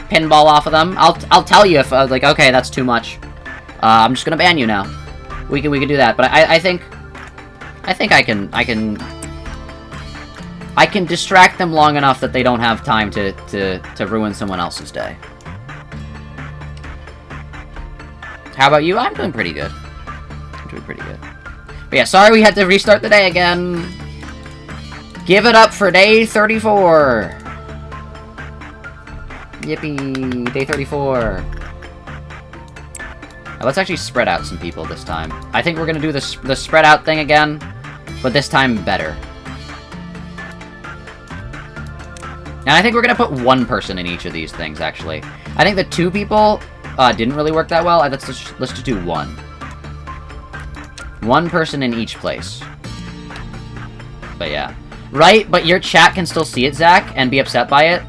pinball off of them. I'll tell you if like, okay, that's too much. I'm just gonna ban you now. We can do that. But I think I can distract them long enough that they don't have time to ruin someone else's day. How about you? I'm doing pretty good. But yeah, sorry we had to restart the day again. Give it up for day 34. Yippee, day 34. Now, let's actually spread out some people this time. I think we're gonna do the spread out thing again, but this time better. And I think we're gonna put one person in each of these things, actually. I think the 2 people didn't really work that well. Let's just do 1. 1 person in each place. But yeah. Right, but your chat can still see it, Zach, and be upset by it.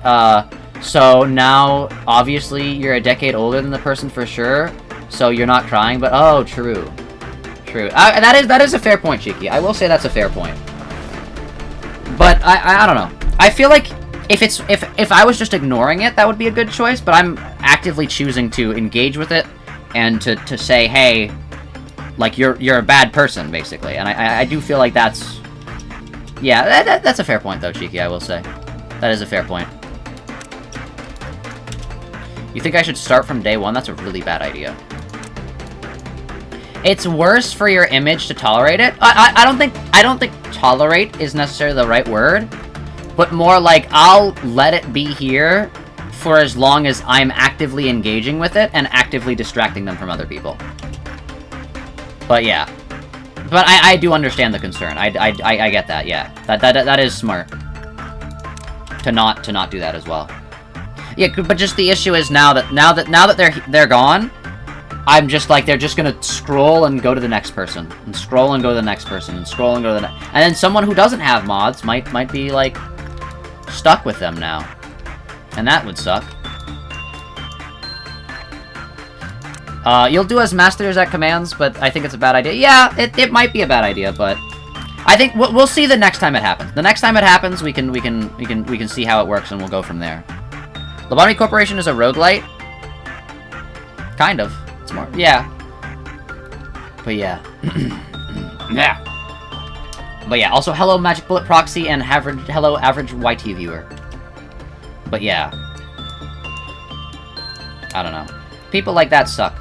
So now, obviously, you're a decade older than the person for sure, so you're not crying, but oh, true. That is a fair point, Cheeky. I will say that's a fair point. But I don't know. I feel like if I was just ignoring it, that would be a good choice, but I'm actively choosing to engage with it and to say, hey, like, you're a bad person, basically. And I do feel like that's... Yeah, that's a fair point, though, Cheeky, I will say. That is a fair point. You think I should start from day 1? That's a really bad idea. It's worse for your image to tolerate it. I don't think tolerate is necessarily the right word, but more like I'll let it be here for as long as I'm actively engaging with it and actively distracting them from other people. But yeah. But I do understand the concern. I get that, yeah. That is smart. To not do that as well. Yeah, but just the issue is now that they're gone, I'm just like, they're just gonna scroll and go to the next person, and scroll and go to the next person, and scroll and go to the next, and then someone who doesn't have mods might be like stuck with them now, and that would suck. You'll do as Mast3r Zak commands, but I think it's a bad idea. Yeah, it might be a bad idea, but I think we'll see the next time it happens. The next time it happens, we can see how it works, and we'll go from there. Lobotomy Corporation is a roguelite? Kind of. It's more... Yeah. But yeah. Yeah. But yeah, also hello Magic Bullet Proxy and hello average YT viewer. But yeah. I don't know. People like that suck.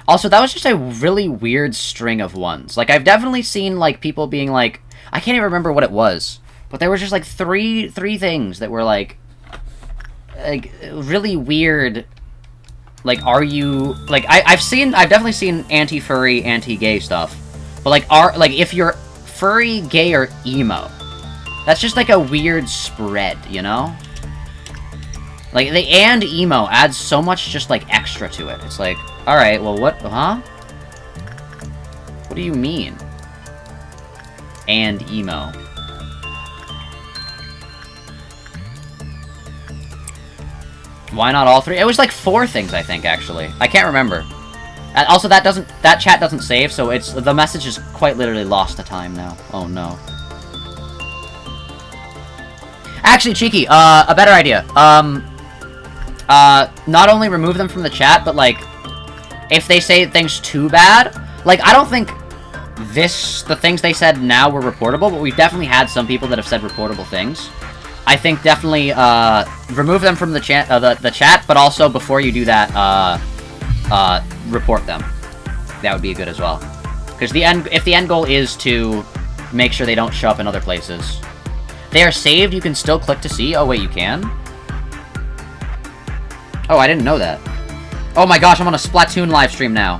Also, that was just a really weird string of ones. Like, I've definitely seen, like, people being like... I can't even remember what it was. But there were just, like, three things that were, like, really weird. Like, are you... Like, I've definitely seen anti-furry, anti-gay stuff. But, like, if you're furry, gay, or emo, that's just, like, a weird spread, you know? Like, the and emo adds so much just, like, extra to it. It's like, alright, well, what... Huh? What do you mean? And emo. Why not all 3? It was like 4 things, I think, actually. I can't remember. Also, that chat doesn't save, so the message is quite literally lost to time now. Oh no. Actually, Cheeky, a better idea. not only remove them from the chat, but, like, if they say things too bad, like, I don't think the things they said now were reportable, but we've definitely had some people that have said reportable things. I think definitely, remove them from the chat, but also, before you do that, report them. That would be good as well. Because if the end goal is to make sure they don't show up in other places. They are saved, you can still click to see. Oh, wait, you can? Oh, I didn't know that. Oh my gosh, I'm on a Splatoon livestream now.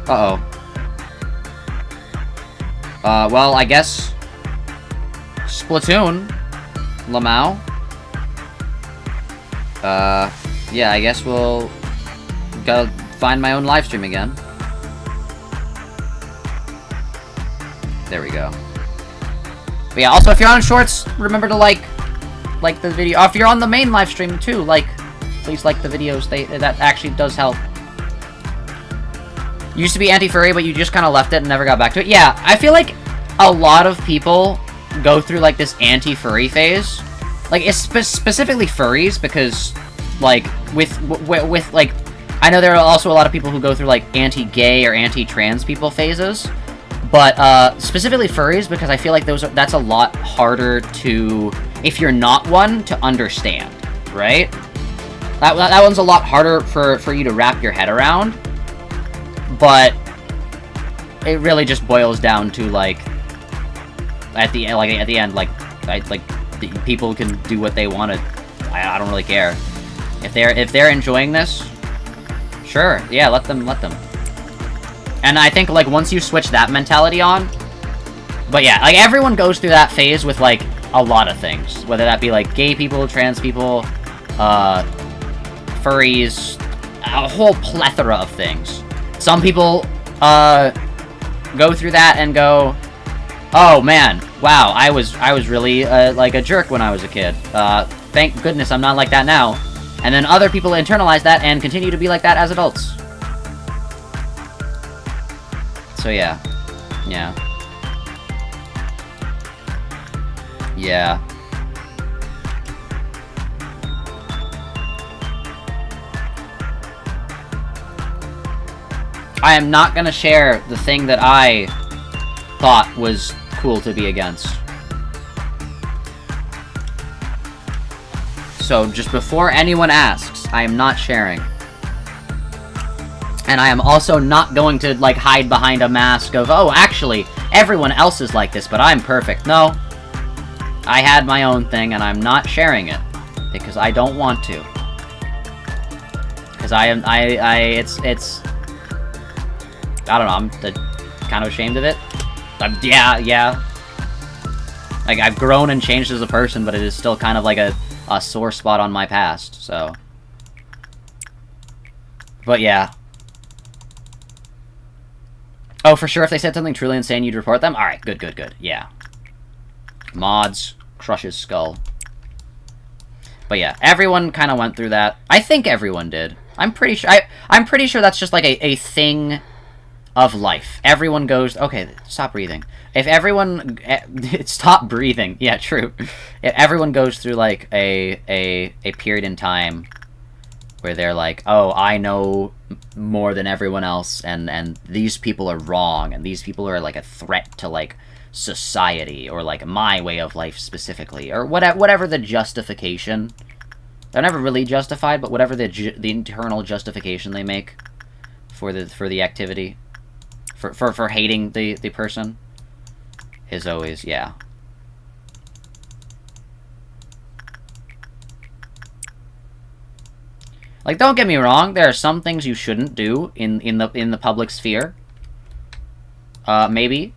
Uh-oh. Well, I guess... Splatoon. Lamau. Yeah, I guess we'll... go find my own livestream again. There we go. But yeah, also, if you're on Shorts, remember to like the video. If you're on the main live stream, too, please like the videos. That actually does help. Used to be anti-furry, but you just kind of left it and never got back to it. Yeah, I feel like a lot of people go through, like, this anti-furry phase. Like, it's specifically furries, because, like, with, like, I know there are also a lot of people who go through, like, anti-gay or anti-trans people phases. But, specifically furries, because I feel like that's a lot harder to, if you're not one, to understand, right? That one's a lot harder for you to wrap your head around, but it really just boils down to, like, at the end, people can do what they want to. I don't really care. If they're enjoying this, sure, yeah, let them. And I think, like, once you switch that mentality on... But yeah, like, everyone goes through that phase with, like, a lot of things. Whether that be, like, gay people, trans people, furries, a whole plethora of things. Some people, go through that and go, oh, man, wow, I was really, like, a jerk when I was a kid. Thank goodness I'm not like that now. And then other people internalize that and continue to be like that as adults. So yeah. Yeah. Yeah. I am not gonna share the thing that I thought was cool to be against. So just before anyone asks, I am not sharing. And I am also not going to, like, hide behind a mask of, oh, actually, everyone else is like this, but I'm perfect. No. I had my own thing, and I'm not sharing it. Because I don't want to. Because I don't know, I'm kind of ashamed of it. Yeah. Like, I've grown and changed as a person, but it is still kind of like a sore spot on my past, so. But yeah. Oh, for sure, if they said something truly insane, you'd report them? Alright, good, yeah. Mods, crushes skull. But yeah, everyone kind of went through that. I think everyone did. I'm pretty sure that's just like a thing of life. Everyone goes... Okay, stop breathing. If everyone... Stop breathing. Yeah, true. If everyone goes through, like, a period in time where they're like, oh, I know more than everyone else, and these people are wrong, and these people are, like, a threat to, like, society, or, like, my way of life specifically, or whatever the justification. They're never really justified, but whatever the internal justification they make for the activity, for hating the person, is always, yeah. Like, don't get me wrong, there are some things you shouldn't do in the public sphere. Maybe,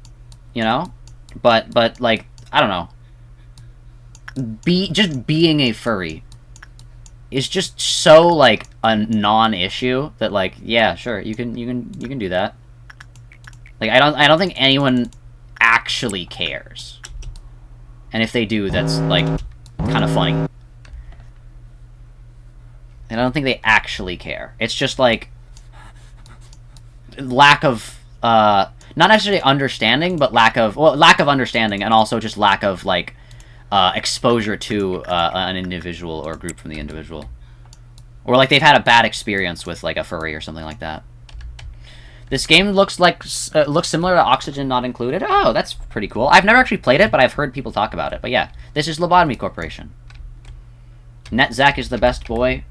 you know? But like, I don't know. Just being a furry is just so, like, a non-issue that, like, yeah, sure, you can do that. Like, I don't think anyone actually cares. And if they do, that's, like, kind of funny. And I don't think they actually care. It's just, like, lack of, not necessarily understanding, but lack of understanding, and also just lack of, like, exposure to an individual or a group from the individual. Or, like, they've had a bad experience with, like, a furry or something like that. This game looks similar to Oxygen Not Included. Oh, that's pretty cool. I've never actually played it, but I've heard people talk about it. But yeah, this is Lobotomy Corporation. NetZak is the best boy.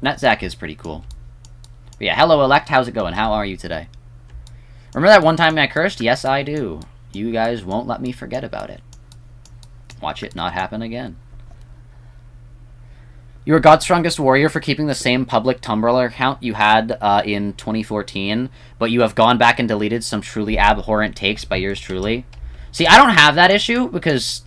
NetZak is pretty cool. But yeah, hello, Elect. How's it going? How are you today? Remember that one time I cursed? Yes, I do. You guys won't let me forget about it. Watch it not happen again. You were God's Strongest Warrior for keeping the same public Tumblr account you had in 2014, but you have gone back and deleted some truly abhorrent takes by yours truly. See, I don't have that issue because,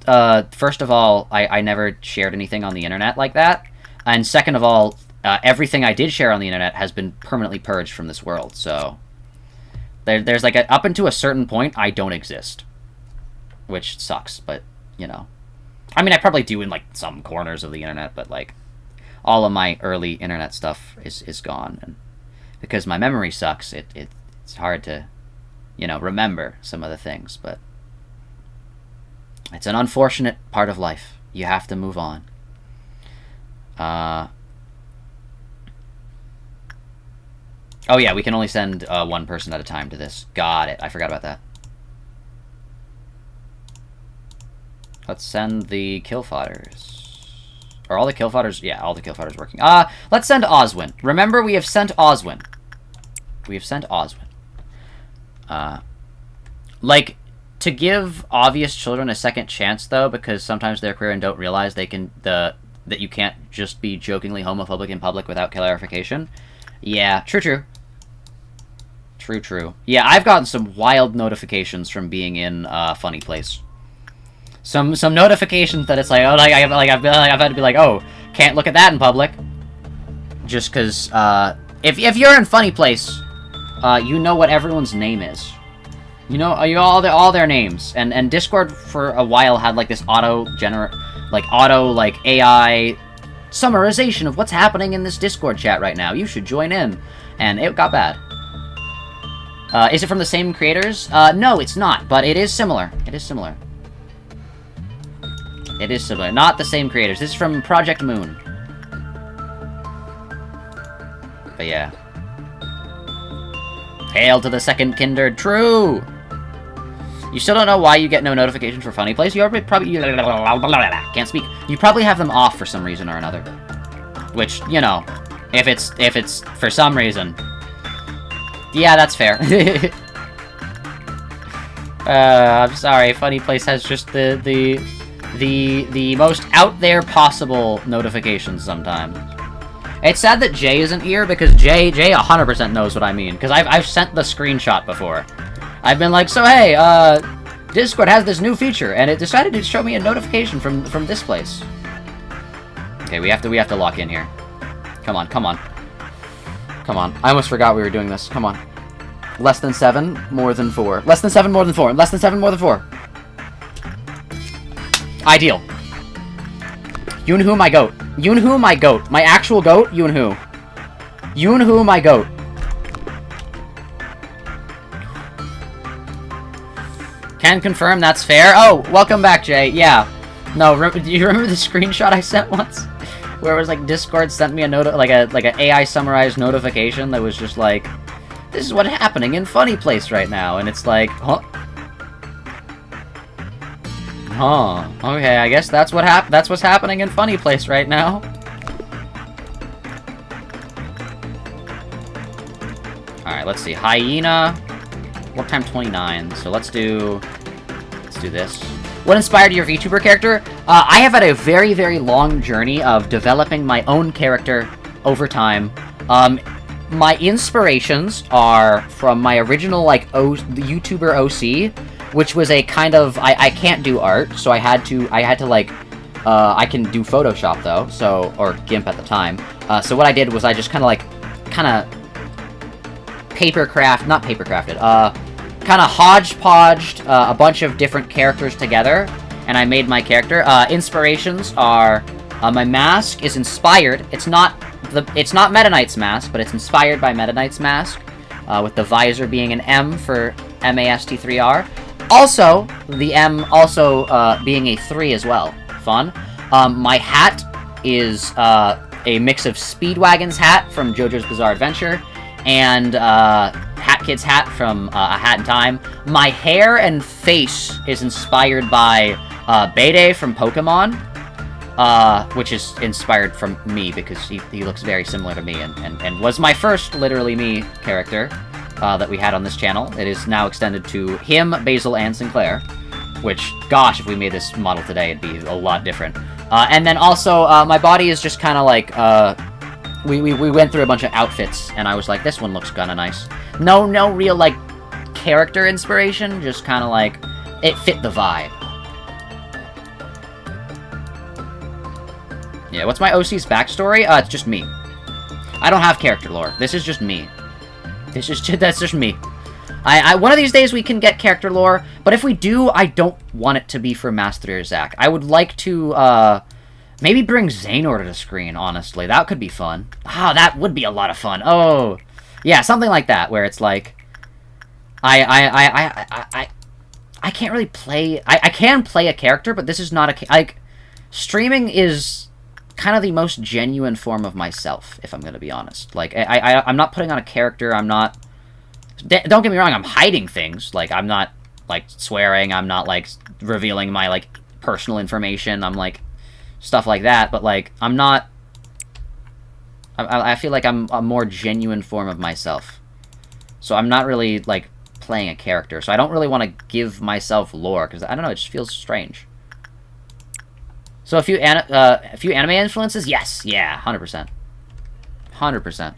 first of all, I never shared anything on the internet like that, and second of all, everything I did share on the internet has been permanently purged from this world, so... There's like, up until a certain point, I don't exist. Which sucks, but, you know. I mean, I probably do in, like, some corners of the internet, but, like... all of my early internet stuff is gone, and because my memory sucks, it's hard to, you know, remember some of the things, but it's an unfortunate part of life. You have to move on. Oh yeah, we can only send one person at a time to this. Got it. I forgot about that. Let's send the kill fodders. Are all the kill fodders? Yeah, all the kill fodders working. Let's send Oswin. Remember, we have sent Oswin. We have sent Oswin. Like, to give obvious children a second chance, though, because sometimes they're queer and don't realize they can that you can't just be jokingly homophobic in public without clarification. Yeah, true. True. Yeah, I've gotten some wild notifications from being in Funny Place. Some notifications that it's like, oh, I've had to be like, oh, can't look at that in public. Just because, if you're in Funny Place, you know what everyone's name is. You know, all their names. And Discord for a while had like this auto AI summarization of what's happening in this Discord chat right now. You should join in. And it got bad. Is it from the same creators? No, it's not, but it is similar. It is similar. Not the same creators. This is from projectmoon. But yeah. Hail to the second kindred. True! You still don't know why you get no notifications for Funny Place? You probably... can't speak. You probably have them off for some reason or another. Which, you know, if it's for some reason... yeah, that's fair. I'm sorry. Funny Place has just the most out there possible notifications sometimes. It's sad that Jay isn't here because Jay 100% knows what I mean. Because I've sent the screenshot before. I've been like, so hey, Discord has this new feature, and it decided to show me a notification from this place. Okay, we have to lock in here. Come on. I almost forgot we were doing this. Come on. Less than 7, more than 4. Less than 7, more than 4. Less than 7, more than 4. Ideal. Yoonhoo, my goat. Yoonhoo, my goat. My actual goat, Yoonhoo. Yoonhoo, my goat. Can confirm that's fair. Oh, welcome back, Jay. Yeah. No, do you remember the screenshot I sent once? Where it was like Discord sent me a like an AI summarized notification that was just like, this is what's happening in Funny Place right now, and it's like, huh? Okay, I guess that's what's happening in Funny Place right now. Alright, let's see. Hyena. Work time 29. So let's do this. What inspired your VTuber character? I have had a very, very long journey of developing my own character over time. My inspirations are from my original, like, the YouTuber OC, which was a kind of, I can't do art, so I had to, like, I can do Photoshop, though, so, or GIMP at the time. So what I did was I just kind of kind of hodgepodged a bunch of different characters together, and I made my character. Inspirations are, my mask is inspired, it's not Meta Knight's mask, but it's inspired by Meta Knight's mask, with the visor being an M for Mast3r. Also, the M also being a 3 as well. Fun. My hat is a mix of Speedwagon's hat from JoJo's Bizarre Adventure and Hat Kid's hat from A Hat in Time. My hair and face is inspired by Bede from Pokemon, which is inspired from me because he looks very similar to me and was my first literally me character that we had on this channel. It is now extended to him, Basil, and Sinclair, which, gosh, if we made this model today, it'd be a lot different. And then also, my body is just kind of like, we went through a bunch of outfits, and I was like, this one looks kind of nice. No real, like, character inspiration, just kind of like, it fit the vibe. Yeah, what's my OC's backstory? It's just me. I don't have character lore. This is just me. That's just me. One of these days we can get character lore, but if we do, I don't want it to be for Mast3r Zak. I would like to, maybe bring Xehanort to the screen, honestly. That could be fun. Ah, that would be a lot of fun. Oh, yeah, something like that, where it's like, I can't really play, I can play a character, but this is not a, like, streaming is kind of the most genuine form of myself, if I'm gonna be honest. Like, I'm not putting on a character, I'm not... Don't get me wrong, I'm hiding things. Like, I'm not, like, swearing, I'm not, like, revealing my, like, personal information, I'm, like, stuff like that, but, like, I'm not... I feel like I'm a more genuine form of myself. So I'm not really, like, playing a character, so I don't really want to give myself lore, because, I don't know, it just feels strange. So a few anime influences? Yes, yeah, 100%. 100%.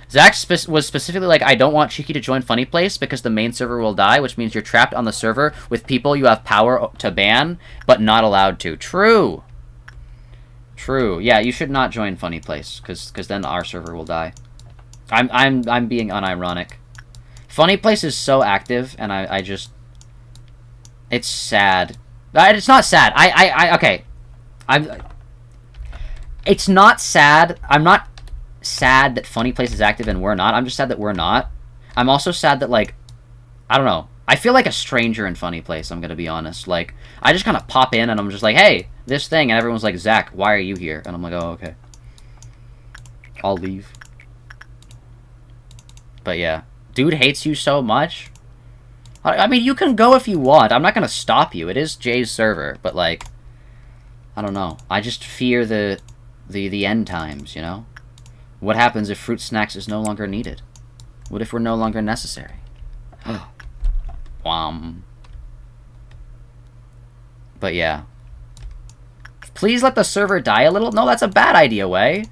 Zach was specifically like, I don't want Cheeky to join Funny Place because the main server will die, which means you're trapped on the server with people you have power to ban, but not allowed to. True. True. Yeah, you should not join Funny Place, because then our server will die. I'm being unironic. Funny Place is so active, and I just... It's sad. It's not sad. Okay. It's not sad. I'm not sad that Funny Place is active and we're not. I'm just sad that we're not. I'm also sad that, like, I don't know. I feel like a stranger in Funny Place, I'm gonna be honest. Like, I just kind of pop in and I'm just like, hey, this thing, and everyone's like, Zach, why are you here? And I'm like, oh, okay. I'll leave. But yeah. Dude hates you so much. I mean, you can go if you want. I'm not gonna stop you. It is Jay's server, but, like, I don't know. I just fear the end times, you know? What happens if fruit snacks is no longer needed? What if we're no longer necessary? But yeah. Please let the server die a little? No, that's a bad idea, Way.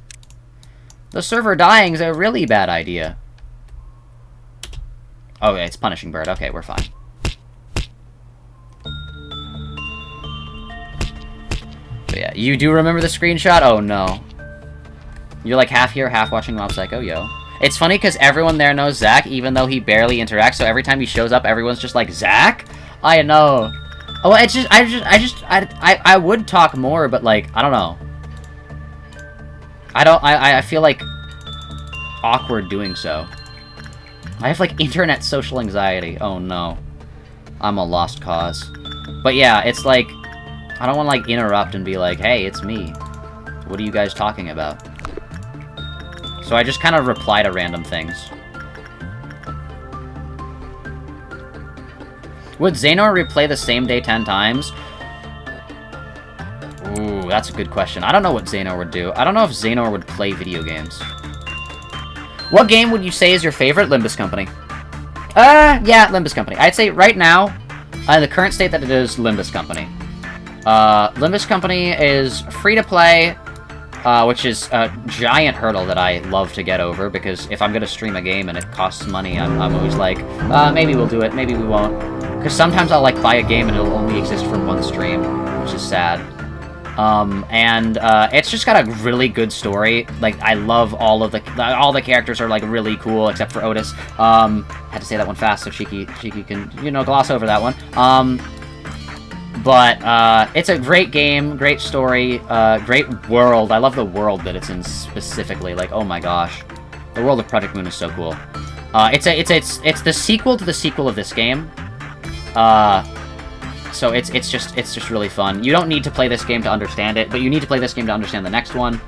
The server dying is a really bad idea. Okay, it's Punishing Bird. Okay, we're fine. But yeah, you do remember the screenshot? Oh no. You're like half here, half watching Mob Psycho, yo. It's funny because everyone there knows Zach, even though he barely interacts, so every time he shows up, everyone's just like, Zach? I know. Oh, it's just, I would talk more, but, like, I don't know. I feel, like, awkward doing so. I have, like, internet social anxiety. Oh, no. I'm a lost cause. But, yeah, it's, like, I don't want to, like, interrupt and be like, hey, it's me. What are you guys talking about? So I just kind of reply to random things. Would Xehanort replay the same day 10 times? Ooh, that's a good question. I don't know what Xehanort would do. I don't know if Xehanort would play video games. What game would you say is your favorite? Limbus Company. Yeah, Limbus Company. I'd say right now, in the current state that it is, Limbus Company. Limbus Company is free to play, which is a giant hurdle that I love to get over, because if I'm going to stream a game and it costs money, I'm always like, maybe we'll do it, maybe we won't. Because sometimes I'll, like, buy a game and it'll only exist for one stream, which is sad. It's just got a really good story. Like, I love all the characters are, like, really cool, except for Otis. Had to say that one fast so Cheeky can, you know, gloss over that one. But it's a great game, great story, great world. I love the world that it's in specifically. Like, oh my gosh. The world of Project Moon is so cool. It's the sequel to the sequel of this game. So it's just really fun. You don't need to play this game to understand it, but you need to play this game to understand the next one.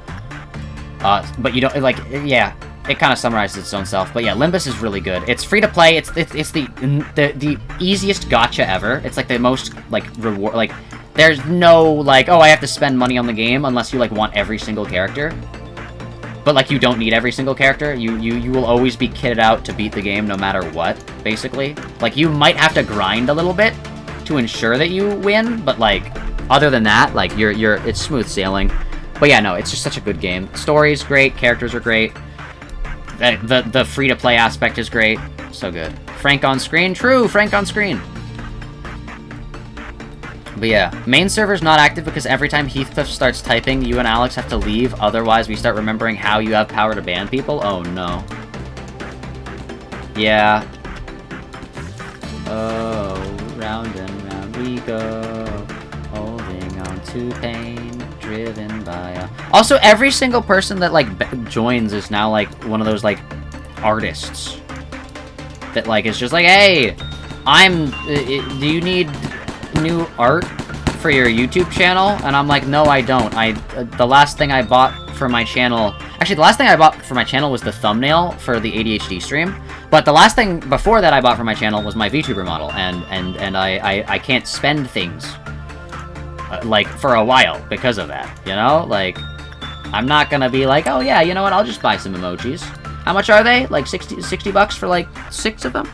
But you don't, like, yeah, it kind of summarizes its own self. But yeah, Limbus is really good. It's free to play. It's the easiest gacha ever. It's like the most, like, reward, like, there's no, like, oh, I have to spend money on the game unless you, like, want every single character. But, like, you don't need every single character. You will always be kitted out to beat the game no matter what, basically. Like, you might have to grind a little bit to ensure that you win, but, like, other than that, like, it's smooth sailing. But yeah, no, it's just such a good game. Story's great, characters are great. The free-to-play aspect is great. So good. Frank on screen? True, Frank on screen! But yeah, main server's not active because every time Heathcliff starts typing, you and Alex have to leave, otherwise we start remembering how you have power to ban people? Oh no. Yeah. Oh, round and round we go, holding on to pain, driven by a... Also, every single person that, like, joins is now, like, one of those, like, artists. That, like, is just like, hey, do you need new art for your YouTube channel? And I'm like, no, I don't. The last thing I bought for my channel... Actually, the last thing I bought for my channel was the thumbnail for the ADHD stream. But the last thing before that I bought for my channel was my VTuber model. And I can't spend things, like, for a while because of that, you know? Like, I'm not gonna be like, oh yeah, you know what, I'll just buy some emojis. How much are they? Like 60 bucks for, like, 6 of them?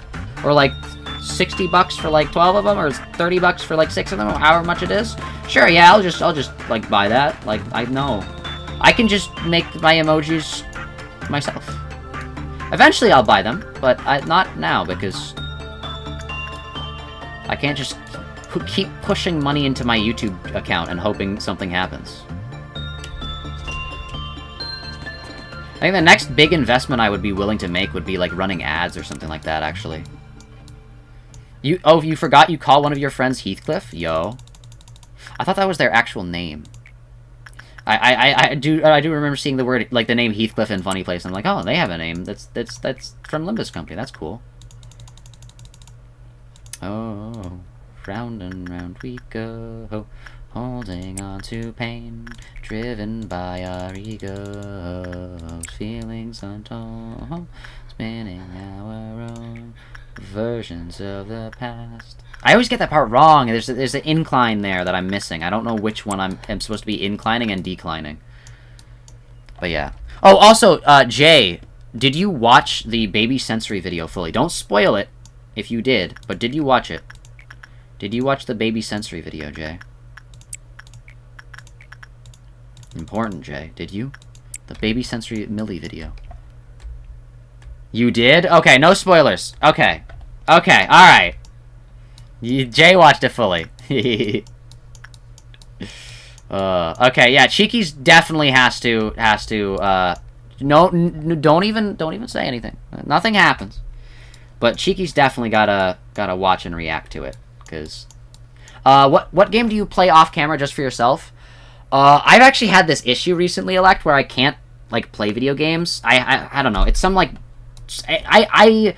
Or, like, 60 bucks for, like, 12 of them? Or 30 bucks for, like, 6 of them? Or however much it is? Sure, yeah, I'll just, like, buy that. Like, I know. I can just make my emojis myself. Eventually I'll buy them, but not now, because I can't just keep pushing money into my YouTube account and hoping something happens. I think the next big investment I would be willing to make would be, like, running ads or something like that, actually. You forgot you call one of your friends Heathcliff? Yo. I thought that was their actual name. I do remember seeing the word, like, the name Heathcliff in Funny Place. I'm like, oh, they have a name. That's from Limbus Company. That's cool. Oh, round and round we go, holding on to pain, driven by our egos, feelings untold, spinning our own versions of the past. I always get that part wrong. There's an incline there that I'm missing. I don't know which one I'm supposed to be inclining and declining. But yeah. Oh, also, Jay, did you watch the baby sensory video fully? Don't spoil it if you did, but did you watch it? Did you watch the baby sensory video, Jay? Important, Jay. Did you? The baby sensory Millie video. You did? Okay, no spoilers. Okay. Okay, alright. Jay watched it fully. Okay, yeah, Cheeky's definitely has to, don't even say anything. Nothing happens. But Cheeky's definitely gotta watch and react to it, because... what game do you play off-camera just for yourself? I've actually had this issue recently, Elect, where I can't, like, play video games. I don't know, it's some, like... I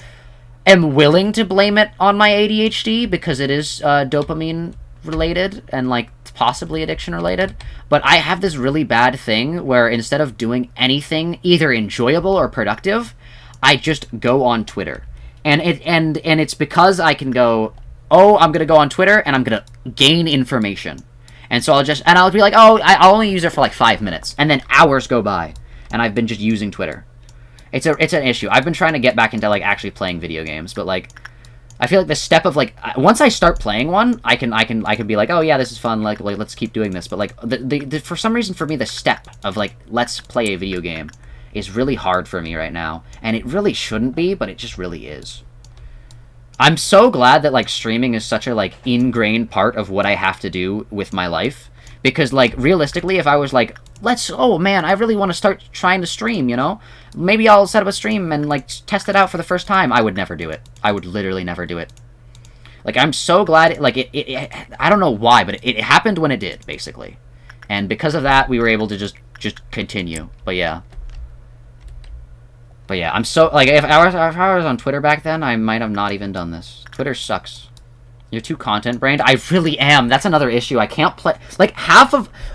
am willing to blame it on my ADHD, because it is, dopamine related, and, like, possibly addiction related, but I have this really bad thing where instead of doing anything either enjoyable or productive, I just go on Twitter. And it's because I can go, oh, I'm gonna go on Twitter and I'm gonna gain information. And so I'll be like, oh, I'll only use it for like 5 minutes, and then hours go by, and I've been just using Twitter. It's an issue. I've been trying to get back into, like, actually playing video games, but, like, I feel like the step of, like, once I start playing one, I can be like, oh yeah, this is fun, like let's keep doing this. But, like, for some reason, for me, the step of, like, let's play a video game is really hard for me right now, and it really shouldn't be, but it just really is. I'm so glad that, like, streaming is such a, like, ingrained part of what I have to do with my life, because, like, realistically, if I was like, oh man, I really want to start trying to stream, you know? Maybe I'll set up a stream and, like, test it out for the first time. I would never do it. I would literally never do it. Like, I'm so glad, I don't know why, but it happened when it did, basically. And because of that, we were able to just continue. But yeah. But yeah, I'm so, like, if I was on Twitter back then, I might have not even done this. Twitter sucks. You're too content-brained? I really am. That's another issue. I can't play... Like,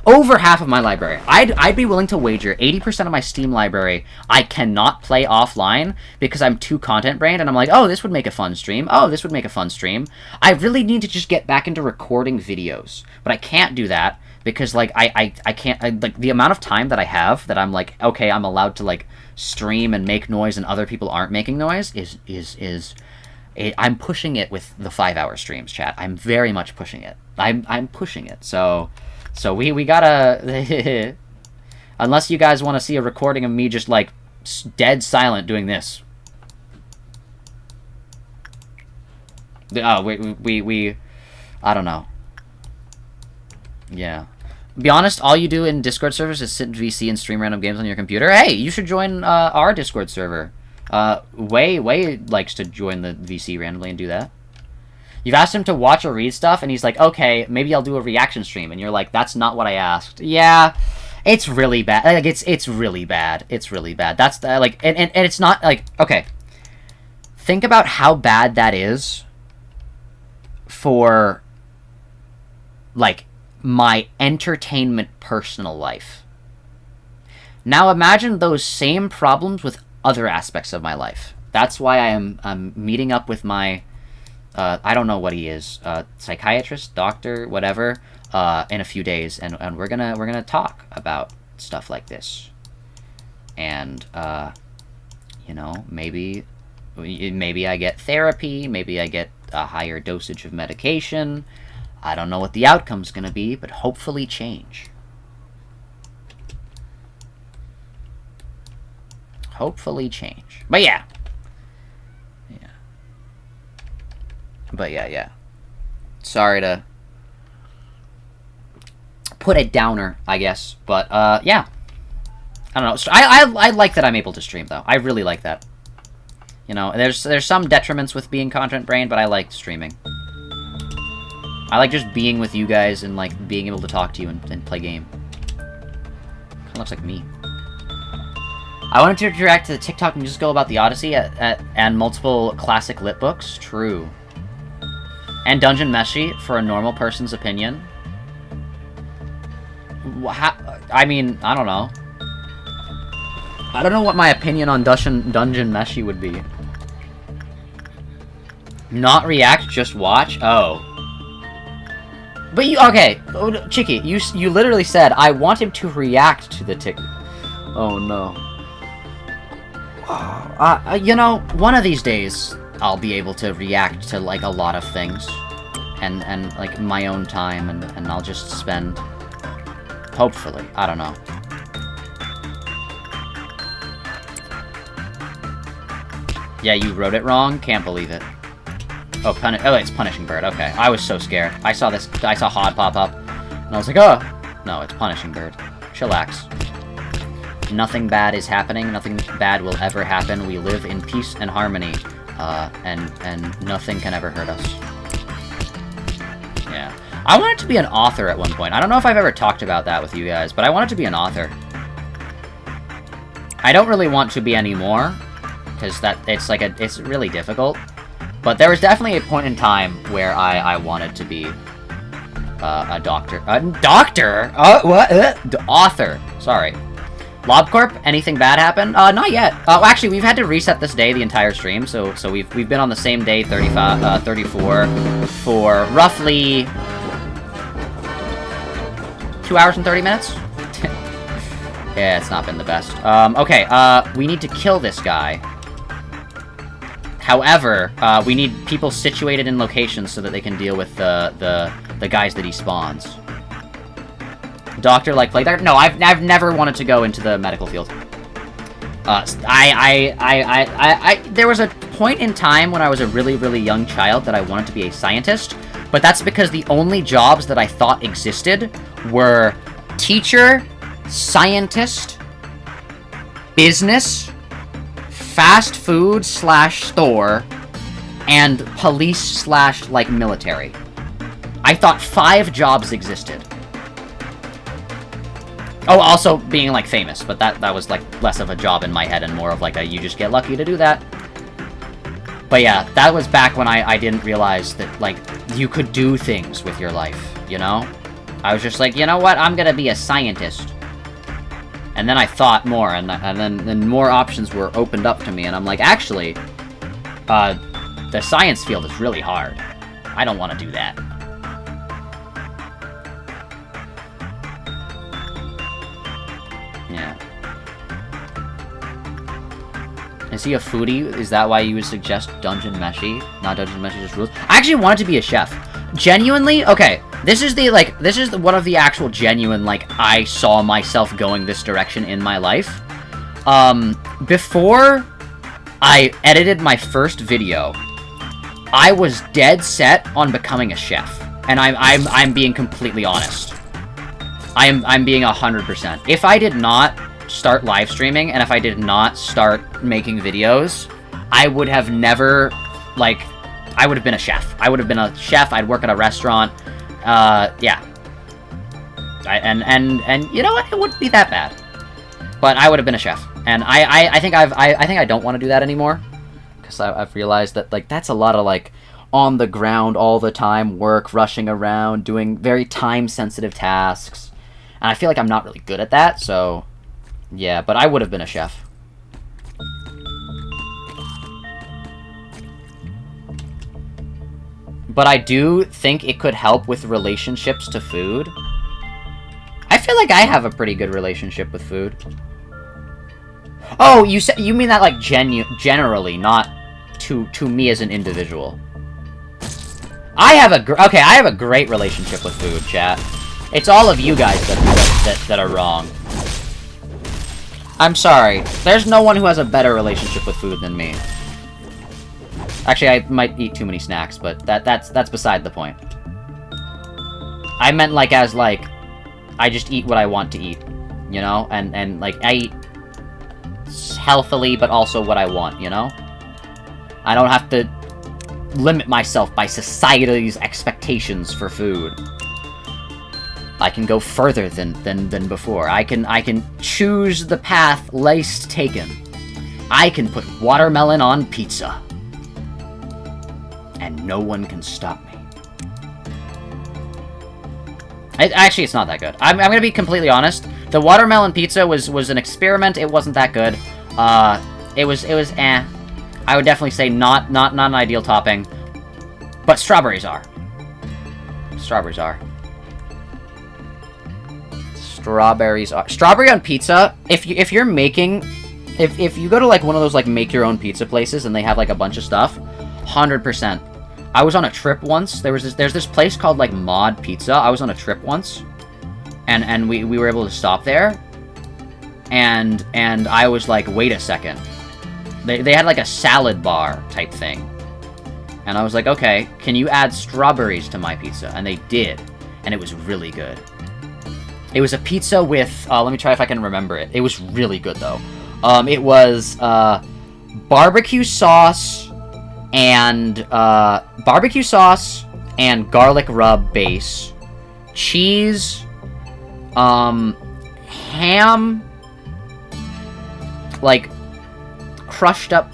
over half of my library. I'd be willing to wager 80% of my Steam library I cannot play offline because I'm too content-brained, and I'm like, oh, this would make a fun stream. Oh, this would make a fun stream. I really need to just get back into recording videos. But I can't do that because, like, I can't... like, the amount of time that I have that I'm like, okay, I'm allowed to, like, stream and make noise and other people aren't making noise is I'm pushing it with the 5-hour streams, chat. I'm very much pushing it. I'm pushing it. So we gotta... Unless you guys want to see a recording of me just, like, dead silent doing this. Oh, we... I don't know. Yeah. Be honest, all you do in Discord servers is sit in VC and stream random games on your computer. Hey, you should join our Discord server. Way likes to join the VC randomly and do that. You've asked him to watch or read stuff, and he's like, okay, maybe I'll do a reaction stream. And you're like, that's not what I asked. Yeah, it's really bad. Like, it's really bad. It's really bad. That's, like, and it's not, like, okay. Think about how bad that is for, like, my entertainment personal life. Now imagine those same problems with other aspects of my life. That's why I'm meeting up with my I don't know what he is, psychiatrist, doctor, whatever, in a few days, and we're gonna talk about stuff like this. And you know, maybe I get therapy, maybe I get a higher dosage of medication. I don't know what the outcome's gonna be, but hopefully change. Hopefully change. But yeah. Yeah. But yeah. Sorry to put a downer, I guess. But, yeah. I don't know. I like that I'm able to stream, though. I really like that. You know, there's some detriments with being content-brained, but I like streaming. I like just being with you guys and, like, being able to talk to you and play game. Kinda looks like me. I wanted to interact to the TikTok and just go about the Odyssey and multiple classic lit books. True. And Dungeon Meshi for a normal person's opinion. I mean, I don't know. I don't know what my opinion on Dungeon Meshi would be. Not react, just watch? Oh. But you, okay, Chicky, you literally said, I want him to react to the TikTok. Oh no. You know, one of these days, I'll be able to react to, like, a lot of things. And like, my own time, and I'll just spend... Hopefully. I don't know. Yeah, you wrote it wrong? Can't believe it. Oh, it's Punishing Bird. Okay. I was so scared. I saw HOD pop up, and I was like, oh! No, it's Punishing Bird. Chillax. Nothing bad is happening. Nothing bad will ever happen. We live in peace and harmony. And nothing can ever hurt us. Yeah. I wanted to be an author at one point. I don't know if I've ever talked about that with you guys, but I wanted to be an author. I don't really want to be anymore, because it's really difficult. But there was definitely a point in time where I wanted to be a doctor. A doctor? What? Author. Sorry. LobCorp, anything bad happen? Not yet. Actually, we've had to reset this day the entire stream, so we've been on the same day, 34, for roughly 2 hours and 30 minutes? Yeah, it's not been the best. Okay, we need to kill this guy. However, we need people situated in locations so that they can deal with the guys that he spawns. Doctor, like, play there? No, I've never wanted to go into the medical field. There was a point in time when I was a really, really young child that I wanted to be a scientist, but that's because the only jobs that I thought existed were teacher, scientist, business, fast food / store, and police / like military. I thought 5 jobs existed. Oh, also being, like, famous, but that was, like, less of a job in my head and more of, like, a you just get lucky to do that. But yeah, that was back when I didn't realize that, like, you could do things with your life, you know? I was just like, you know what, I'm gonna be a scientist. And then I thought more, and then more options were opened up to me, and I'm like, actually, the science field is really hard. I don't want to do that. Yeah. Is he a foodie? Is that why you would suggest Dungeon Meshi? Not Dungeon Meshi, just rules? I actually wanted to be a chef. Genuinely? Okay. This is one of the actual genuine, like, I saw myself going this direction in my life. Before I edited my first video, I was dead set on becoming a chef. And I'm being completely honest. I'm being 100%. If I did not start live streaming, and if I did not start making videos, I would have never, like, I would have been a chef. I would have been a chef, I'd work at a restaurant, yeah. And you know what, it wouldn't be that bad. But I would have been a chef. And I think I don't want to do that anymore. Because I've realized that, like, that's a lot of, like, on the ground all the time work, rushing around, doing very time-sensitive tasks. And I feel like I'm not really good at that, so... yeah, but I would have been a chef. But I do think it could help with relationships to food. I feel like I have a pretty good relationship with food. Oh, you mean that, like, generally, not to me as an individual. I have a great relationship with food, chat. It's all of you guys that are wrong. I'm sorry. There's no one who has a better relationship with food than me. Actually, I might eat too many snacks, but that's beside the point. I meant, like, as, like, I just eat what I want to eat, you know? And like, I eat healthily, but also what I want, you know? I don't have to limit myself by society's expectations for food. I can go further than before. I can choose the path least taken. I can put watermelon on pizza. And no one can stop me. Actually, it's not that good. I'm gonna be completely honest. The watermelon pizza was an experiment. It wasn't that good. It was eh. I would definitely say not an ideal topping. But strawberries are. Strawberries are. Strawberries are. Strawberry on pizza, if you go to, like, one of those, like, make your own pizza places and they have, like, a bunch of stuff, 100%. I was on a trip once. There's this place called, like, Mod Pizza. I was on a trip once, and we were able to stop there, and I was like, wait a second. They had, like, a salad bar type thing, and I was like, okay, can you add strawberries to my pizza? And they did, and it was really good. It was a pizza with, let me try if I can remember it. It was really good, though. It was, barbecue sauce and garlic rub base, cheese, ham, like, crushed up,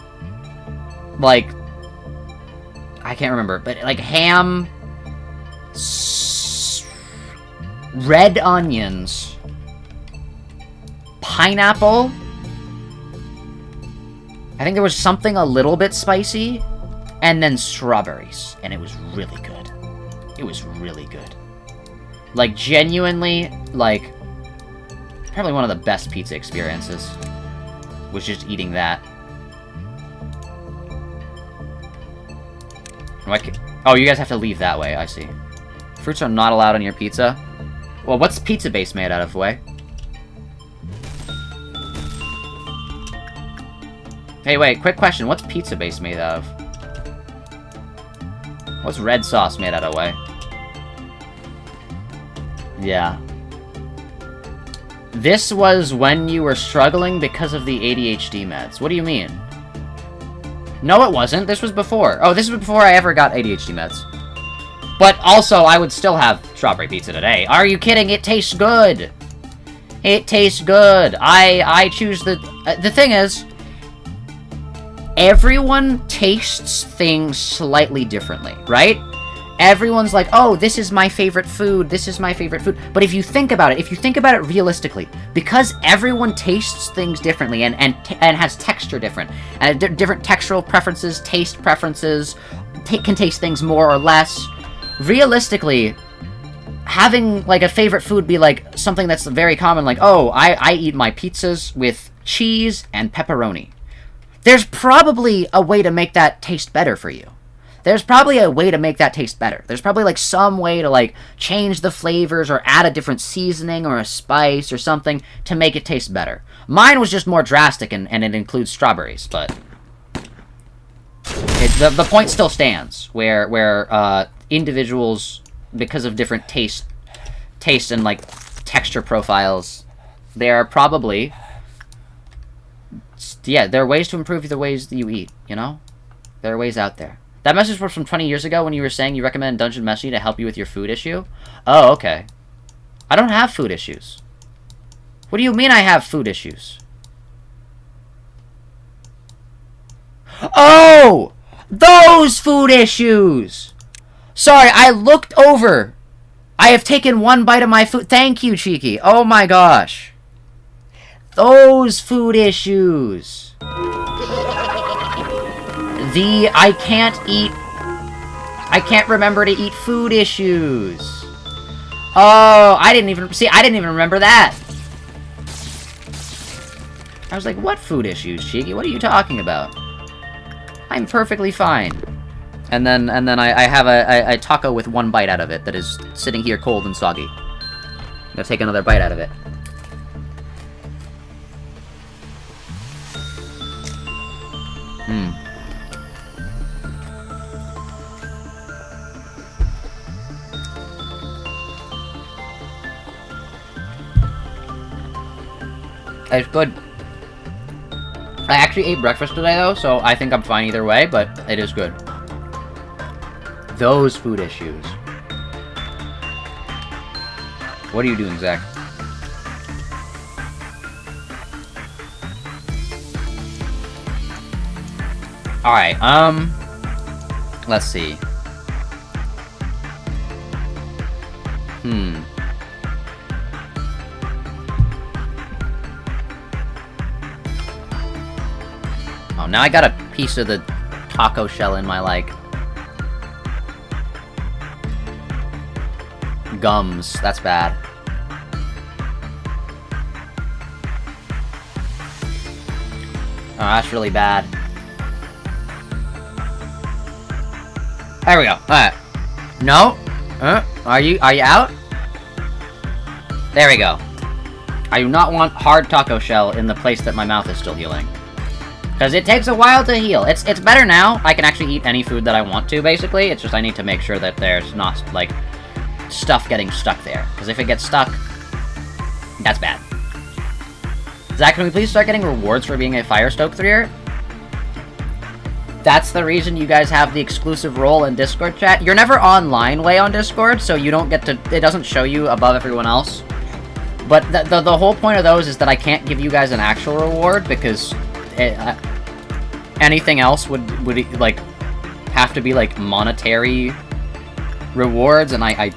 like, I can't remember, but, like, ham, red onions, pineapple, I think there was something a little bit spicy, and then strawberries, and it was really good. It was really good. Like, genuinely, like, probably one of the best pizza experiences was just eating that. Oh, you guys have to leave that way, I see. Fruits are not allowed on your pizza? Well, what's pizza base made out of, Way? Hey, wait, quick question. What's pizza base made out of? What's red sauce made out of, Way? Yeah. This was when you were struggling because of the ADHD meds. What do you mean? No, it wasn't. This was before. Oh, this was before I ever got ADHD meds. But also, I would still have strawberry pizza today. Are you kidding? It tastes good. It tastes good. I choose the thing is, everyone tastes things slightly differently, right? Everyone's like, oh, this is my favorite food, this is my favorite food. But if you think about it realistically, because everyone tastes things differently and has texture different, and different textural preferences, taste preferences, can taste things more or less, realistically, having, like, a favorite food be, like, something that's very common, like, oh, I eat my pizzas with cheese and pepperoni. There's probably a way to make that taste better for you. There's probably a way to make that taste better. There's probably, like, some way to, like, change the flavors or add a different seasoning or a spice or something to make it taste better. Mine was just more drastic, and it includes strawberries, but the point still stands, where individuals, because of different taste and, like, texture profiles, there are probably, yeah, there are ways to improve the ways that you eat, you know? There are ways out there. That message was from 20 years ago when you were saying you recommend Dungeon Meshi to help you with your food issue? Oh, okay. I don't have food issues. What do you mean I have food issues? Oh! Those food issues! Sorry, I looked over. I have taken one bite of my food. Thank you, Cheeky. Oh my gosh. Those food issues. I can't remember to eat food issues. Oh, I didn't even remember that. I was like, what food issues, Cheeky? What are you talking about? I'm perfectly fine. And then I have a taco with one bite out of it that is sitting here cold and soggy. I'm gonna take another bite out of it. It's good. I actually ate breakfast today, though, so I think I'm fine either way, but it is good. Those food issues. What are you doing, Zach? Alright, let's see. Oh, now I got a piece of the taco shell in my, like, gums. That's bad. Oh, that's really bad. There we go. Alright. No? Are you out? There we go. I do not want hard taco shell in the place that my mouth is still healing. Because it takes a while to heal. It's better now. I can actually eat any food that I want to, basically. It's just I need to make sure that there's not, like, stuff getting stuck there. Because if it gets stuck, that's bad. Zach, can we please start getting rewards for being a Firestoke 3er? That's the reason you guys have the exclusive role in Discord chat. You're never online way on Discord, so you don't get to... It doesn't show you above everyone else. But the whole point of those is that I can't give you guys an actual reward, because... anything else would like have to be like monetary rewards, and I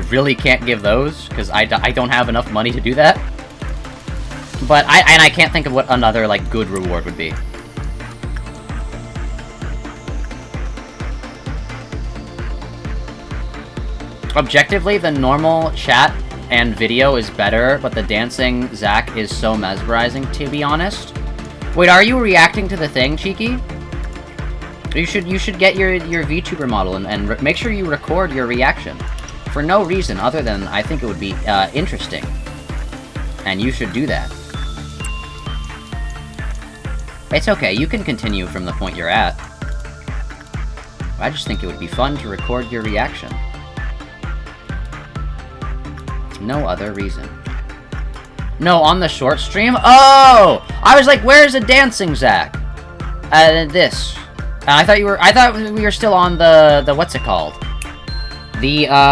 really can't give those because I don't have enough money to do that. But I can't think of what another like good reward would be. Objectively, the normal chat and video is better, but the dancing Zach is so mesmerizing, to be honest. Wait, are you reacting to the thing, Cheeky? You should get your VTuber model and make sure you record your reaction. For no reason other than I think it would be interesting. And you should do that. It's okay, you can continue from the point you're at. I just think it would be fun to record your reaction. No other reason. No, on the short stream? Oh! I was like, where's the dancing Zach? This. I thought we were still on the what's it called? The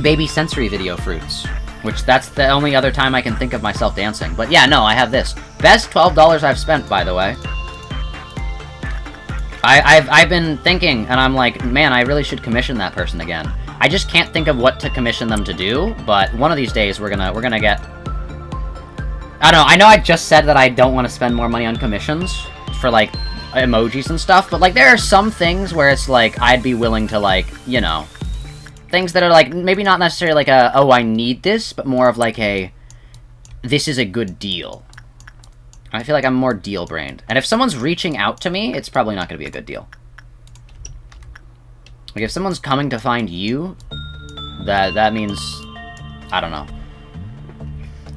baby sensory video fruits. Which, that's the only other time I can think of myself dancing. But yeah, no, I have this. Best $12 I've spent, by the way. I've been thinking, and I'm like, man, I really should commission that person again. I just can't think of what to commission them to do, but one of these days we're gonna get... I don't know, I know I just said that I don't want to spend more money on commissions for, like, emojis and stuff, but, like, there are some things where it's, like, I'd be willing to, like, you know... Things that are, like, maybe not necessarily like a, oh, I need this, but more of, like, a, this is a good deal. I feel like I'm more deal-brained. And if someone's reaching out to me, it's probably not going to be a good deal. Like, if someone's coming to find you, that means... I don't know.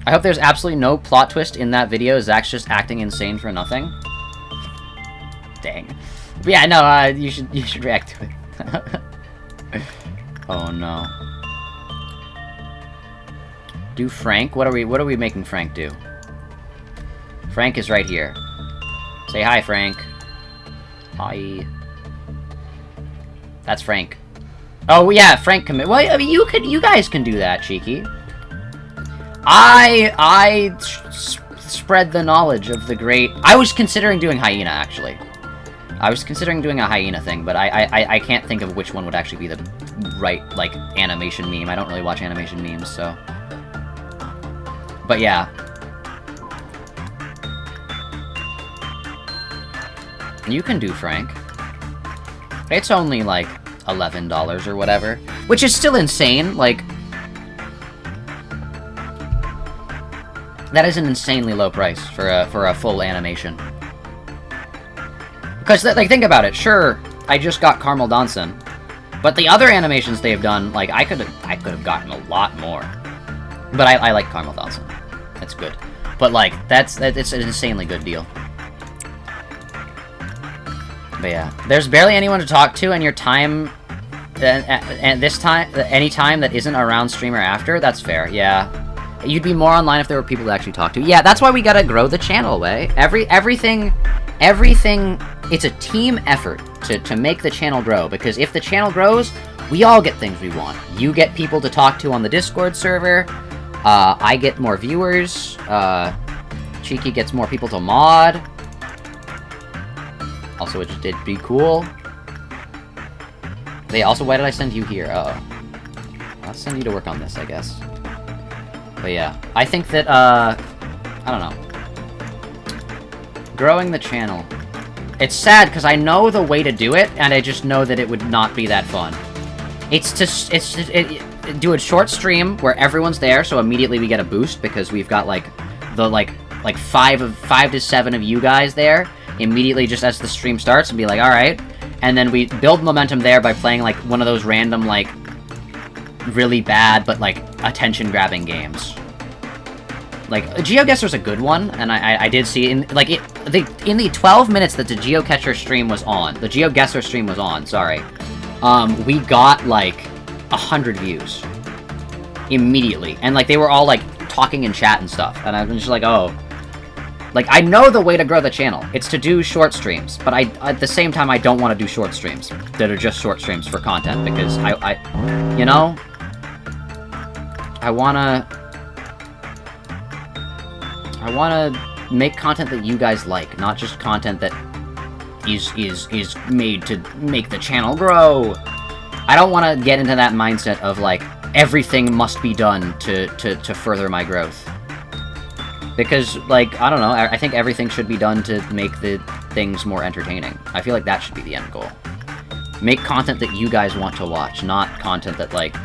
I hope there's absolutely no plot twist in that video. Zach's just acting insane for nothing. Dang. But yeah, no, you should react to it. Oh, no. Do Frank? What are we making Frank do? Frank is right here. Say hi, Frank. Hi. That's Frank. Oh, yeah, Frank commit. Well, I mean, you guys can do that, Cheeky. I spread the knowledge of the great... I was considering doing Hyena, actually. I was considering doing a Hyena thing, but I can't think of which one would actually be the right, like, animation meme. I don't really watch animation memes, so... But yeah. You can do Frank. It's only, like, $11 or whatever. Which is still insane, like... That is an insanely low price for a full animation. Because, like, think about it. Sure, I just got Carmel Donson. But the other animations they've done, like, I could have gotten a lot more. But I like Carmel Donson. That's good. But, like, it's an insanely good deal. But yeah, there's barely anyone to talk to, and your time, and this time, any time that isn't around stream or after, that's fair, yeah. You'd be more online if there were people to actually talk to. Yeah, that's why we gotta grow the channel, way. Everything, it's a team effort to make the channel grow, because if the channel grows, we all get things we want. You get people to talk to on the Discord server, I get more viewers, Cheeky gets more people to mod. Also, it just did be cool. Why did I send you here? Uh-oh. I'll send you to work on this, I guess. But yeah, I think that, I don't know. Growing the channel. It's sad, because I know the way to do it, and I just know that it would not be that fun. Do a short stream where everyone's there, so immediately we get a boost, because we've got, like, the, like 5 to 7 of you guys there, immediately just as the stream starts, and be like, alright. And then we build momentum there by playing, like, one of those random, like, really bad, but, like, attention-grabbing games. Like, GeoGuessr's a good one, and I did see, in the 12 minutes that the GeoCatcher stream was on, the GeoGuessr stream was on, sorry, we got, like, 100 views. Immediately. And, like, they were all, like, talking in chat and stuff, and I was just like, oh. Like, I know the way to grow the channel. It's to do short streams, but at the same time, I don't want to do short streams that are just short streams for content, because you know, I wanna make content that you guys like, not just content that is made to make the channel grow. I don't want to get into that mindset of, like, everything must be done to further my growth. Because, like, I don't know, I think everything should be done to make the things more entertaining. I feel like that should be the end goal. Make content that you guys want to watch, not content that, like,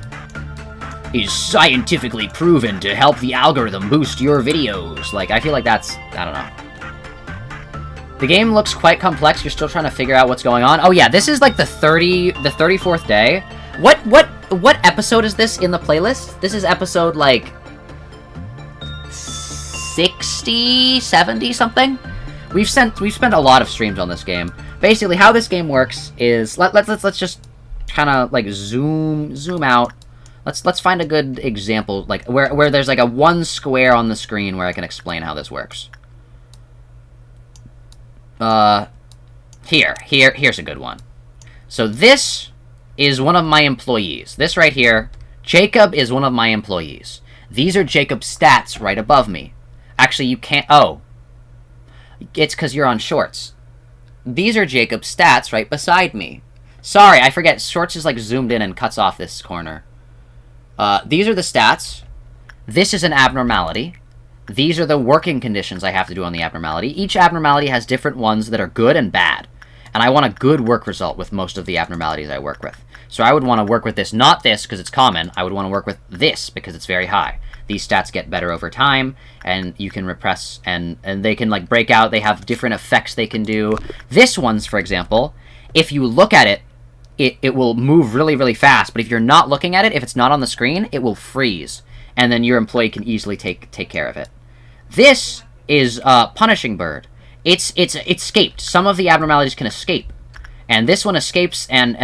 is scientifically proven to help the algorithm boost your videos. Like, I feel like that's, I don't know. The game looks quite complex, you're still trying to figure out what's going on. Oh yeah, this is, like, the 34th day. What episode is this in the playlist? This is episode, like, 60, 70 something? We've spent a lot of streams on this game. Basically, how this game works is let's just kind of, like, zoom out. Let's find a good example, like where there's, like, a one square on the screen where I can explain how this works. Here's a good one. So this is one of my employees. This right here, Jacob, is one of my employees. These are Jacob's stats right above me. Actually, you can't... Oh. It's because you're on shorts. These are Jacob's stats right beside me. Sorry, I forget. Shorts is like zoomed in and cuts off this corner. These are the stats. This is an abnormality. These are the working conditions I have to do on the abnormality. Each abnormality has different ones that are good and bad. And I want a good work result with most of the abnormalities I work with. So I would want to work with this, not this, because it's common. I would want to work with this, because it's very high. These stats get better over time, and you can repress, and they can, like, break out. They have different effects they can do. This one's, for example, if you look at it, it will move really, really fast. But if you're not looking at it, if it's not on the screen, it will freeze. And then your employee can easily take care of it. This is Punishing Bird. It's escaped. Some of the abnormalities can escape. And this one escapes, and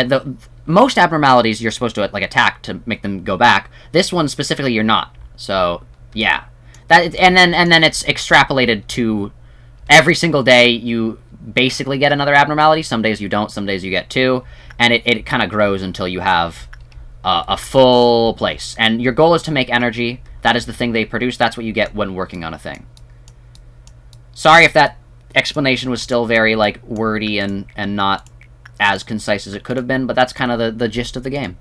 most abnormalities you're supposed to, like, attack to make them go back. This one specifically you're not. So, yeah. And then it's extrapolated to every single day you basically get another abnormality. Some days you don't, some days you get two. And it kind of grows until you have a full place. And your goal is to make energy. That is the thing they produce. That's what you get when working on a thing. Sorry if that explanation was still very, like, wordy and not as concise as it could have been, but that's kind of the gist of the game.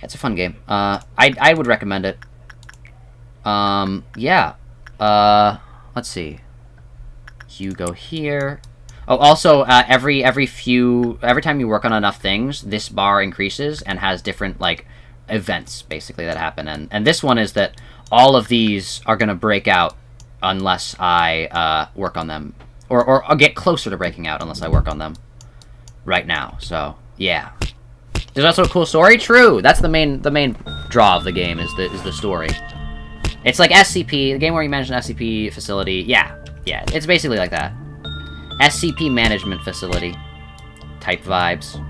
It's a fun game. I would recommend it. Yeah. Let's see. You go here. Oh, also, every time you work on enough things, this bar increases and has different, like, events, basically, that happen. And this one is that all of these are going to break out unless I work on them. Or I'll get closer to breaking out unless I work on them right now. So, yeah. There's also a cool story? True! That's the main draw of the game, is the story. It's like SCP, the game where you manage an SCP facility. Yeah, it's basically like that. SCP management facility type vibes.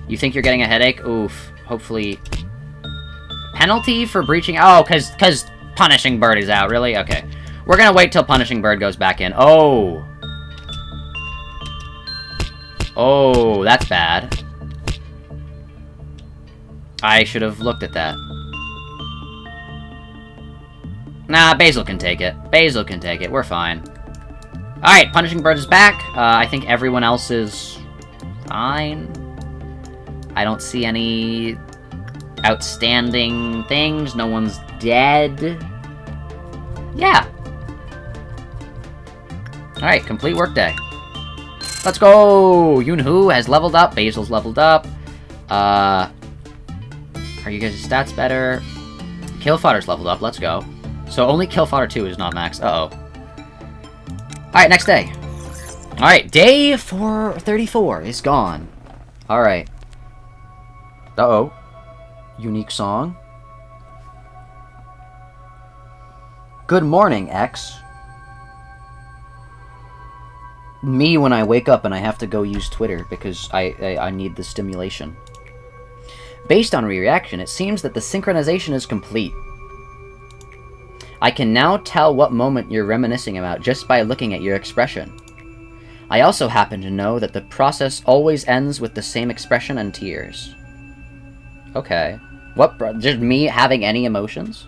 You think you're getting a headache? Oof. Hopefully. Penalty for breaching? Oh, because Punishing Bird is out. Really? Okay. We're gonna wait till Punishing Bird goes back in. Oh. Oh, that's bad. I should have looked at that. Nah, Basil can take it. Basil can take it. We're fine. Alright, Punishing Bird is back. I think everyone else is fine. I don't see any outstanding things. No one's dead. Yeah. Alright, complete workday. Let's go! Yunhu has leveled up. Basil's leveled up. Are you guys' stats better? Kill Fodder's leveled up. Let's go. So only Kill Fodder 2 is not maxed. Uh-oh. Alright, next day. Alright, day 434 is gone. Alright. Uh-oh. Unique song. Good morning, X. Me when I wake up and I have to go use Twitter because I need the stimulation. Based on reaction, it seems that the synchronization is complete. I can now tell what moment you're reminiscing about just by looking at your expression. I also happen to know that the process always ends with the same expression and tears. Okay. What, just me having any emotions?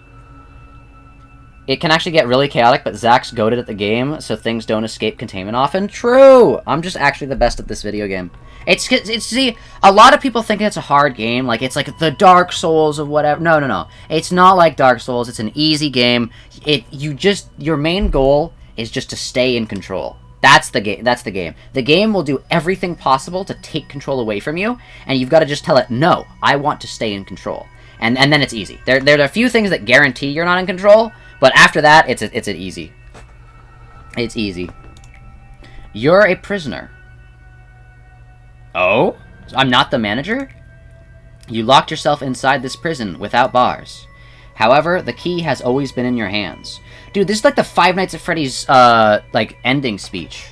It can actually get really chaotic, but Zak's goated at the game, so things don't escape containment often. True! I'm just actually the best at this video game. It's see, a lot of people think it's a hard game, like it's like the Dark Souls of whatever. No. It's not like Dark Souls, it's an easy game. Your main goal is just to stay in control. That's the game. The game will do everything possible to take control away from you, and you've got to just tell it, no, I want to stay in control. And then it's easy. There are a few things that guarantee you're not in control, but after that, it's an easy. It's easy. You're a prisoner. Oh? I'm not the manager? You locked yourself inside this prison without bars. However, the key has always been in your hands. Dude, this is like the Five Nights at Freddy's, like, ending speech.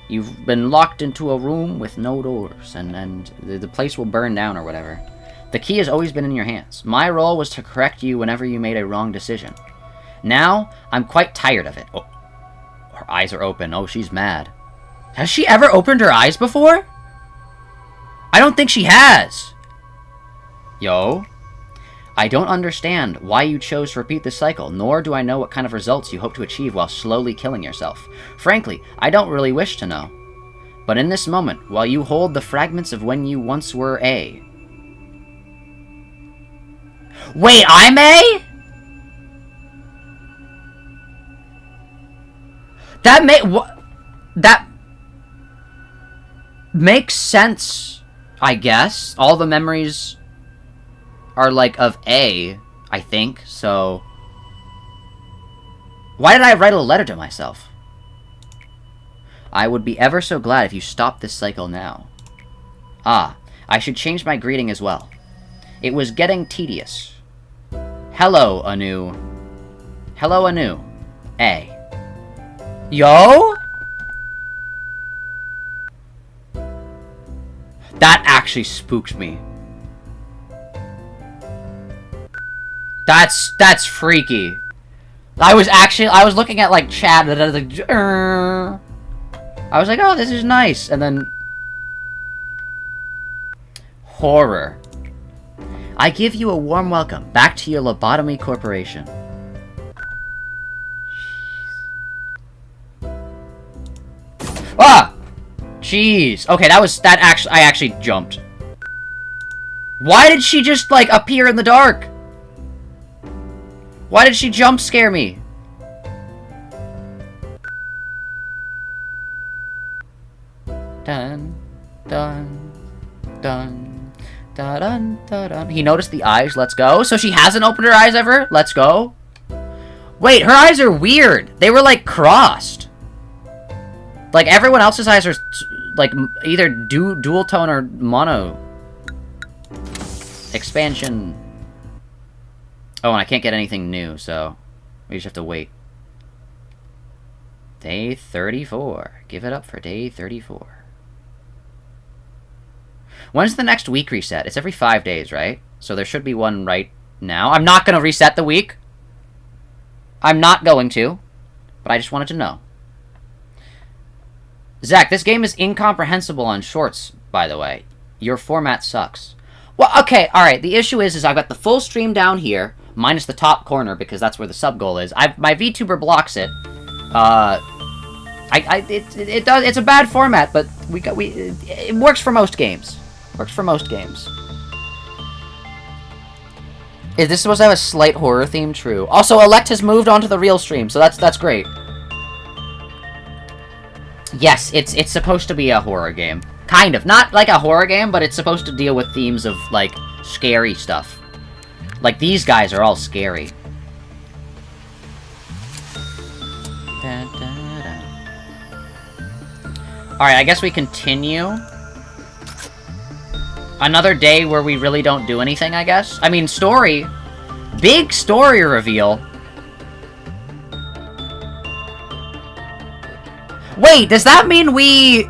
You've been locked into a room with no doors, and the place will burn down or whatever. The key has always been in your hands. My role was to correct you whenever you made a wrong decision. Now, I'm quite tired of it. Oh, her eyes are open. Oh, she's mad. Has she ever opened her eyes before? I don't think she has. Yo. I don't understand why you chose to repeat this cycle, nor do I know what kind of results you hope to achieve while slowly killing yourself. Frankly, I don't really wish to know. But in this moment, while you hold the fragments of when you once were A... Wait, I'm A?! That makes sense, I guess. All the memories are, like, of A, I think, so... Why did I write a letter to myself? I would be ever so glad if you stopped this cycle now. Ah, I should change my greeting as well. It was getting tedious. Hello, Anu. Hello, Anu. A. Yo? That actually spooked me. That's freaky. I was looking at, like, chat, and I was like, I was like, oh, this is nice, and then... Horror. I give you a warm welcome back to your Lobotomy Corporation. Ah! Jeez. Okay, I actually jumped. Why did she just, like, appear in the dark? Why did she jump scare me? Dun, dun, dun, dun, dun, dun, dun. He noticed the eyes, let's go. So she hasn't opened her eyes ever? Let's go. Wait, her eyes are weird. They were, like, crossed. Like, everyone else's eyes are, like, either dual tone or mono. Expansion. Oh, and I can't get anything new, so we just have to wait. Day 34. Give it up for day 34. When's the next week reset? It's every 5 days, right? So there should be one right now. I'm not going to reset the week. I'm not going to. But I just wanted to know. Zach, this game is incomprehensible on shorts, by the way. Your format sucks. Well, okay, alright. The issue is I've got the full stream down here, minus the top corner, because that's where the sub goal is. My VTuber blocks it. It does. It's a bad format, but it works for most games. Works for most games. Is this supposed to have a slight horror theme? True. Also, Elect has moved onto the real stream, so that's great. Yes, it's supposed to be a horror game. Kind of. Not like a horror game, but it's supposed to deal with themes of, like, scary stuff. Like, these guys are all scary. Alright, I guess we continue. Another day where we really don't do anything, I guess. I mean, story. Big story reveal. Wait, does that mean we're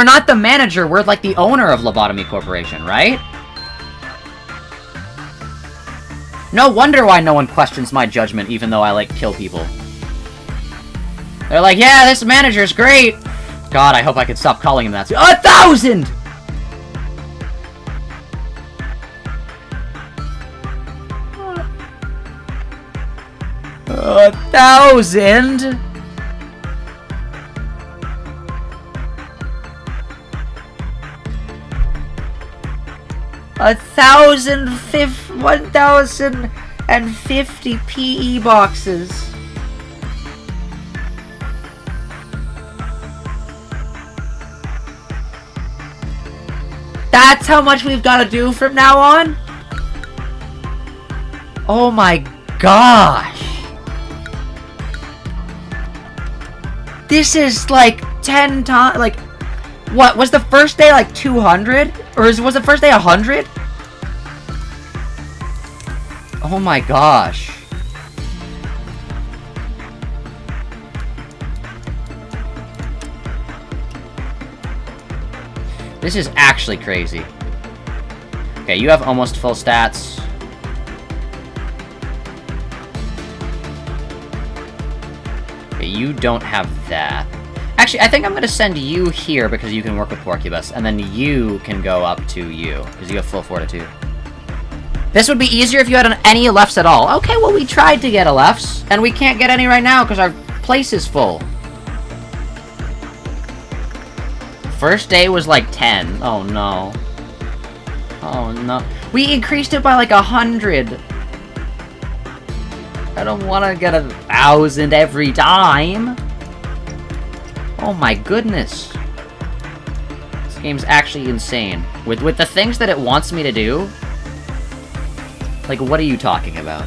not the manager, we're like the owner of Lobotomy Corporation, right? No wonder why no one questions my judgment, even though I, like, kill people. They're like, yeah, this manager's great! God, I hope I could stop calling him that. 1,000! $1,000? 1,050 PE boxes. That's how much we've got to do from now on? Oh my gosh. This is like 10 times, like, what, was the first day like 200? Or was the first day 100? Oh my gosh. This is actually crazy. Okay, you have almost full stats. Okay, you don't have that. Actually, I think I'm going to send you here because you can work with Porcubus, and then you can go up to you, because you have full fortitude. This would be easier if you had any lefts at all. Okay, well, we tried to get a lefts, and we can't get any right now because our place is full. First day was like 10. Oh, no. Oh, no. We increased it by like 100. I don't want to get 1,000 every time. Oh my goodness. This game's actually insane. With the things that it wants me to do. Like, what are you talking about?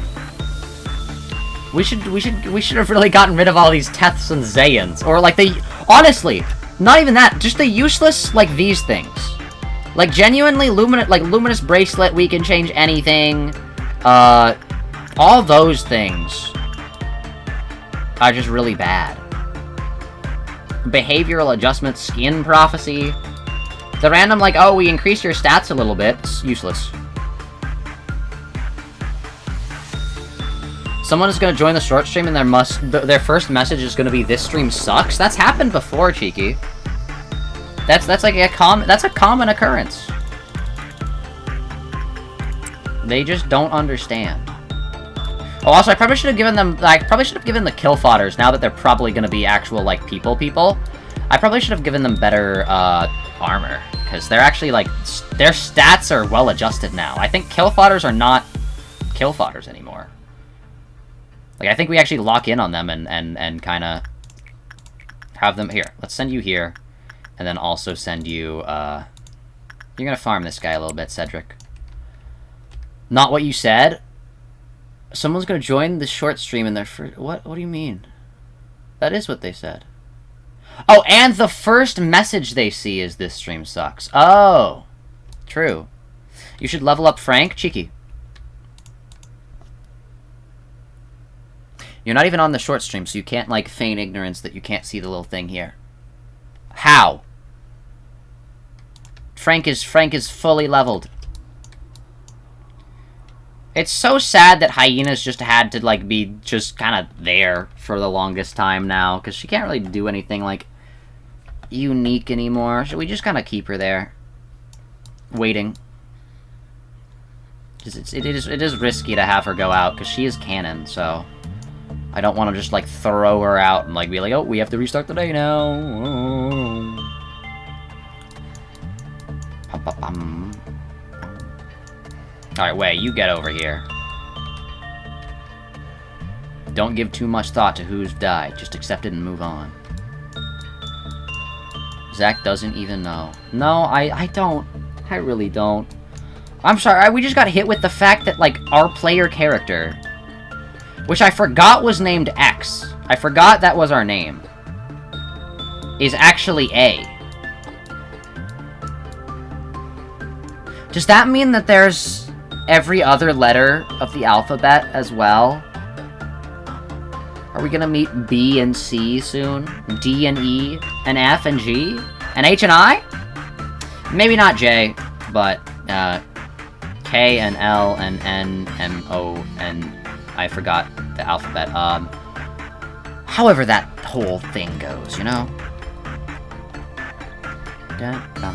We should have really gotten rid of all these Teths and Zayans. Or like honestly, not even that, just the useless, like, these things. Like, genuinely Luminous Bracelet, we can change anything. All those things are just really bad. Behavioral adjustment, skin prophecy. The random, like, oh, we increased your stats a little bit. It's useless. Someone is going to join the short stream and their first message is going to be, this stream sucks? That's happened before, Cheeky. That's like a common occurrence. They just don't understand. Oh, also, I probably should have given the kill fodders, now that they're probably going to be actual, like, people. I probably should have given them better, armor. Because they're actually, like, their stats are well adjusted now. I think kill fodders are not kill fodders anymore. Like, I think we actually lock in on them and kind of have them... Here, let's send you here. And then also send you, You're gonna farm this guy a little bit, Cedric. Not what you said? Someone's gonna join the short stream in their first... What do you mean? That is what they said. Oh, and the first message they see is, this stream sucks. Oh. True. You should level up Frank. Cheeky. You're not even on the short stream, so you can't, like, feign ignorance that you can't see the little thing here. How? Frank is fully leveled. It's so sad that Hyena's just had to, like, be just kind of there for the longest time now, because she can't really do anything, like, unique anymore. Should we just kind of keep her there? Waiting. Because it is risky to have her go out, because she is canon, so... I don't want to just, like, throw her out and, like, be like, oh, we have to restart the day now. Alright, Wei, you get over here. Don't give too much thought to who's died. Just accept it and move on. Zach doesn't even know. No, I don't. I really don't. I'm sorry, we just got hit with the fact that, like, our player character... which I forgot was named X. I forgot that was our name. Is actually A. Does that mean that there's every other letter of the alphabet as well? Are we gonna meet B and C soon? D and E? And F and G? And H and I? Maybe not J, but K and L and N, M, O, and... I forgot the alphabet. However that whole thing goes, you know? Dun, dun.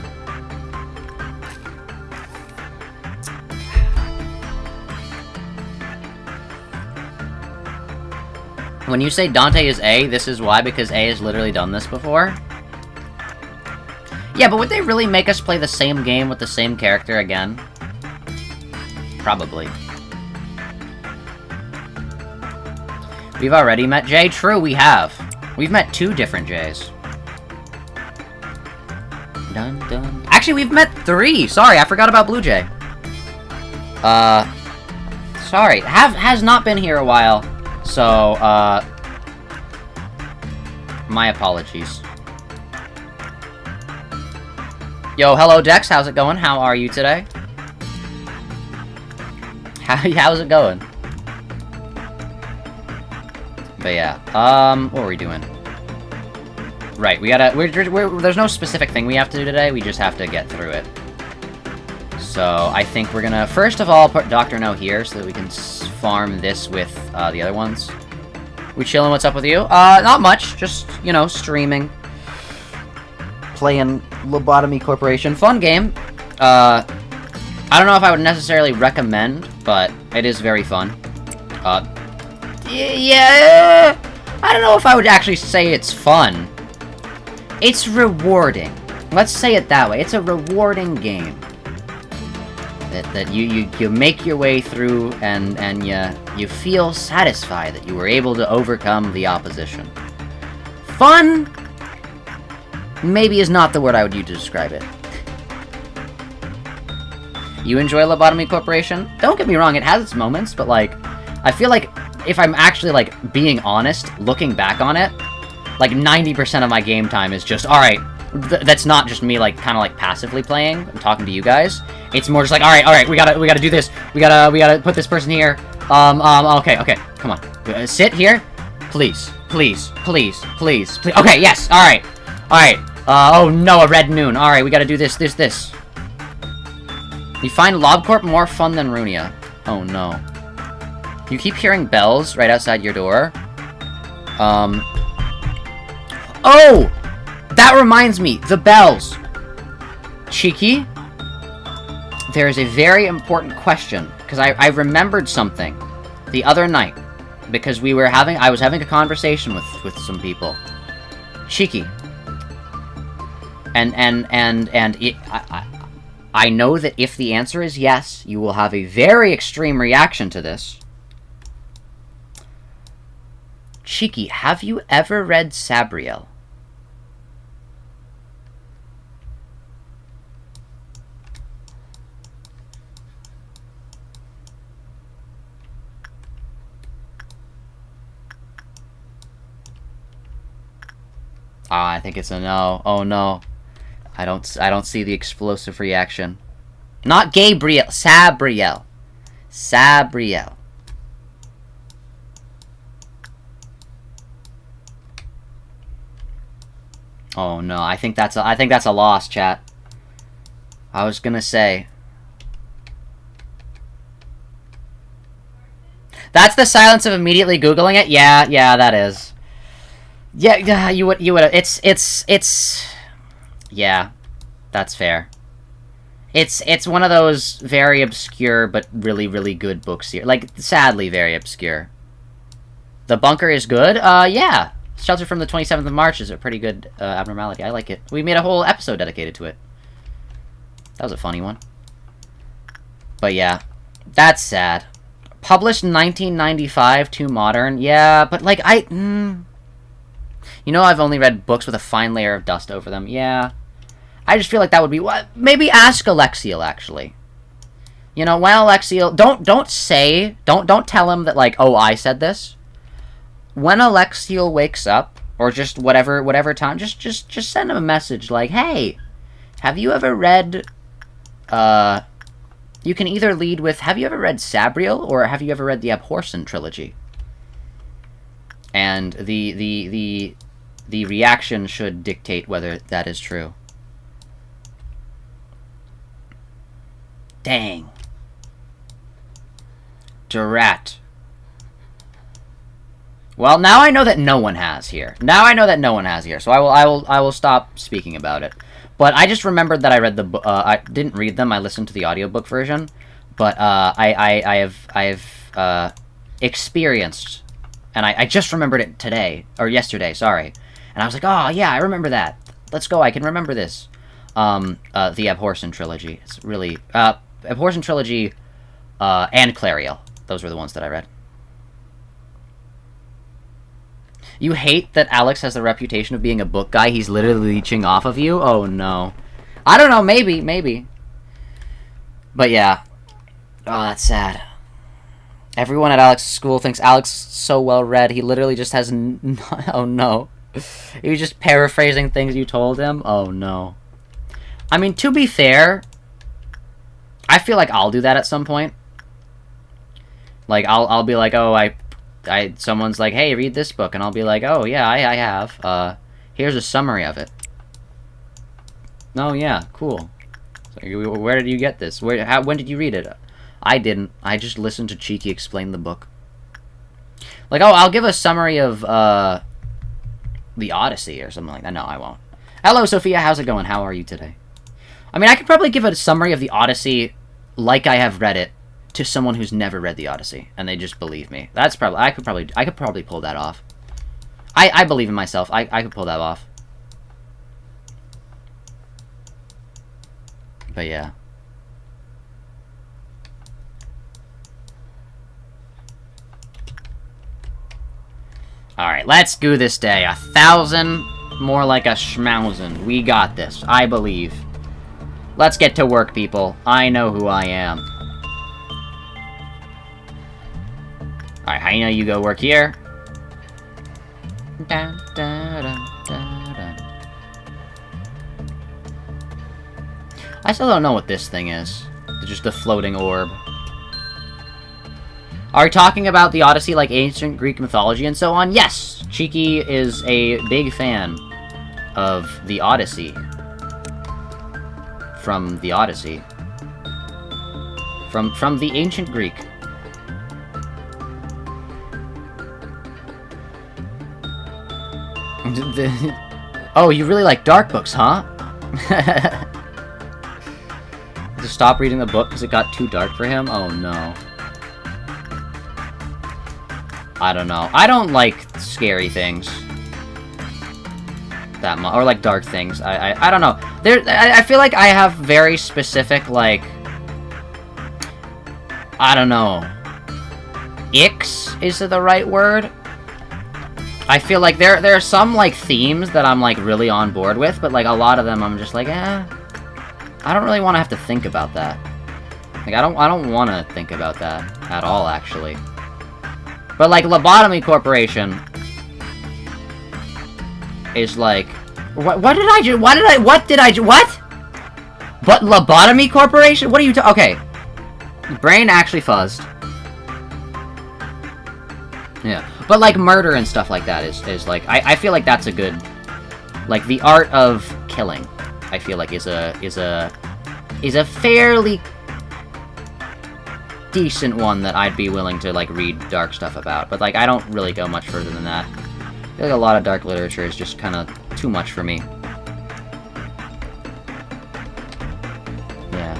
When you say Dante is A, this is why, because A has literally done this before. Yeah, but would they really make us play the same game with the same character again? Probably. We've already met Jay? True, we have. We've met 2 different Jays. Dun, dun. Actually, we've met 3! Sorry, I forgot about Blue Jay. Sorry. Has not been here a while. So, my apologies. Yo, hello Dex, how's it going? How are you today? How's it going? But yeah, what were we doing? Right, we gotta, there's no specific thing we have to do today, we just have to get through it. So, I think we're gonna, first of all, put Dr. No here, so that we can farm this with, the other ones. We chillin', what's up with you? Not much, just, you know, streaming. Playing Lobotomy Corporation. Fun game. I don't know if I would necessarily recommend but it is very fun. Yeah, I don't know if I would actually say it's fun. It's rewarding. Let's say it that way. It's a rewarding game. That you make your way through and you feel satisfied that you were able to overcome the opposition. Fun maybe is not the word I would use to describe it. You enjoy Lobotomy Corporation? Don't get me wrong, it has its moments, but like, I feel like if I'm actually like being honest, looking back on it, like 90% of my game time is just, alright, that's not just me like kind of like passively playing and talking to you guys. It's more just like, alright, we gotta do this. We gotta put this person here. Okay, come on. Sit here. Please. Okay, yes, alright. Oh no, a red noon. Alright, we gotta do this. You find LobCorp more fun than Runia. Oh no. You keep hearing bells right outside your door. Oh! That reminds me, the bells. Cheeky, there is a very important question, because I remembered something the other night, because I was having a conversation with some people. Cheeky. I know that if the answer is yes, you will have a very extreme reaction to this. Cheeky, have you ever read Sabriel? I think it's a no. Oh no. I don't see the explosive reaction. Not Gabriel, Sabriel. Sabriel. Oh no, I think that's a loss, chat. I was gonna say. That's the silence of immediately Googling it? Yeah, that is. Yeah, you would, it's, yeah, that's fair. It's one of those very obscure, but really, really good books here. Like, sadly very obscure. The Bunker is good? Yeah. Shelter from the 27th of March is a pretty good, abnormality. I like it. We made a whole episode dedicated to it. That was a funny one. But yeah, that's sad. Published 1995 to modern. Yeah, but like, you know, I've only read books with a fine layer of dust over them. Yeah. I just feel like that would be what. Maybe ask Alexiel, actually. You know, when Alexiel, don't tell him that, like, oh, I said this. When Alexiel wakes up, or just whatever time, just send him a message like, hey, have you ever read, you can either lead with, have you ever read Sabriel, or have you ever read the Abhorsen trilogy? And the reaction should dictate whether that is true. Dang. Drat. Well, now I know that no one has here. So I will stop speaking about it. But I just remembered that I read the book. I didn't read them. I listened to the audiobook version. But I have experienced, and I just remembered it today or yesterday. Sorry, and I was like, oh yeah, I remember that. Let's go. I can remember this. The Abhorsen trilogy. It's really Abhorsen trilogy, and Clariel. Those were the ones that I read. You hate that Alex has the reputation of being a book guy. He's literally leeching off of you? Oh, no. I don't know. Maybe. But, yeah. Oh, that's sad. Everyone at Alex's school thinks Alex is so well-read. He literally just has... Oh, no. He was just paraphrasing things you told him? Oh, no. I mean, to be fair, I feel like I'll do that at some point. Like, I'll be like, oh, someone's like, hey, read this book, and I'll be like, oh, yeah, I have. Here's a summary of it. Oh, yeah, cool. So, where did you get this? When did you read it? I didn't. I just listened to Cheeky explain the book. Like, oh, I'll give a summary of, the Odyssey or something like that. No, I won't. Hello, Sophia, how's it going? How are you today? I mean, I could probably give a summary of the Odyssey like I have read it, to someone who's never read the Odyssey, and they just believe me. That's probably I could probably pull that off. I believe in myself. I could pull that off. But yeah. Alright, let's do this day. 1,000, more like a schmousin. We got this. I believe. Let's get to work, people. I know who I am. Alright, Hyena, you go work here. Da, da, da, da, da. I still don't know what this thing is. It's just a floating orb. Are we talking about the Odyssey like ancient Greek mythology and so on? Yes! Cheeky is a big fan of the Odyssey. From the Odyssey. From the ancient Greek. Oh, you really like dark books, huh? Just stop reading the book because it got too dark for him? Oh no. I don't know. I don't like scary things that much, or like dark things. I don't know. I feel like I have very specific, like, I don't know. Icks is the right word. I feel like there are some like themes that I'm like really on board with, but like a lot of them I'm just like, I don't really want to have to think about that. Like I don't want to think about that at all, actually. But, like, Lobotomy Corporation is, like... What did I do? What? But Lobotomy Corporation? What are you okay. Brain actually fuzzed. Yeah. But, like, murder and stuff like that is like... I feel like that's a good... Like, the art of killing, I feel like, is a fairly... decent one that I'd be willing to, like, read dark stuff about. But, like, I don't really go much further than that. I feel like a lot of dark literature is just kind of too much for me. Yeah.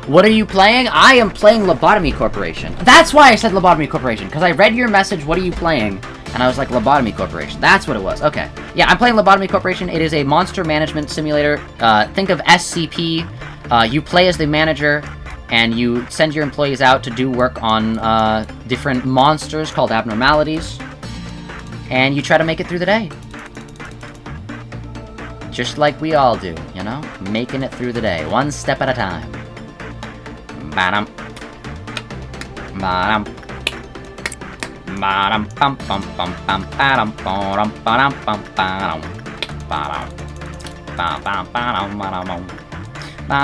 What are you playing? I am playing Lobotomy Corporation. That's why I said Lobotomy Corporation, because I read your message, what are you playing? And I was like, Lobotomy Corporation. That's what it was. Okay. Yeah, I'm playing Lobotomy Corporation. It is a monster management simulator. Think of SCP. You play as the manager, and you send your employees out to do work on different monsters called abnormalities, and you try to make it through the day. Just like we all do, you know? Making it through the day, one step at a time. Ba-dum. Ba-dum. Ba-dum bum bum bum bum ba-dum ba-dum ba-dum bum ba-dum. Ba-dum. Ba-dum ba-dum ba-dum. I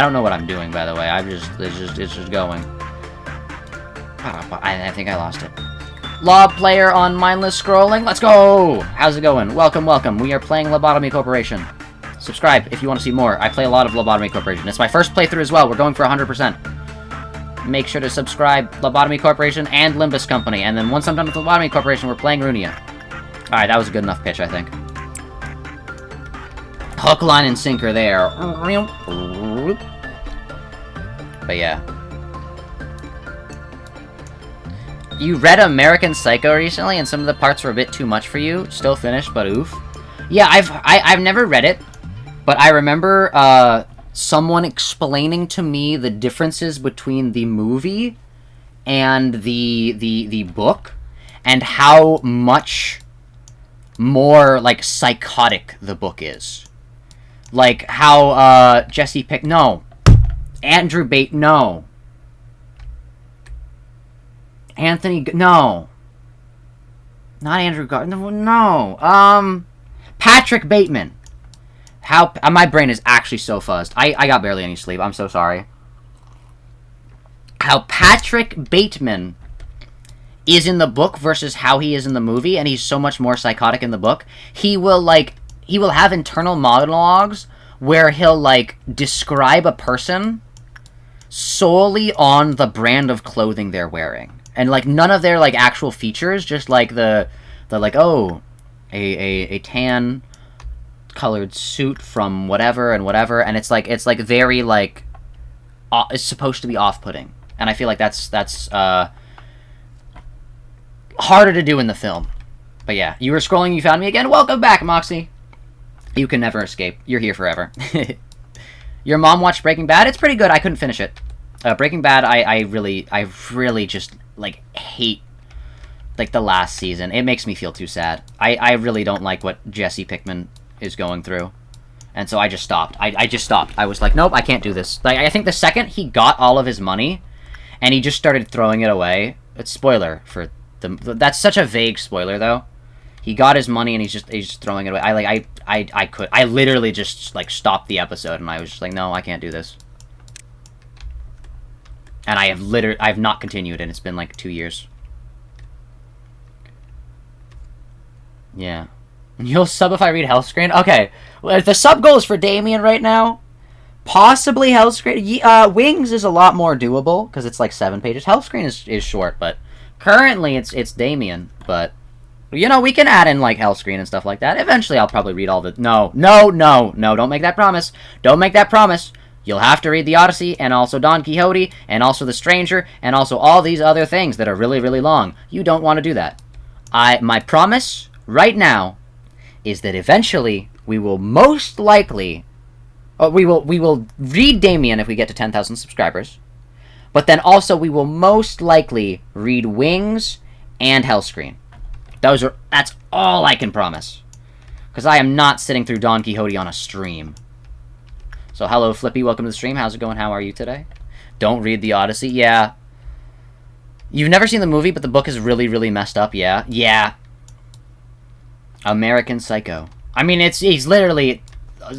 don't know what I'm doing, by the way. It's just going. I think I lost it. Lob player on mindless scrolling. Let's go! How's it going? Welcome, welcome. We are playing Lobotomy Corporation. Subscribe if you want to see more. I play a lot of Lobotomy Corporation. It's my first playthrough as well. We're going for 100%. Make sure to subscribe Lobotomy Corporation and Limbus Company. And then once I'm done with Lobotomy Corporation, we're playing Runia. Alright, that was a good enough pitch, I think. Hook, line, and sinker there. But yeah. You read American Psycho recently, and some of the parts were a bit too much for you. Still finished, but oof. Yeah, I've never read it, but I remember someone explaining to me the differences between the movie and the book, and how much more like psychotic the book is. Like how Jesse Pick Andrew Bate Anthony, no. Not Andrew Garfield, no. Patrick Bateman. How, my brain is actually so fuzzed. I got barely any sleep, I'm so sorry. How Patrick Bateman is in the book versus how he is in the movie, and he's so much more psychotic in the book. He will have internal monologues where he'll like describe a person solely on the brand of clothing they're wearing, and like none of their like actual features, just like the like, oh, a tan colored suit from whatever and whatever, and it's like very like it's supposed to be off-putting, and I feel like that's harder to do in the film. But yeah, you were scrolling, you found me again. Welcome back, Moxie. You can never escape. You're here forever. Your mom watched Breaking Bad? It's pretty good. I couldn't finish it. Breaking Bad, I really just like hate like the last season. It makes me feel too sad. I really don't like what Jesse Pinkman is going through. And so I just stopped. I just stopped. I was like, nope, I can't do this. Like, I think the second he got all of his money and he just started throwing it away. It's spoiler for that's such a vague spoiler though. He got his money and he's just throwing it away. I literally just like stopped the episode and I was just like, no, I can't do this. And I've not continued, and it's been like 2 years. Yeah. You'll sub if I read Hellscreen? Okay. Well, if the sub goal is for Damien right now, possibly Hellscreen. Wings is a lot more doable, because it's like 7 pages. Hellscreen is short, but currently it's Damien. But, you know, we can add in like Hellscreen and stuff like that. Eventually I'll probably read all the... No, don't make that promise. Don't make that promise. You'll have to read the Odyssey, and also Don Quixote, and also The Stranger, and also all these other things that are really, really long. You don't want to do that. My promise right now is that eventually we will most likely... we will read Damien if we get to 10,000 subscribers. But then also we will most likely read Wings and Hellscreen. That's all I can promise. Because I am not sitting through Don Quixote on a stream. So hello Flippy, welcome to the stream. How's it going? How are you today? Don't read the Odyssey. Yeah. You've never seen the movie, but the book is really, really messed up. Yeah. Yeah. American Psycho. I mean, he's literally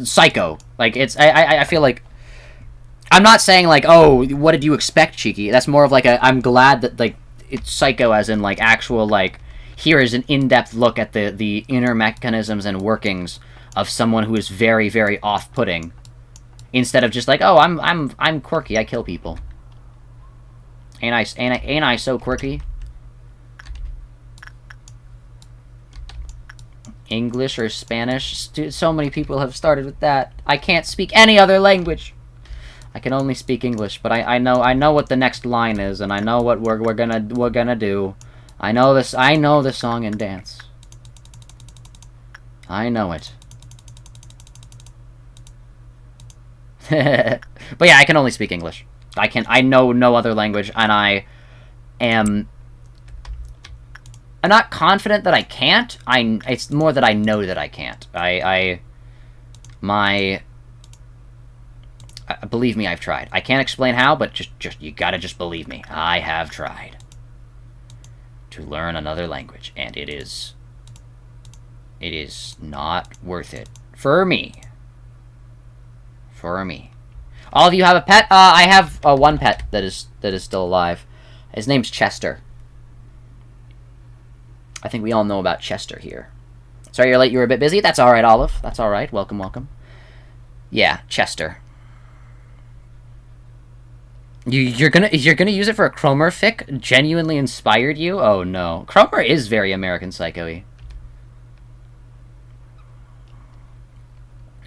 psycho. Like, I feel like... I'm not saying, like, oh, what did you expect, Cheeky? That's more of, like, I'm glad that, like, it's psycho as in, like, actual, like, here is an in-depth look at the inner mechanisms and workings of someone who is very, very off-putting. Instead of just like, oh, I'm quirky, I kill people. Ain't I so quirky? English or Spanish? So many people have started with that. I can't speak any other language. I can only speak English, but I know what the next line is, and I know what we're gonna do. I know this. I know the song and dance. I know it. But yeah, I can only speak English. I know no other language, and I'm not confident that I can't. It's more that I know that I can't. Believe me, I've tried. I can't explain how, but just you gotta just believe me. I have tried to learn another language, and it is not worth it for me. For me. All of you have a pet? I have one pet that is still alive. His name's Chester. I think we all know about Chester here. Sorry you're late, you were a bit busy? That's alright, Olive. That's alright. Welcome, welcome. Yeah, Chester. You're gonna use it for a Cromer fic? Genuinely inspired you? Oh no. Cromer is very American Psycho-y.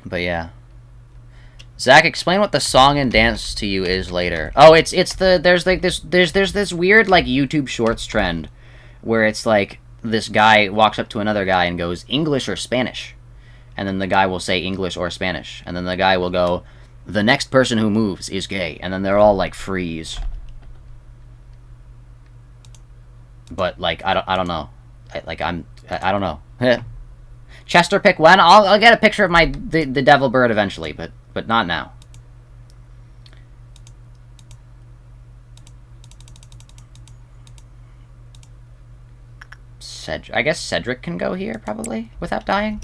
But yeah. Zach, explain what the song and dance to you is later. Oh, there's this weird like YouTube Shorts trend where it's like this guy walks up to another guy and goes, English or Spanish? And then the guy will say English or Spanish. And then the guy will go, the next person who moves is gay. And then they're all like freeze. But like I don't know. I don't know. Chester, pick when? I'll get a picture of the devil bird eventually, but not now. I guess Cedric can go here, probably, without dying.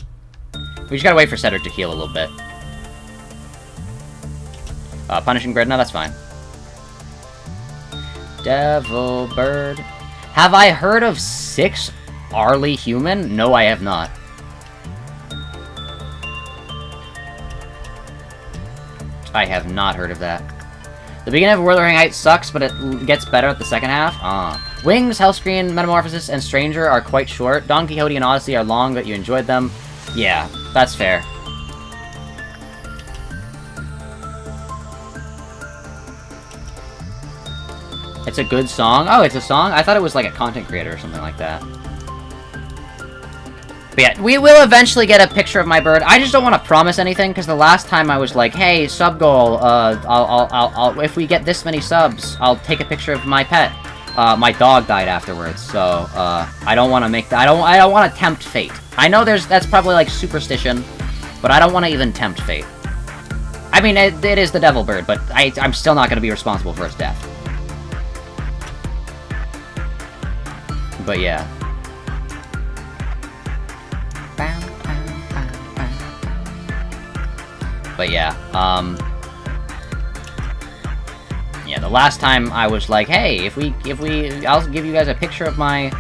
We just gotta wait for Cedric to heal a little bit. Punishing bird? No, that's fine. Devil bird. Have I heard of 6'rly human? No, I have not. I have not heard of that. The beginning of Wuthering Heights sucks, but it gets better at the second half. Wings, Hellscreen, Metamorphosis, and Stranger are quite short. Don Quixote and Odyssey are long, but you enjoyed them. Yeah, that's fair. It's a good song? Oh, it's a song? I thought it was like a content creator or something like that. But yeah, we will eventually get a picture of my bird. I just don't want to promise anything, because the last time I was like, hey, sub goal, if we get this many subs, I'll take a picture of my pet. My dog died afterwards, so, I don't want to make that, I don't want to tempt fate. I know that's probably, like, superstition, but I don't want to even tempt fate. I mean, it is the devil bird, but I'm still not going to be responsible for its death. But yeah. But yeah, yeah, the last time I was like, hey, if we, I'll give you guys a picture of my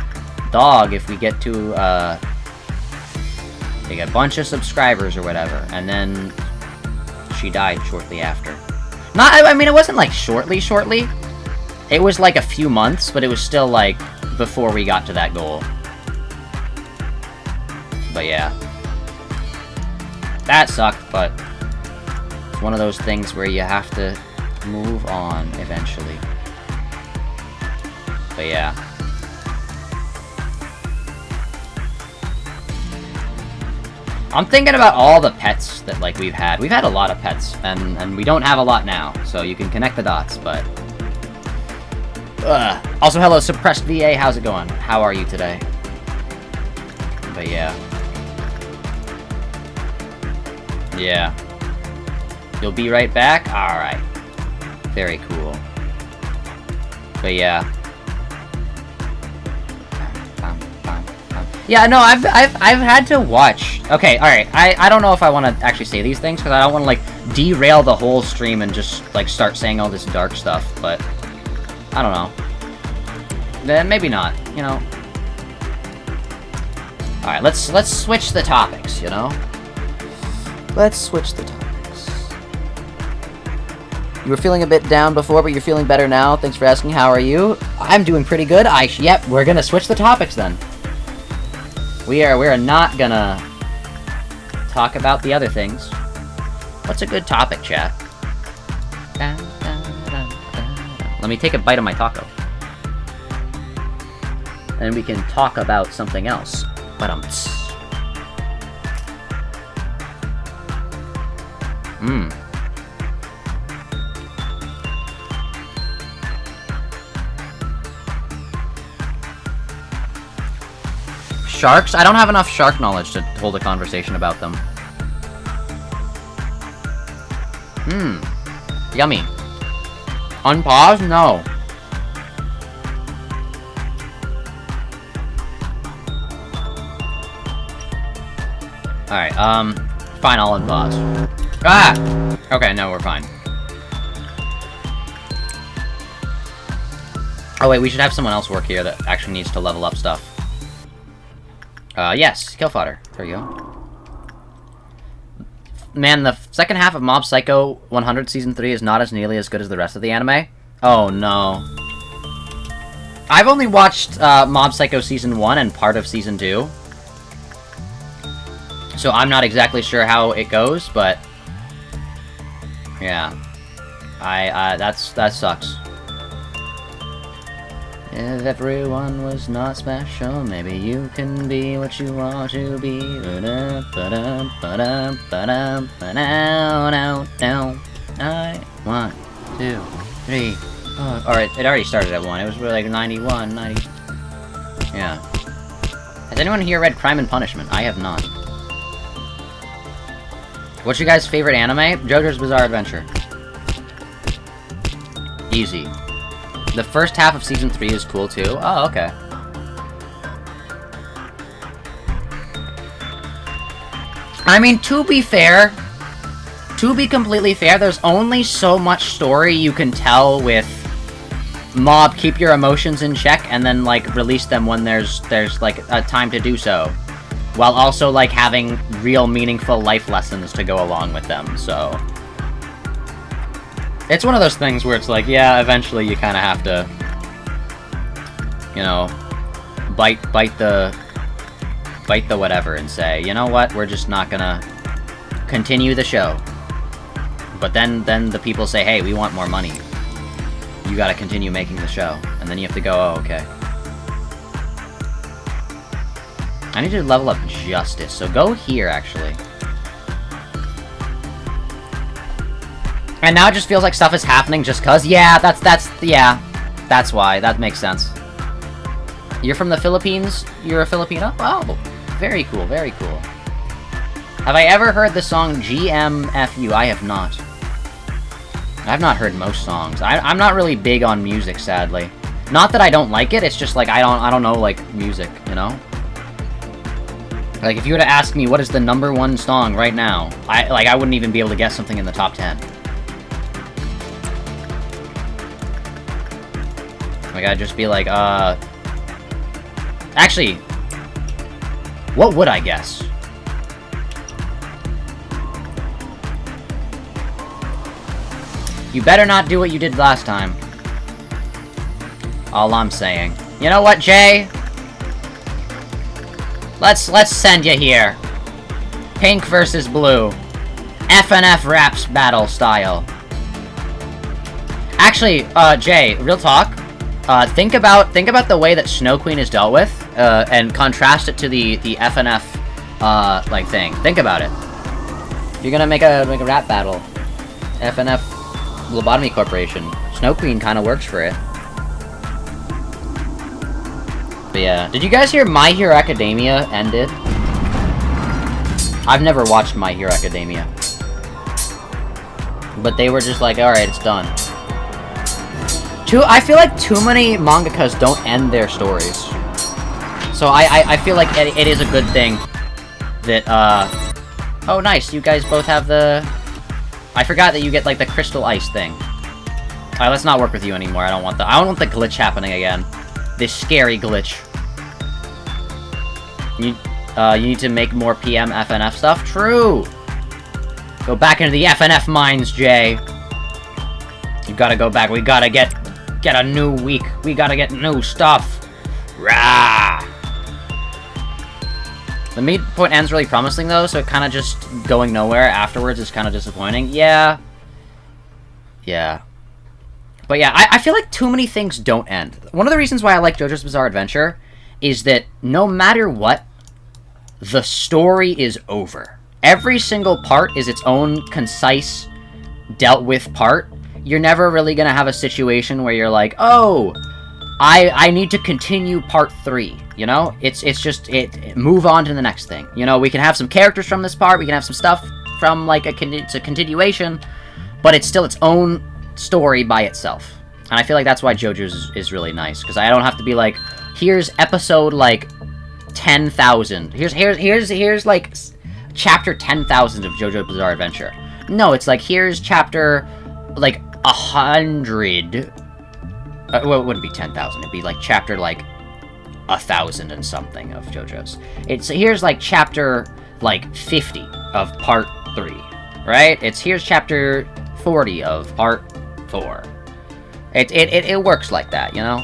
dog if we get to, like a bunch of subscribers or whatever, and then she died shortly after. I mean, it wasn't like shortly. It was like a few months, but it was still like before we got to that goal. But yeah. That sucked, but it's one of those things where you have to move on eventually. But yeah. I'm thinking about all the pets that, like, we've had. We've had a lot of pets, and we don't have a lot now, so you can connect the dots, but... Also, hello, Suppressed VA, how's it going? How are you today? But yeah. Yeah. You'll be right back? Alright. Very cool. But yeah. Yeah, no, I've had to watch... Okay, alright, I don't know if I want to actually say these things, because I don't want to, like, derail the whole stream and just, like, start saying all this dark stuff, but... I don't know. Then maybe not, you know? Alright, let's switch the topics, you know? Let's switch the topics. You were feeling a bit down before, but you're feeling better now. Thanks for asking, how are you? I'm doing pretty good. Yep, we're gonna switch the topics then. We're not gonna talk about the other things. What's a good topic, chat? Let me take a bite of my taco. And we can talk about something else. Sharks? I don't have enough shark knowledge to hold a conversation about them. Yummy. Unpause? No. Alright, fine, I'll unpause. Ah! Okay, no, we're fine. Oh wait, we should have someone else work here that actually needs to level up stuff. Yes, kill fodder. There you go. Man, the second half of Mob Psycho 100 Season 3 is not as nearly as good as the rest of the anime. Oh, no. I've only watched, Mob Psycho Season 1 and part of Season 2. So I'm not exactly sure how it goes, but... yeah. That sucks. If everyone was not special, maybe you can be what you want to be. I 1, 2, 3, 4. Alright, it already started at 1. It was really like 91, 90. Yeah. Has anyone here read Crime and Punishment? I have not. What's your guys' favorite anime? JoJo's Bizarre Adventure. Easy. The first half of Season 3 is cool, too. Oh, okay. I mean, to be fair, to be completely fair, there's only so much story you can tell with mob, keep your emotions in check, and then, like, release them when there's like, a time to do so. While also, like, having real meaningful life lessons to go along with them, so... It's one of those things where it's like, yeah, eventually you kind of have to, you know, bite the whatever and say, you know what, we're just not gonna continue the show. But then the people say, hey, we want more money. You gotta continue making the show. And then you have to go, oh, okay. I need to level up Justice, so go here, actually. And now it just feels like stuff is happening just cause? Yeah, that's why. That makes sense. You're from the Philippines? You're a Filipino? Wow. Very cool, very cool. Have I ever heard the song GMFU? I have not. I've not heard most songs. I'm not really big on music, sadly. Not that I don't like it, it's just like I don't know, like, music, you know? Like, if you were to ask me what is the #1 song right now, I wouldn't even be able to guess something in the top 10. Like, I'd just be like, Actually, what would I guess? You better not do what you did last time. All I'm saying. You know what, Jay? Let's send you here. Pink versus blue. FNF raps battle style. Actually, Jay, real talk. Think about the way that Snow Queen is dealt with, and contrast it to the FNF, like, thing. Think about it. If you're gonna make a rap battle, FNF Lobotomy Corporation, Snow Queen kind of works for it. But yeah, did you guys hear My Hero Academia ended? I've never watched My Hero Academia. But they were just like, alright, it's done. I feel like too many mangakas don't end their stories. So I feel like it is a good thing that, oh nice, you guys both have the... I forgot that you get, like, the crystal ice thing. Alright, let's not work with you anymore, I don't want the glitch happening again. This scary glitch. You need to make more PM FNF stuff? True! Go back into the FNF mines, Jay. You gotta go back, we gotta get a new week. We gotta get new stuff. Rah! The midpoint ends really promising, though, so it kind of just going nowhere afterwards is kind of disappointing. Yeah. Yeah. But yeah, I feel like too many things don't end. One of the reasons why I like JoJo's Bizarre Adventure is that no matter what, the story is over. Every single part is its own concise, dealt with part. You're never really gonna have a situation where you're like, oh, I need to continue part 3, you know? It's just, move on to the next thing. You know, we can have some characters from this part, we can have some stuff from, like, it's a continuation, but it's still its own story by itself. And I feel like that's why JoJo's is really nice, because I don't have to be like, here's episode, like, 10,000. Here's, like, chapter 10,000 of JoJo's Bizarre Adventure. No, it's like, here's chapter, like, 100... well, it wouldn't be 10,000. It'd be, like, chapter, like, 1,000 and something of JoJo's. Here's, like, chapter, like, 50 of part 3, right? Here's chapter 40 of part 4. It works like that, you know?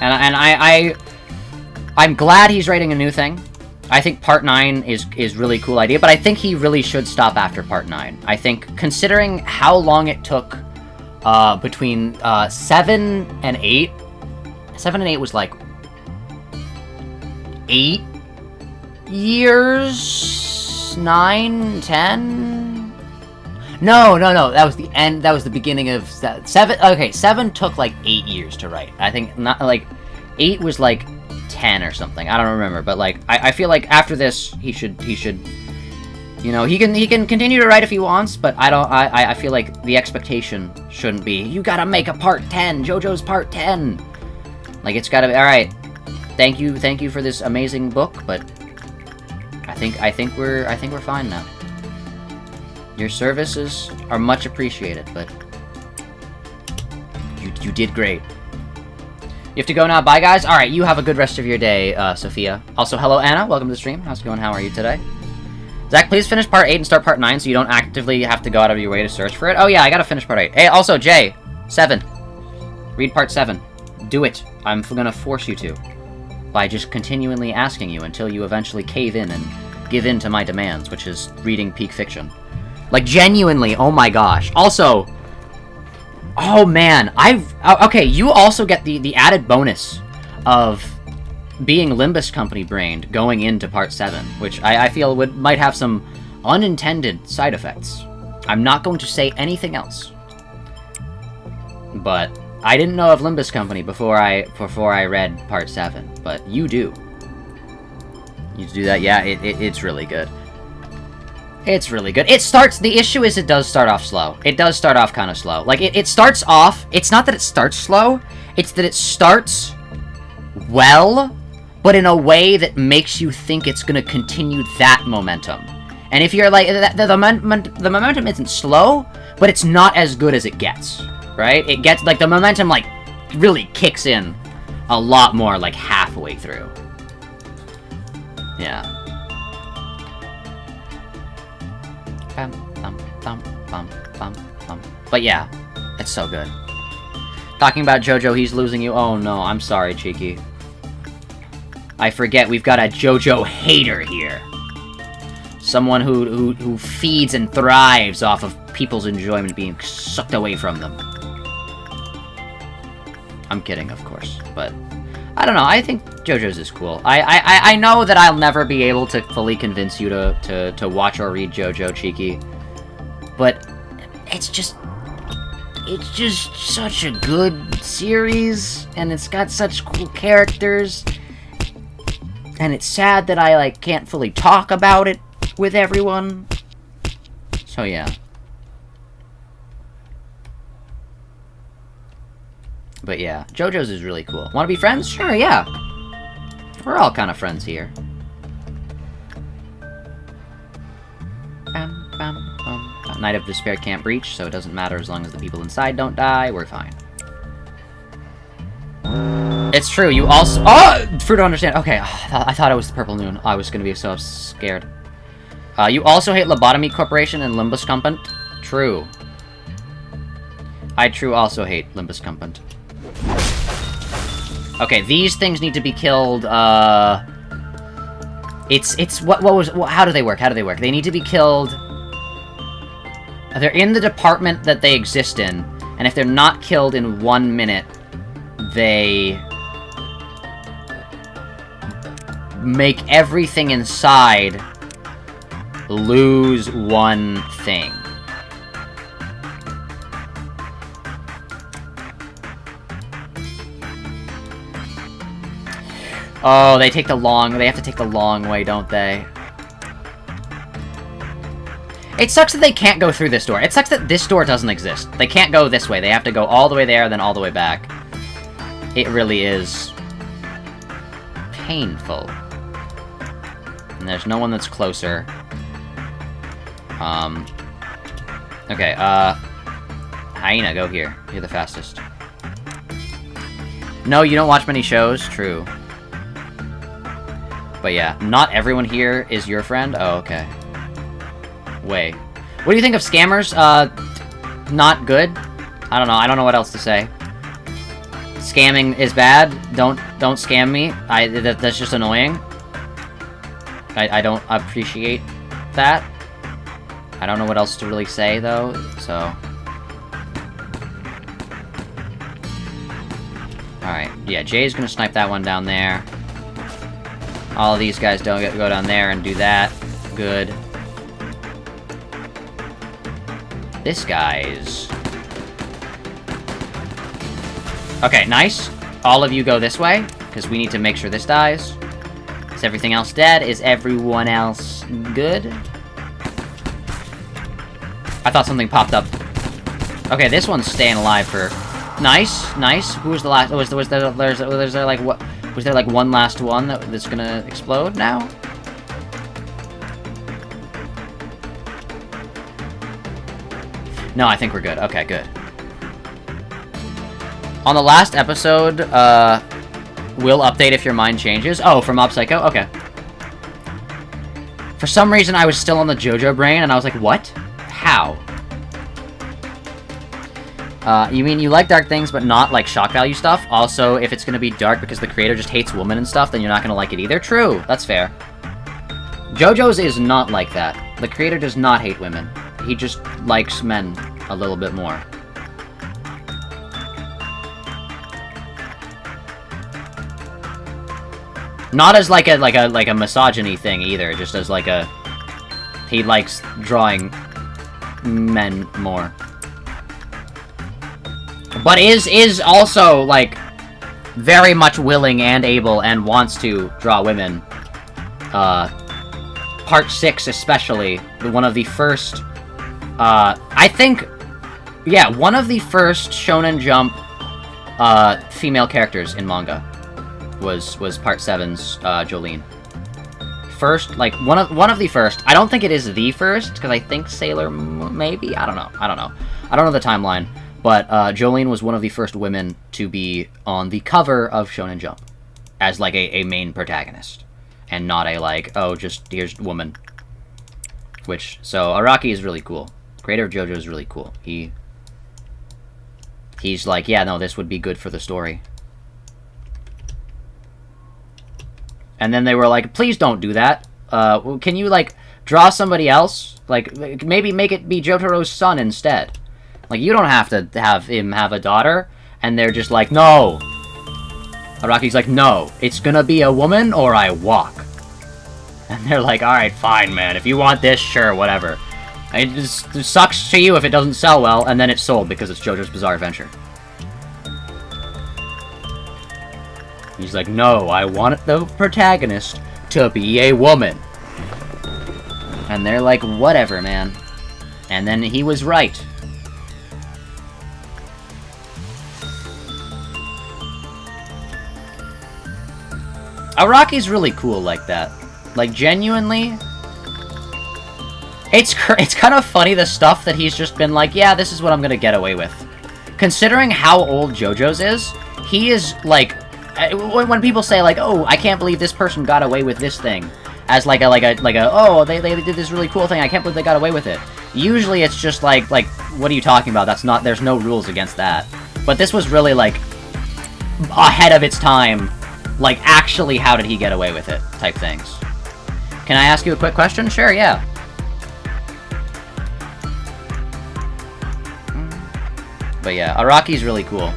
And I'm glad he's writing a new thing. I think part 9 is really cool idea, but I think he really should stop after part 9. I think, considering how long it took between 7 and 8. 7 and 8 was like 8 years? 9? 10? No. That was the end. That was the beginning of 7. Okay, 7 took like 8 years to write. I think not like 8 was like 10 or something. I don't remember, but like I feel like after this he should. You know, he can continue to write if he wants, but I feel like the expectation shouldn't be, you gotta make a part 10, JoJo's part 10. Like, it's gotta be, alright, thank you for this amazing book, but I think we're fine now. Your services are much appreciated, but you did great. You have to go now. Bye, guys. All right, you have a good rest of your day, Sophia. Also, hello, Anna. Welcome to the stream. How's it going? How are you today? Zach, please finish part 8 and start part 9 so you don't actively have to go out of your way to search for it. Oh, yeah, I gotta finish part 8. Hey, also, Jay, 7. Read part 7. Do it. I'm gonna force you to. By just continually asking you until you eventually cave in and give in to my demands, which is reading peak fiction. Like, genuinely, oh my gosh. Also, oh man, okay, you also get the added bonus of being Limbus Company brained going into part 7, which I feel might have some unintended side effects. I'm not going to say anything else. But I didn't know of Limbus Company before I read part 7, but you do. You do that, yeah, it's really good. It's really good. The issue is it does start off slow. It does start off kind of slow. Like, it starts off, it's not that it starts slow, it's that it starts well, but in a way that makes you think it's gonna continue that momentum. And if you're like, the momentum isn't slow, but it's not as good as it gets, right? It gets, like, the momentum, like, really kicks in a lot more, like, halfway through. Yeah. But yeah, it's so good. Talking about JoJo, he's losing you. Oh no, I'm sorry, Cheeky. I forget we've got a JoJo hater here. Someone who feeds and thrives off of people's enjoyment being sucked away from them. I'm kidding, of course, but I don't know. I think JoJo's is cool. I know that I'll never be able to fully convince you to watch or read JoJo, Cheeky, but it's just such a good series, and it's got such cool characters, and it's sad that I, like, can't fully talk about it with everyone. So yeah. But yeah, JoJo's is really cool. Wanna be friends? Sure, yeah. We're all kind of friends here. Night of Despair can't breach, so it doesn't matter as long as the people inside don't die. We're fine. It's true, you also— oh! Fruit don't understand. Okay, I thought it was the Purple Noon. I was gonna be so scared. You also hate Lobotomy Corporation and Limbus Company? True. I also hate Limbus Company. Okay, these things need to be killed, how do they work? They need to be killed— they're in the department that they exist in, and if they're not killed in 1 minute, they make everything inside lose one thing. Oh, they have to take the long way, don't they? It sucks that they can't go through this door. It sucks that this door doesn't exist. They can't go this way. They have to go all the way there, then all the way back. It really is painful. And there's no one that's closer. Okay, Hyena, go here. You're the fastest. No, you don't watch many shows? True. But yeah, not everyone here is your friend? Oh, okay. Way. What do you think of scammers? Not good. I don't know. I don't know what else to say. Scamming is bad. Don't scam me. That's just annoying. I don't appreciate that. I don't know what else to really say though. So. All right. Yeah, Jay's gonna snipe that one down there. All of these guys don't go down there and do that. Good. This guy's... okay, nice. All of you go this way, because we need to make sure this dies. Is everything else dead? Is everyone else good? I thought something popped up. Okay, this one's staying alive for... nice, nice. Who was the last... was there like, what... was there like one last one that's gonna explode now? No, I think we're good. Okay, good. On the last episode, will update if your mind changes. Oh, from Mob Psycho? Okay. For some reason, I was still on the JoJo brain, and I was like, what? How? You mean you like dark things, but not, like, shock value stuff? Also, if it's gonna be dark because the creator just hates women and stuff, then you're not gonna like it either? True, that's fair. JoJo's is not like that. The creator does not hate women. He just likes men a little bit more. Not as like a misogyny thing either, just as like a he likes drawing men more. But is also like very much willing and able and wants to draw women. Part 6 especially, one of the first I think yeah, one of the first Shonen Jump female characters in manga was Part 7's Jolene. First, like one of the first. I don't think it is the first because I think Sailor maybe. I don't know. I don't know the timeline. But Jolene was one of the first women to be on the cover of Shonen Jump as like a main protagonist, and not a like just here's woman. So Araki is really cool. Creator of JoJo is really cool. He's like, yeah, no, this would be good for the story. And then they were like, please don't do that. Can you, like, draw somebody else? Like, maybe make it be Jotaro's son instead. Like, you don't have to have him have a daughter. And they're just like, no. Araki's like, no. It's gonna be a woman or I walk. And they're like, alright, fine, man. If you want this, sure, whatever. It just sucks to you if it doesn't sell well, and then it's sold because it's JoJo's Bizarre Adventure. He's like, no, I want the protagonist to be a woman. And they're like, whatever, man. And then he was right. Araki's really cool like that. Like, genuinely. It's kind of funny, the stuff that he's just been like, yeah, this is what I'm gonna get away with. Considering how old JoJo's is, he is, like... When people say, like, oh, I can't believe this person got away with this thing, as like a oh, they did this really cool thing, I can't believe they got away with it. Usually it's just like, what are you talking about? That's not, there's no rules against that. But this was really, like, ahead of its time, like, actually, how did he get away with it, type things. Can I ask you a quick question? Sure, yeah. But yeah, Araki's really cool.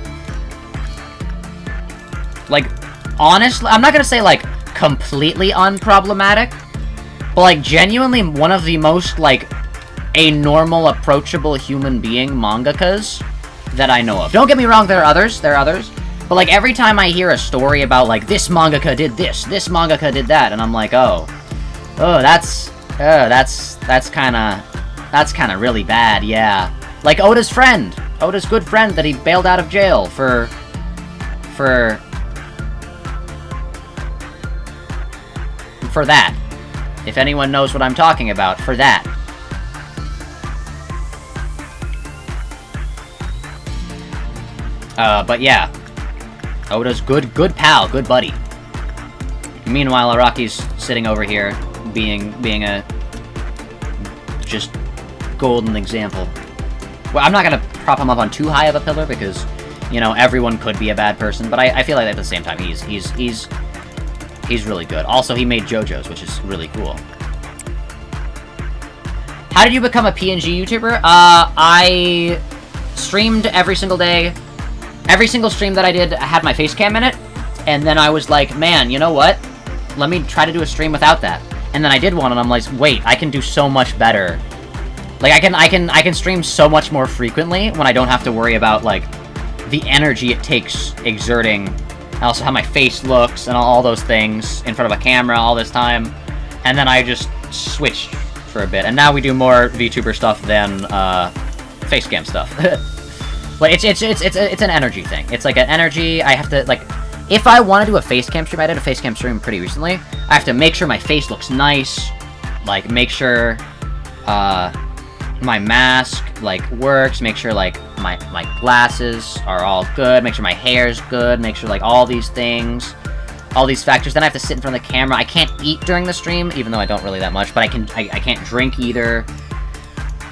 Like, honestly, I'm not gonna say, like, completely unproblematic, but, like, genuinely one of the most, like, a normal, approachable human being mangakas that I know of. Don't get me wrong, there are others, but, like, every time I hear a story about, like, this mangaka did this mangaka did that, and I'm like, that's kinda really bad, yeah. Like, Oda's good friend that he bailed out of jail for that. If anyone knows what I'm talking about, for that. But yeah. Oda's good pal, good buddy. Meanwhile, Araki's sitting over here, being a just golden example. Well, I'm not gonna prop him up on too high of a pillar because, you know, everyone could be a bad person, but I feel like at the same time he's really good. Also, he made JoJo's, which is really cool. How did you become a PNG YouTuber? I streamed every single day. Every single stream that I did had my face cam in it, and then I was like, man, you know what? Let me try to do a stream without that. And then I did one, and I'm like, wait, I can do so much better. Like, I can stream so much more frequently when I don't have to worry about, like, the energy it takes exerting, and also how my face looks, and all those things in front of a camera all this time. And then I just switched for a bit, and now we do more VTuber stuff than, face cam stuff. But it's an energy thing. It's like an energy, I have to, like, if I want to do a face cam stream, I did a face cam stream pretty recently, I have to make sure my face looks nice, make sure, my mask, works, make sure, my glasses are all good, make sure my hair's good, make sure, like, all these things, all these factors. Then I have to sit in front of the camera. I can't eat during the stream, even though I don't really that much, but I can't drink either.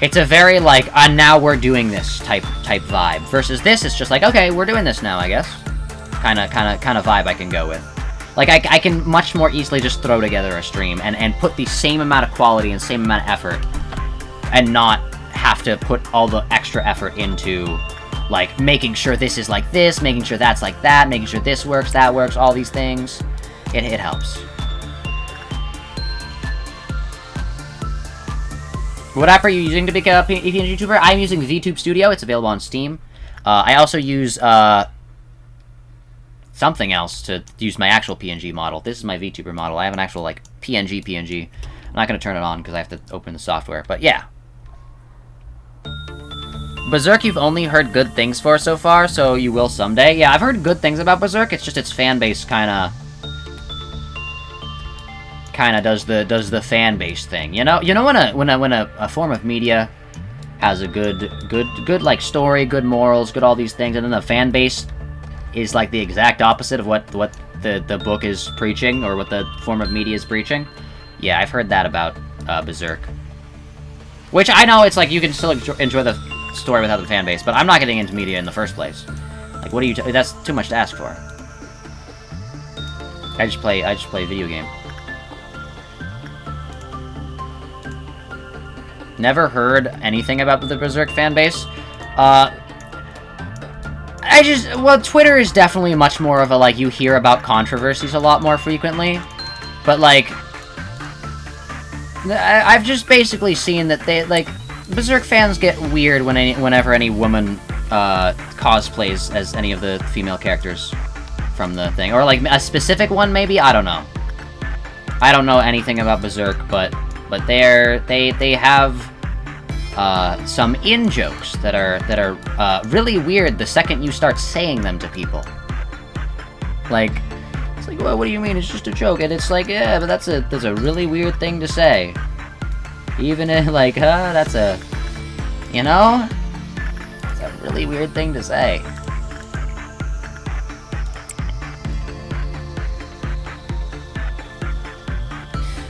It's a very, like, now we're doing this type vibe. Versus this, it's just like, okay, we're doing this now, I guess. Kind of vibe I can go with. Like, I can much more easily just throw together a stream and put the same amount of quality and same amount of effort and not have to put all the extra effort into, like, making sure this is like this, making sure that's like that, making sure this works, that works, all these things. It helps. What app are you using to become a PNGtuber? I'm using VTube Studio. It's available on Steam. I also use something else to use my actual PNG model. This is my VTuber model. I have an actual, like, PNG. I'm not going to turn it on because I have to open the software. But yeah. Berserk you've only heard good things for so far, so you will someday. Yeah, I've heard good things about Berserk. It's just its fan base kind of does the fan base thing. You know when a form of media has a good like story, good morals, good all these things, and then the fan base is like the exact opposite of what the book is preaching or what the form of media is preaching. Yeah, I've heard that about Berserk. Which I know it's like you can still enjoy the story without the fan base, but I'm not getting into media in the first place. Like, what do you? That's too much to ask for. I just play a video game. Never heard anything about the Berserk fanbase. Well, Twitter is definitely much more of a, like, you hear about controversies a lot more frequently. But, like, I've just basically seen that they, like, Berserk fans get weird whenever any woman, cosplays as any of the female characters from the thing. Or, like, a specific one, maybe? I don't know. I don't know anything about Berserk, but they have some in-jokes that are really weird the second you start saying them to people. Like, it's like, well, what do you mean? It's just a joke. And it's like, yeah, but that's a really weird thing to say. Even if, like, that's a, you know? It's a really weird thing to say.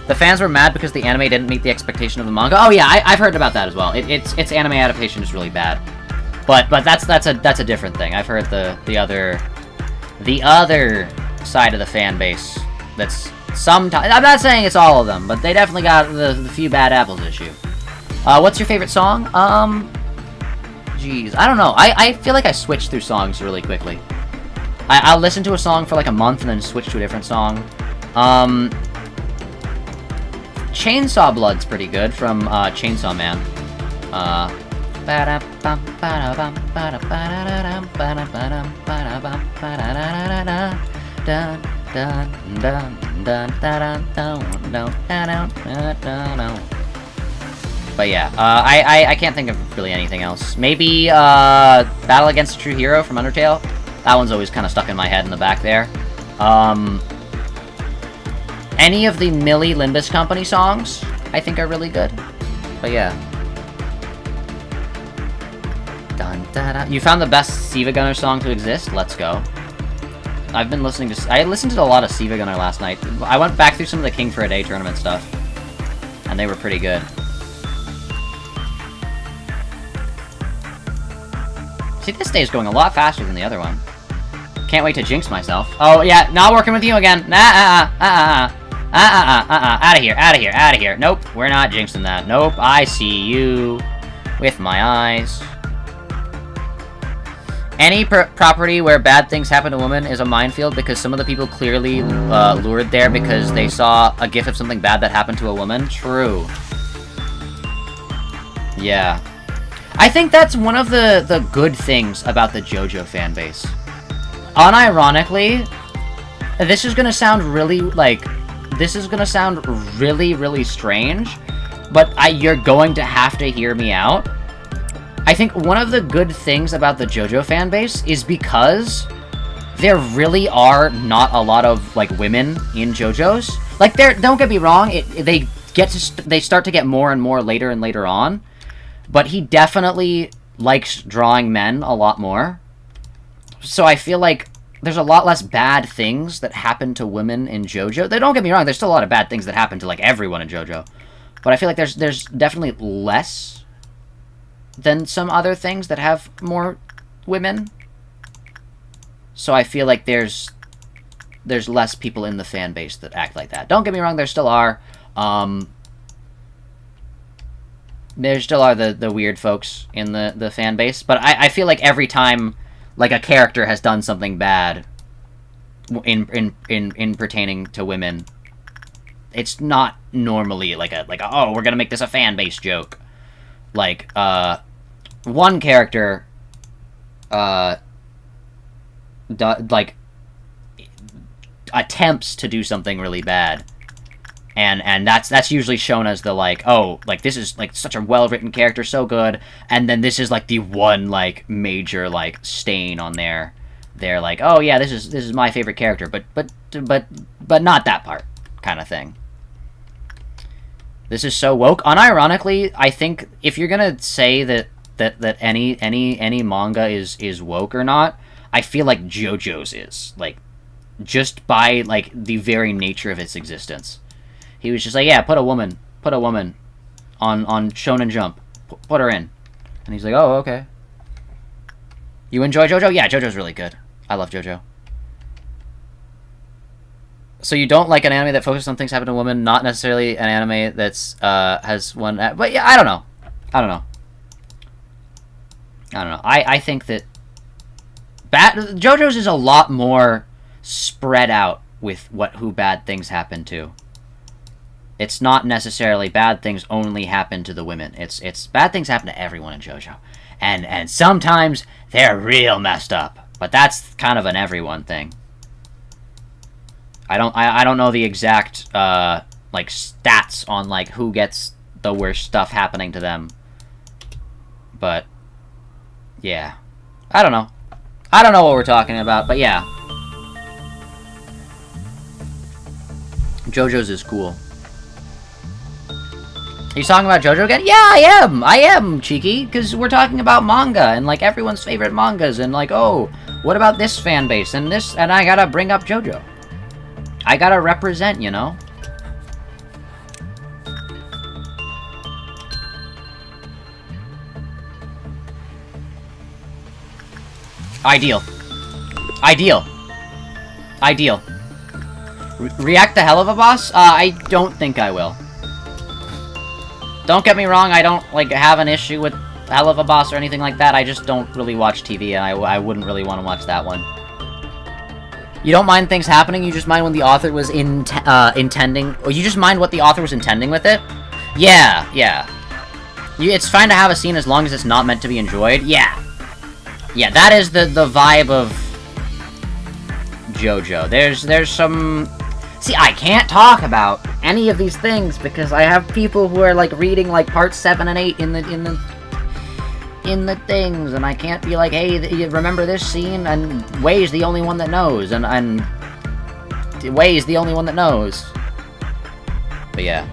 The fans were mad because the anime didn't meet the expectation of the manga. Oh yeah, I've heard about that as well. Its anime adaptation is really bad, but that's a different thing. I've heard the other side of the fan base. That's sometimes, I'm not saying it's all of them, but they definitely got the few bad apples issue. What's your favorite song? Jeez, I don't know. I feel like I switch through songs really quickly. I'll listen to a song for like a month and then switch to a different song. Chainsaw Blood's pretty good from Chainsaw Man. But yeah, I can't think of really anything else. Maybe Battle Against the True Hero from Undertale. That one's always kind of stuck in my head in the back there. Any of the Millie Limbus Company songs, I think, are really good. But yeah. Dun, da, da. You found the best Siva Gunner song to exist? Let's go. I listened to a lot of Siva Gunner last night. I went back through some of the King for a Day tournament stuff, and they were pretty good. See, this day is going a lot faster than the other one. Can't wait to jinx myself. Oh, yeah, not working with you again. Out of here. Nope, we're not jinxing that. Nope, I see you with my eyes. Any property where bad things happen to women is a minefield because some of the people clearly lured there because they saw a gif of something bad that happened to a woman. True. Yeah. I think that's one of the good things about the JoJo fanbase. Unironically, this is gonna sound really, like, really strange, but you're going to have to hear me out. I think one of the good things about the JoJo fanbase is because there really are not a lot of, like, women in JoJo's. Like, don't get me wrong, they start to get more and more later and later on, but he definitely, likes drawing men a lot more. So I feel like there's a lot less bad things that happen to women in JoJo. Don't get me wrong, there's still a lot of bad things that happen to, like, everyone in JoJo. But I feel like there's definitely less than some other things that have more women. So I feel like there's less people in the fan base that act like that. Don't get me wrong, there still are. There still are the weird folks in the fan base. But I feel like every time, like, a character has done something bad in pertaining to women, it's not normally like a oh, we're gonna make this a fan base joke. Like, one character like attempts to do something really bad, and that's usually shown as the, like, oh, like, this is, like, such a well-written character, so good, and then this is, like, the one, like, major, like, stain on their like, oh yeah, this is my favorite character, but not that part, kind of thing. This is so woke. Unironically, I think if you're gonna say that any manga is woke or not, I feel like JoJo's is, like, just by, like, the very nature of its existence. He was just like, yeah, put a woman on Shonen Jump, put her in, and he's like, oh, okay. You enjoy JoJo? Yeah, JoJo's really good. I love JoJo. So you don't like an anime that focuses on things happening to women, not necessarily an anime that's has one, but yeah, I don't know. I think that JoJo's is a lot more spread out with who bad things happen to. It's not necessarily bad things only happen to the women. It's bad things happen to everyone in JoJo, and sometimes they're real messed up. But that's kind of an everyone thing. I don't know the exact like stats on, like, who gets the worst stuff happening to them. But yeah, I don't know what we're talking about, but yeah. JoJo's is cool. Are you talking about JoJo again? Yeah, I am, Cheeky, because we're talking about manga, and, like, everyone's favorite mangas, and, like, oh, what about this fan base, and this, and I gotta bring up JoJo. I gotta represent, you know? Ideal. React the hell of a boss? I don't think I will. Don't get me wrong, I don't, like, have an issue with hell of a boss or anything like that. I just don't really watch TV, and I wouldn't really want to watch that one. You don't mind things happening, you just mind when the author was intending... Or you just mind what the author was intending with it? Yeah. It's fine to have a scene as long as it's not meant to be enjoyed. Yeah, that is the vibe of JoJo. There's some... See, I can't talk about any of these things because I have people who are, like, reading, like, parts 7 and 8 in the things, and I can't be like, hey, you remember this scene? And Wei's the only one that knows, and Wei's the only one that knows. But yeah.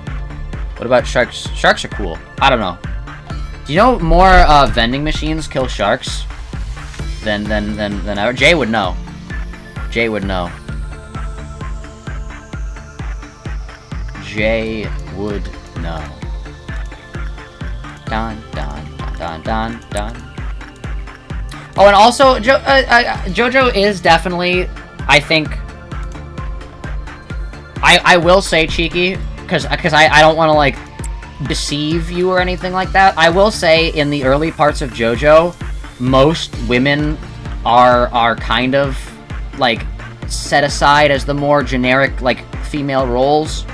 What about sharks? Sharks are cool. I don't know. Do you know more vending machines kill sharks than ever? Jay would know. Jay would know. Dun, dun. Oh, and also, JoJo is definitely, I think... I will say, Cheeky, because I don't want to, like, deceive you or anything like that. I will say, in the early parts of JoJo, most women are kind of, like, set aside as the more generic, like, female roles.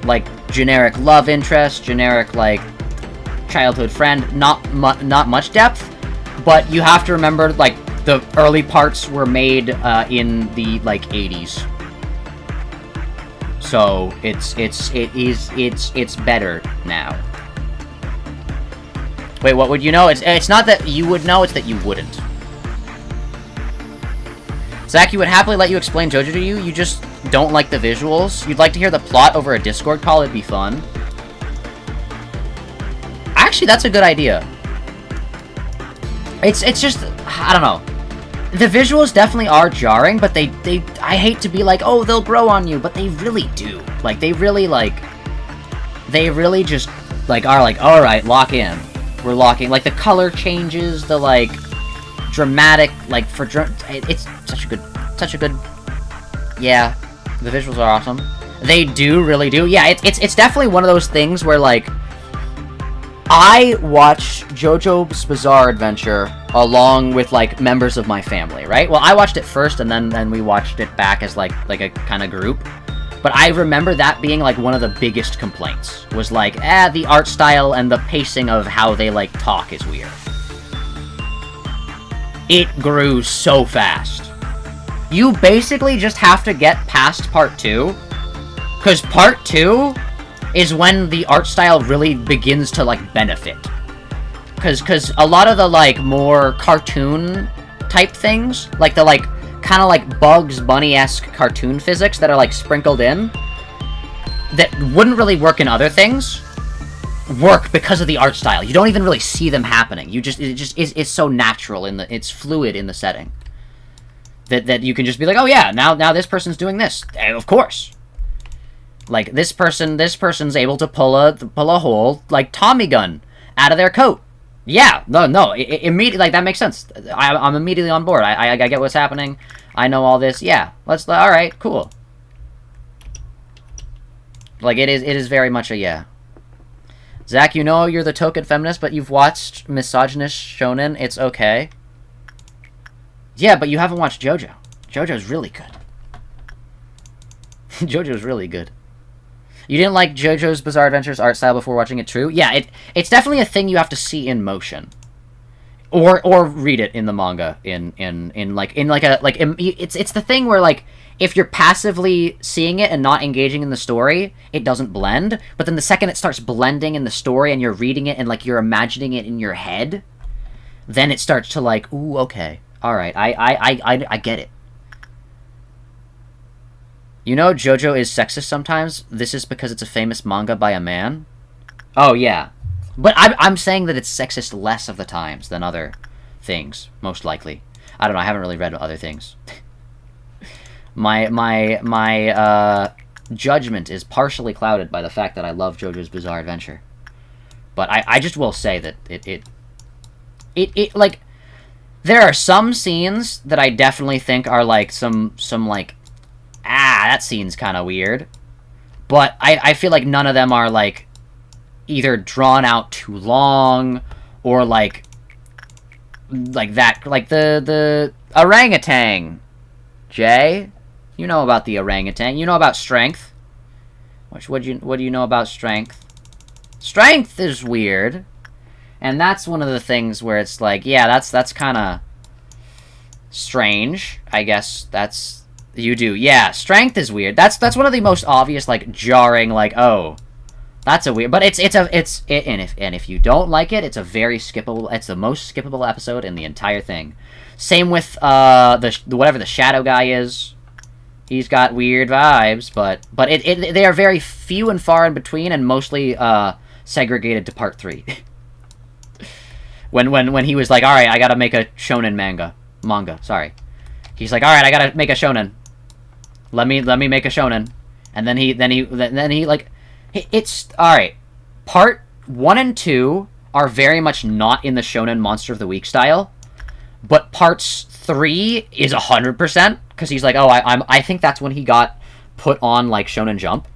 Like, generic love interest, generic, like, childhood friend, not much depth, but you have to remember, like, the early parts were made in the, like, 80s. So it's better now. Wait, what would you know? It's not that you would know, it's that you wouldn't. Zach, you would happily let you explain JoJo to you, you just don't like the visuals. You'd like to hear the plot over a Discord call, it'd be fun. Actually, that's a good idea. It's just, I don't know. The visuals definitely are jarring, but I hate to be like, oh, they'll grow on you, but they really do. Like, they really just, like, are like, alright, lock in. We're locking, like, the color changes, the, like, dramatic, like, it's such a good, yeah, the visuals are awesome. They really do, yeah, it's definitely one of those things where, like, I watch JoJo's Bizarre Adventure along with, like, members of my family, right? Well, I watched it first, and then we watched it back as, like a kind of group. But I remember that being, like, one of the biggest complaints. Was, like, the art style and the pacing of how they, like, talk is weird. It grew so fast. You basically just have to get past Part 2. Because Part 2... is when the art style really begins to, like, benefit. Because a lot of the, like, more cartoon-type things, like the, like, kind of, like, Bugs Bunny-esque cartoon physics that are, like, sprinkled in, that wouldn't really work in other things, work because of the art style. You don't even really see them happening. It just is so natural, it's fluid in the setting. That you can just be like, oh yeah, now this person's doing this. Of course. Like, this person's able to pull a whole, like, Tommy gun out of their coat. Yeah, no, immediately, like, that makes sense. I'm immediately on board. I get what's happening. I know all this. Yeah, alright, cool. Like, it is very much a yeah. Zach, you know you're the token feminist, but you've watched misogynist shonen. It's okay. Yeah, but you haven't watched JoJo. JoJo's really good. JoJo's really good. You didn't like JoJo's Bizarre Adventures art style before watching it, true? Yeah, it's definitely a thing you have to see in motion, or read it in the manga. It's the thing where, like, if you're passively seeing it and not engaging in the story, it doesn't blend. But then the second it starts blending in the story and you're reading it and, like, you're imagining it in your head, then it starts to, like, ooh, okay, all right, I get it. You know JoJo is sexist sometimes? This is because it's a famous manga by a man? Oh, yeah. But I'm saying that it's sexist less of the times than other things, most likely. I don't know, I haven't really read other things. my judgment is partially clouded by the fact that I love JoJo's Bizarre Adventure. But I just will say that it like, there are some scenes that I definitely think are, like, some like, that scene's kind of weird. But I feel like none of them are, like, either drawn out too long, or, like that, like, the orangutan. Jay? You know about the orangutan. You know about strength. What do you know about strength? Strength is weird. And that's one of the things where it's like, yeah, that's kind of strange. I guess that's... You do. Yeah, strength is weird. That's one of the most obvious, like, jarring, like, oh, that's a weird... But and if you don't like it, it's a very skippable... It's the most skippable episode in the entire thing. Same with, whatever the shadow guy is. He's got weird vibes, but they are very few and far in between, and mostly, segregated to part 3. when he was like, alright, I gotta make a shonen manga, sorry. He's like, alright, I gotta make a shonen. Let me make a shonen. And then he like, it's, alright. Part 1 and 2 are very much not in the shonen Monster of the Week style, but parts 3 is 100%, because he's like, oh, I think that's when he got put on, like, Shonen Jump.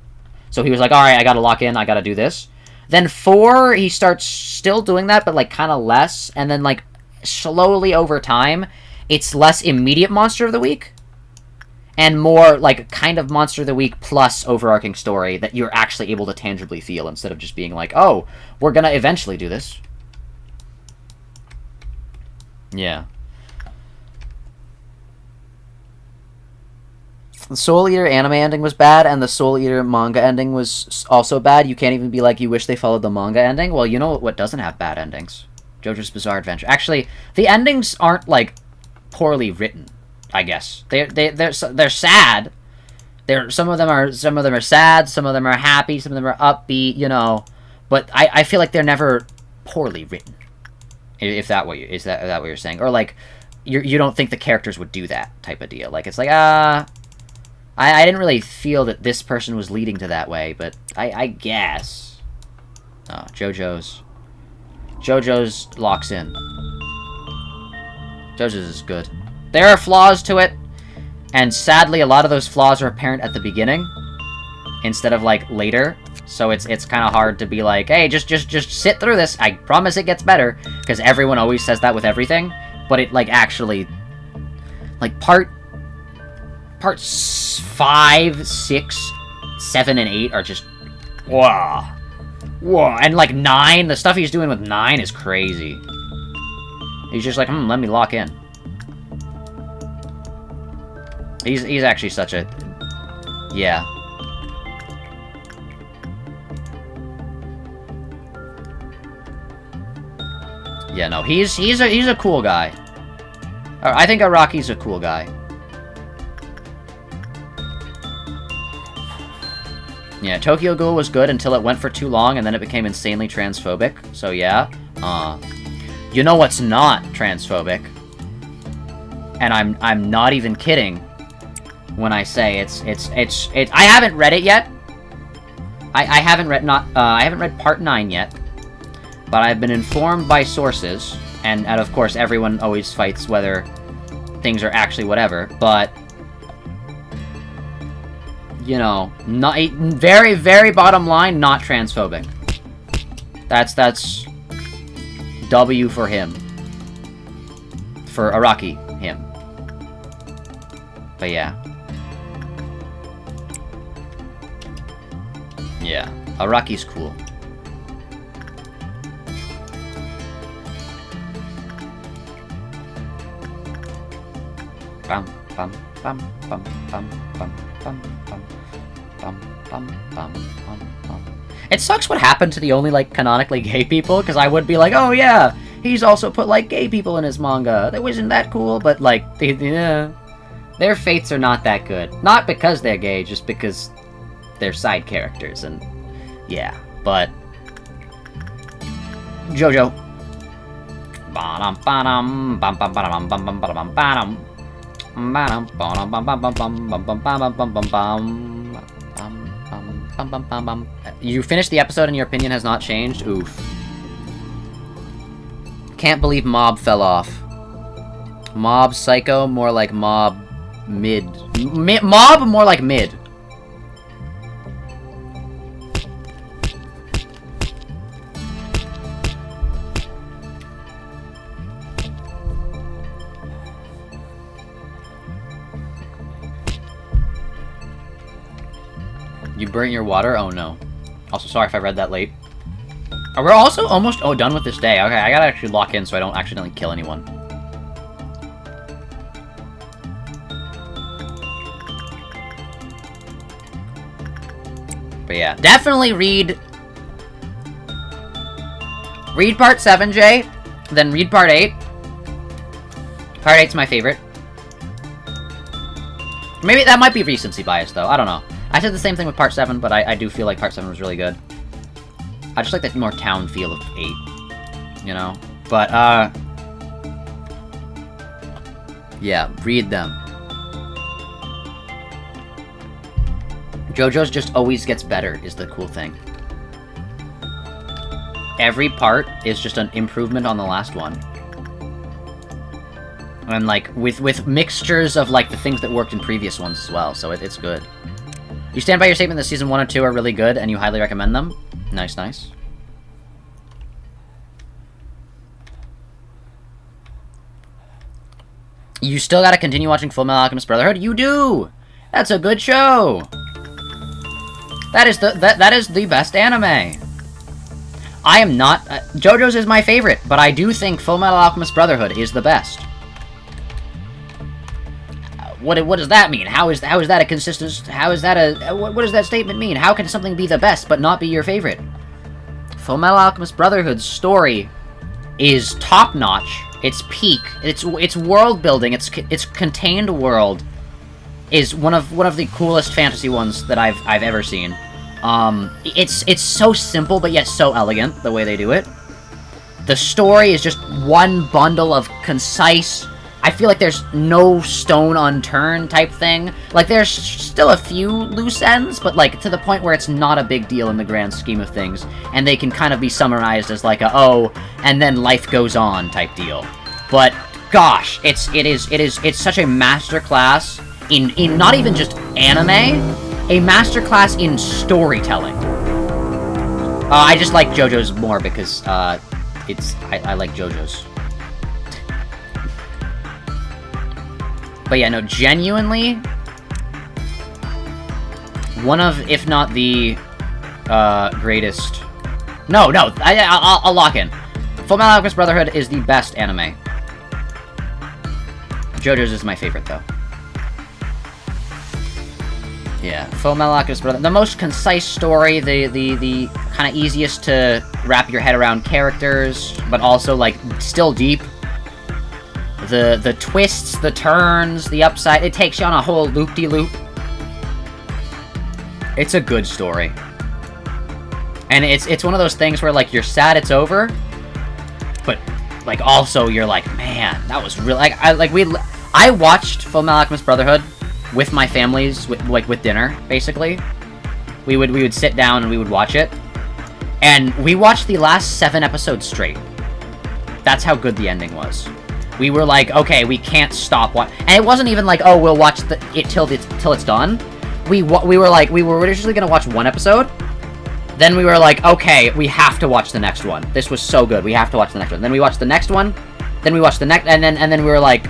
So he was like, alright, I gotta lock in, I gotta do this. Then 4, he starts still doing that, but, like, kind of less, and then, like, slowly over time, it's less immediate Monster of the Week, and more, like, kind of Monster of the Week plus overarching story that you're actually able to tangibly feel, instead of just being like, oh, we're gonna eventually do this. Yeah. The Soul Eater anime ending was bad, and the Soul Eater manga ending was also bad. You can't even be like, you wish they followed the manga ending? Well, you know what doesn't have bad endings? JoJo's Bizarre Adventure. Actually, the endings aren't, like, poorly written, I guess. They're sad. Some of them are sad, some of them are happy, some of them are upbeat, you know. But I feel like they're never poorly written. If that what you, is that what you're saying? Or like, you don't think the characters would do that type of deal? Like, it's like, I didn't really feel that this person was leading to that way, but I guess. Oh, JoJo's locks in. JoJo's is good. There are flaws to it, and sadly, a lot of those flaws are apparent at the beginning, instead of, like, later. So it's kind of hard to be like, hey, just sit through this. I promise it gets better, because everyone always says that with everything. But it, like, actually, like, part 5, 6, 7, and 8 are just, whoa, and like 9, the stuff he's doing with 9 is crazy. He's just like, let me lock in. He's actually such a, yeah. Yeah, no, he's a cool guy. I think Araki's a cool guy. Yeah, Tokyo Ghoul was good until it went for too long, and then it became insanely transphobic. So yeah. You know what's not transphobic? And I'm not even kidding when I say it's I haven't read it yet. I haven't read part 9 yet. But I've been informed by sources, and of course everyone always fights whether things are actually whatever, but you know, not very, very bottom line, not transphobic. That's W for him. For Araki, him. But yeah. Yeah, Araki's cool. Bum bum bum bum bum bum bum bum bum bum bum bum. It sucks what happened to the only, like, canonically gay people, because I would be like, oh yeah, he's also put, like, gay people in his manga. That wasn't that cool, but, like, yeah, their fates are not that good. Not because they're gay, just because they're side characters, and yeah, but JoJo. You finished the episode and your opinion has not changed? Oof. Can't believe Mob fell off. Mob Psycho, more like Mob Mid. Mob, more like Mid. You burnt your water? Oh no. Also, sorry if I read that late. We're also almost done with this day. Okay, I gotta actually lock in so I don't accidentally kill anyone. But yeah, definitely read part 7, Jay, then read part 8. Part 8's my favorite. Maybe that might be recency bias, though. I don't know. I said the same thing with part 7, but I do feel like part 7 was really good. I just like that more town feel of 8, you know? But, yeah, read them. JoJo's just always gets better, is the cool thing. Every part is just an improvement on the last one. And, like, with mixtures of, like, the things that worked in previous ones as well, so it's good. You stand by your statement that Season 1 and 2 are really good, and you highly recommend them? Nice, nice. You still gotta continue watching Fullmetal Alchemist Brotherhood? You do! That's a good show! That is the best anime! I am not... JoJo's is my favorite, but I do think Fullmetal Alchemist Brotherhood is the best. What does that mean? How is that a consistent... How is that a... What does that statement mean? How can something be the best but not be your favorite? Fullmetal Alchemist Brotherhood's story is top-notch. It's peak. It's world building. It's contained world is one of the coolest fantasy ones that I've ever seen. It's so simple but yet so elegant the way they do it. The story is just one bundle of concise... I feel like there's no stone unturned type thing. Like, there's still a few loose ends, but, like, to the point where it's not a big deal in the grand scheme of things. And they can kind of be summarized as, like, oh, and then life goes on type deal. But, gosh, it's such a masterclass in not even just anime, a masterclass in storytelling. I just like JoJo's more because, I like JoJo's. But yeah, no, genuinely, one of, if not the, greatest... No, I'll lock in. Fullmetal Alchemist Brotherhood is the best anime. JoJo's is my favorite, though. Yeah, Fullmetal Alchemist Brotherhood. The most concise story, the kind of easiest to wrap your head around characters, but also, like, still deep. The twists, the turns, the upside, it takes you on a whole loop-de-loop. It's a good story. And it's one of those things where, like, you're sad it's over, but, like, also you're like, man, that was really... I watched Fullmetal Alchemist Brotherhood with my families, with dinner, basically. We would sit down and we would watch it. And we watched the last 7 episodes straight. That's how good the ending was. We were like, okay, we can't stop watching. And it wasn't even like, oh, we'll watch it till it's done. We were like, we were originally gonna watch 1 episode. Then we were like, okay, we have to watch the next one. This was so good, we have to watch the next one. Then we watched the next one. Then we watched the next, and then we were like,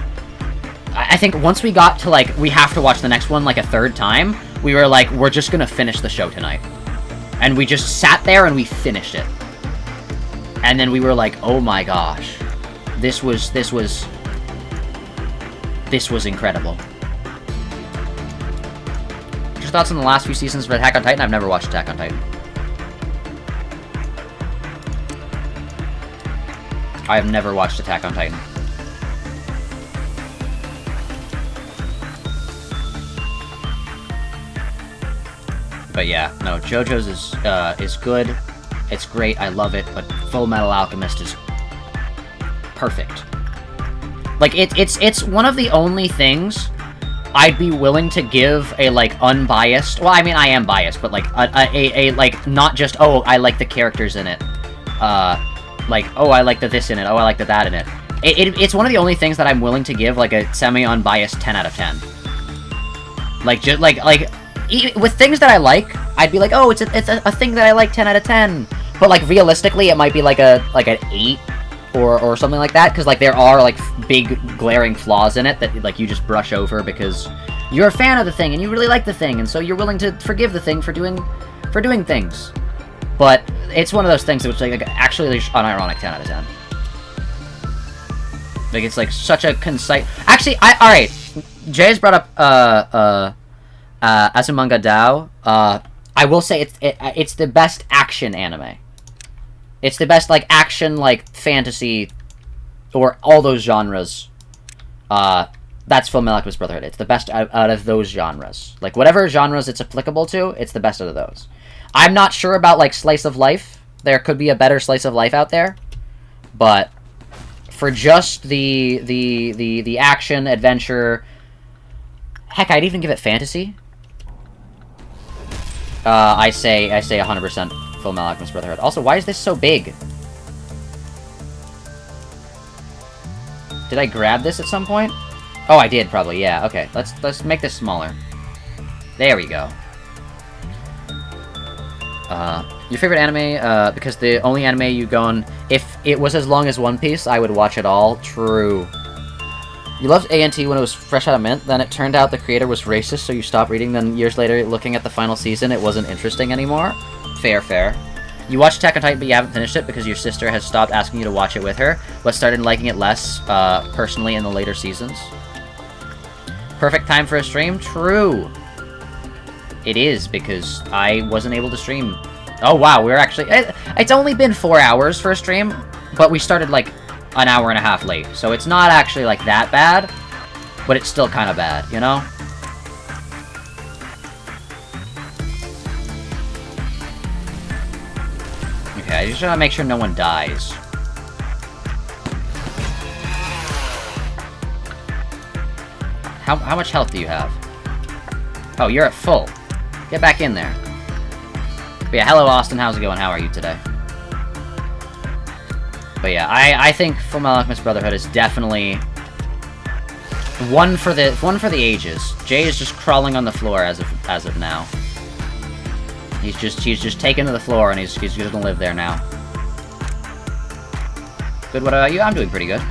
I think once we got to, like, we have to watch the next one, like, a 3rd time, we were like, we're just gonna finish the show tonight. And we just sat there and we finished it. And then we were like, oh my gosh. This was incredible. What's your thoughts on the last few seasons of Attack on Titan? I've never watched Attack on Titan. I have never watched Attack on Titan. But yeah, no, JoJo's is good. It's great, I love it, but Fullmetal Alchemist is perfect. Like, it's one of the only things I'd be willing to give a, like, unbiased... Well, I mean, I am biased, but, like, like, not just, oh, I like the characters in it. Like, oh, I like the this in it, oh, I like the that in it. It's one of the only things that I'm willing to give, like, a semi-unbiased 10 out of 10. Like, just, like, with things that I like, I'd be like, oh, it's a thing that I like 10 out of 10. But, like, realistically, it might be, like, an 8. Or something like that, because, like, there are, like, big, glaring flaws in it that, like, you just brush over because you're a fan of the thing, and you really like the thing, and so you're willing to forgive the thing for doing things. But it's one of those things that was, like actually unironic 10 out of 10. Like, it's, like, such a concise... Actually, alright, Jay's brought up, Azumanga Dao. I will say it's the best action anime. It's the best, like, action, like, fantasy, or all those genres. That's Fullmetal Alchemist Brotherhood. It's the best out of those genres. Like, whatever genres it's applicable to, it's the best out of those. I'm not sure about, like, slice of life. There could be a better slice of life out there. But for just the action, adventure... Heck, I'd even give it fantasy. I say 100%. Fullmetal Alchemist Brotherhood. Also, why is this so big? Did I grab this at some point? Oh, I did, probably, yeah. Okay, let's make this smaller. There we go. Your favorite anime, because the only anime you go on... If it was as long as One Piece, I would watch it all. True. You loved A&T when it was fresh out of mint, then it turned out the creator was racist, so you stopped reading, then years later, looking at the final season, it wasn't interesting anymore? Fair. You watched Attack on Titan, but you haven't finished it because your sister has stopped asking you to watch it with her, but started liking it less, personally, in the later seasons. Perfect time for a stream? True. It is, because I wasn't able to stream. Oh, wow, we're actually... It's only been 4 hours for a stream, but we started, like, an hour and a half late, so it's not actually, like, that bad, but it's still kind of bad, you know? Okay, I just want to make sure no one dies. How much health do you have? Oh, you're at full. Get back in there. But yeah, hello Austin, how's it going? How are you today? But yeah, I think Fullmetal Alchemist Brotherhood is definitely one for the ages. Jay is just crawling on the floor as of now. He's just taken to the floor and he's gonna live there now. Good, what about you? I'm doing pretty good.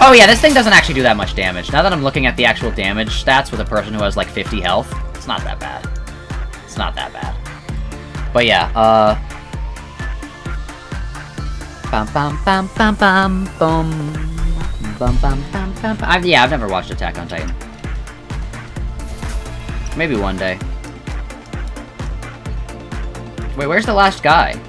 Oh yeah, this thing doesn't actually do that much damage. Now that I'm looking at the actual damage stats with a person who has like 50 health, it's not that bad. It's not that bad. But yeah, bum bum bum bum bum bum bum bum bum bum. I've never watched Attack on Titan. Maybe one day. Wait, where's the last guy?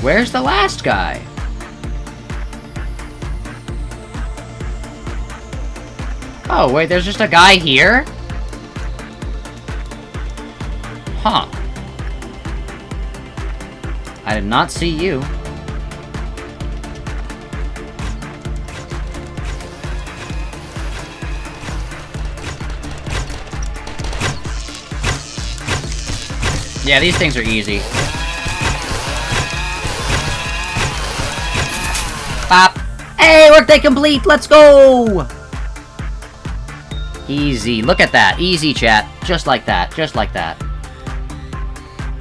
Where's the last guy? Oh, wait, there's just a guy here? Huh. I did not see you. Yeah, these things are easy. Bop. Hey, workday complete! Let's go! Easy. Look at that. Easy, chat. Just like that. Just like that.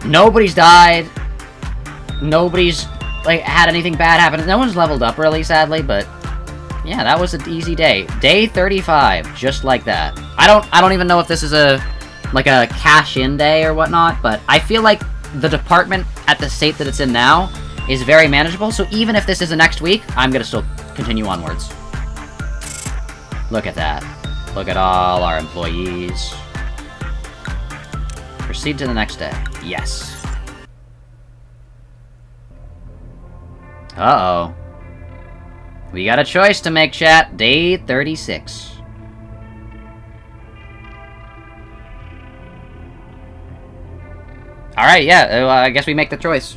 Nobody's died. Nobody's, like, had anything bad happen. No one's leveled up, really, sadly, but... yeah, that was an easy day. Day 35. Just like that. I don't even know if this is a cash-in day or whatnot, but I feel like the department, at the state that it's in now, is very manageable, so even if this is the next week, I'm gonna still continue onwards. Look at that. Look at all our employees. Proceed to the next day. Yes. Uh-oh. We got a choice to make, chat. Day 36. Alright, yeah, I guess we make the choice.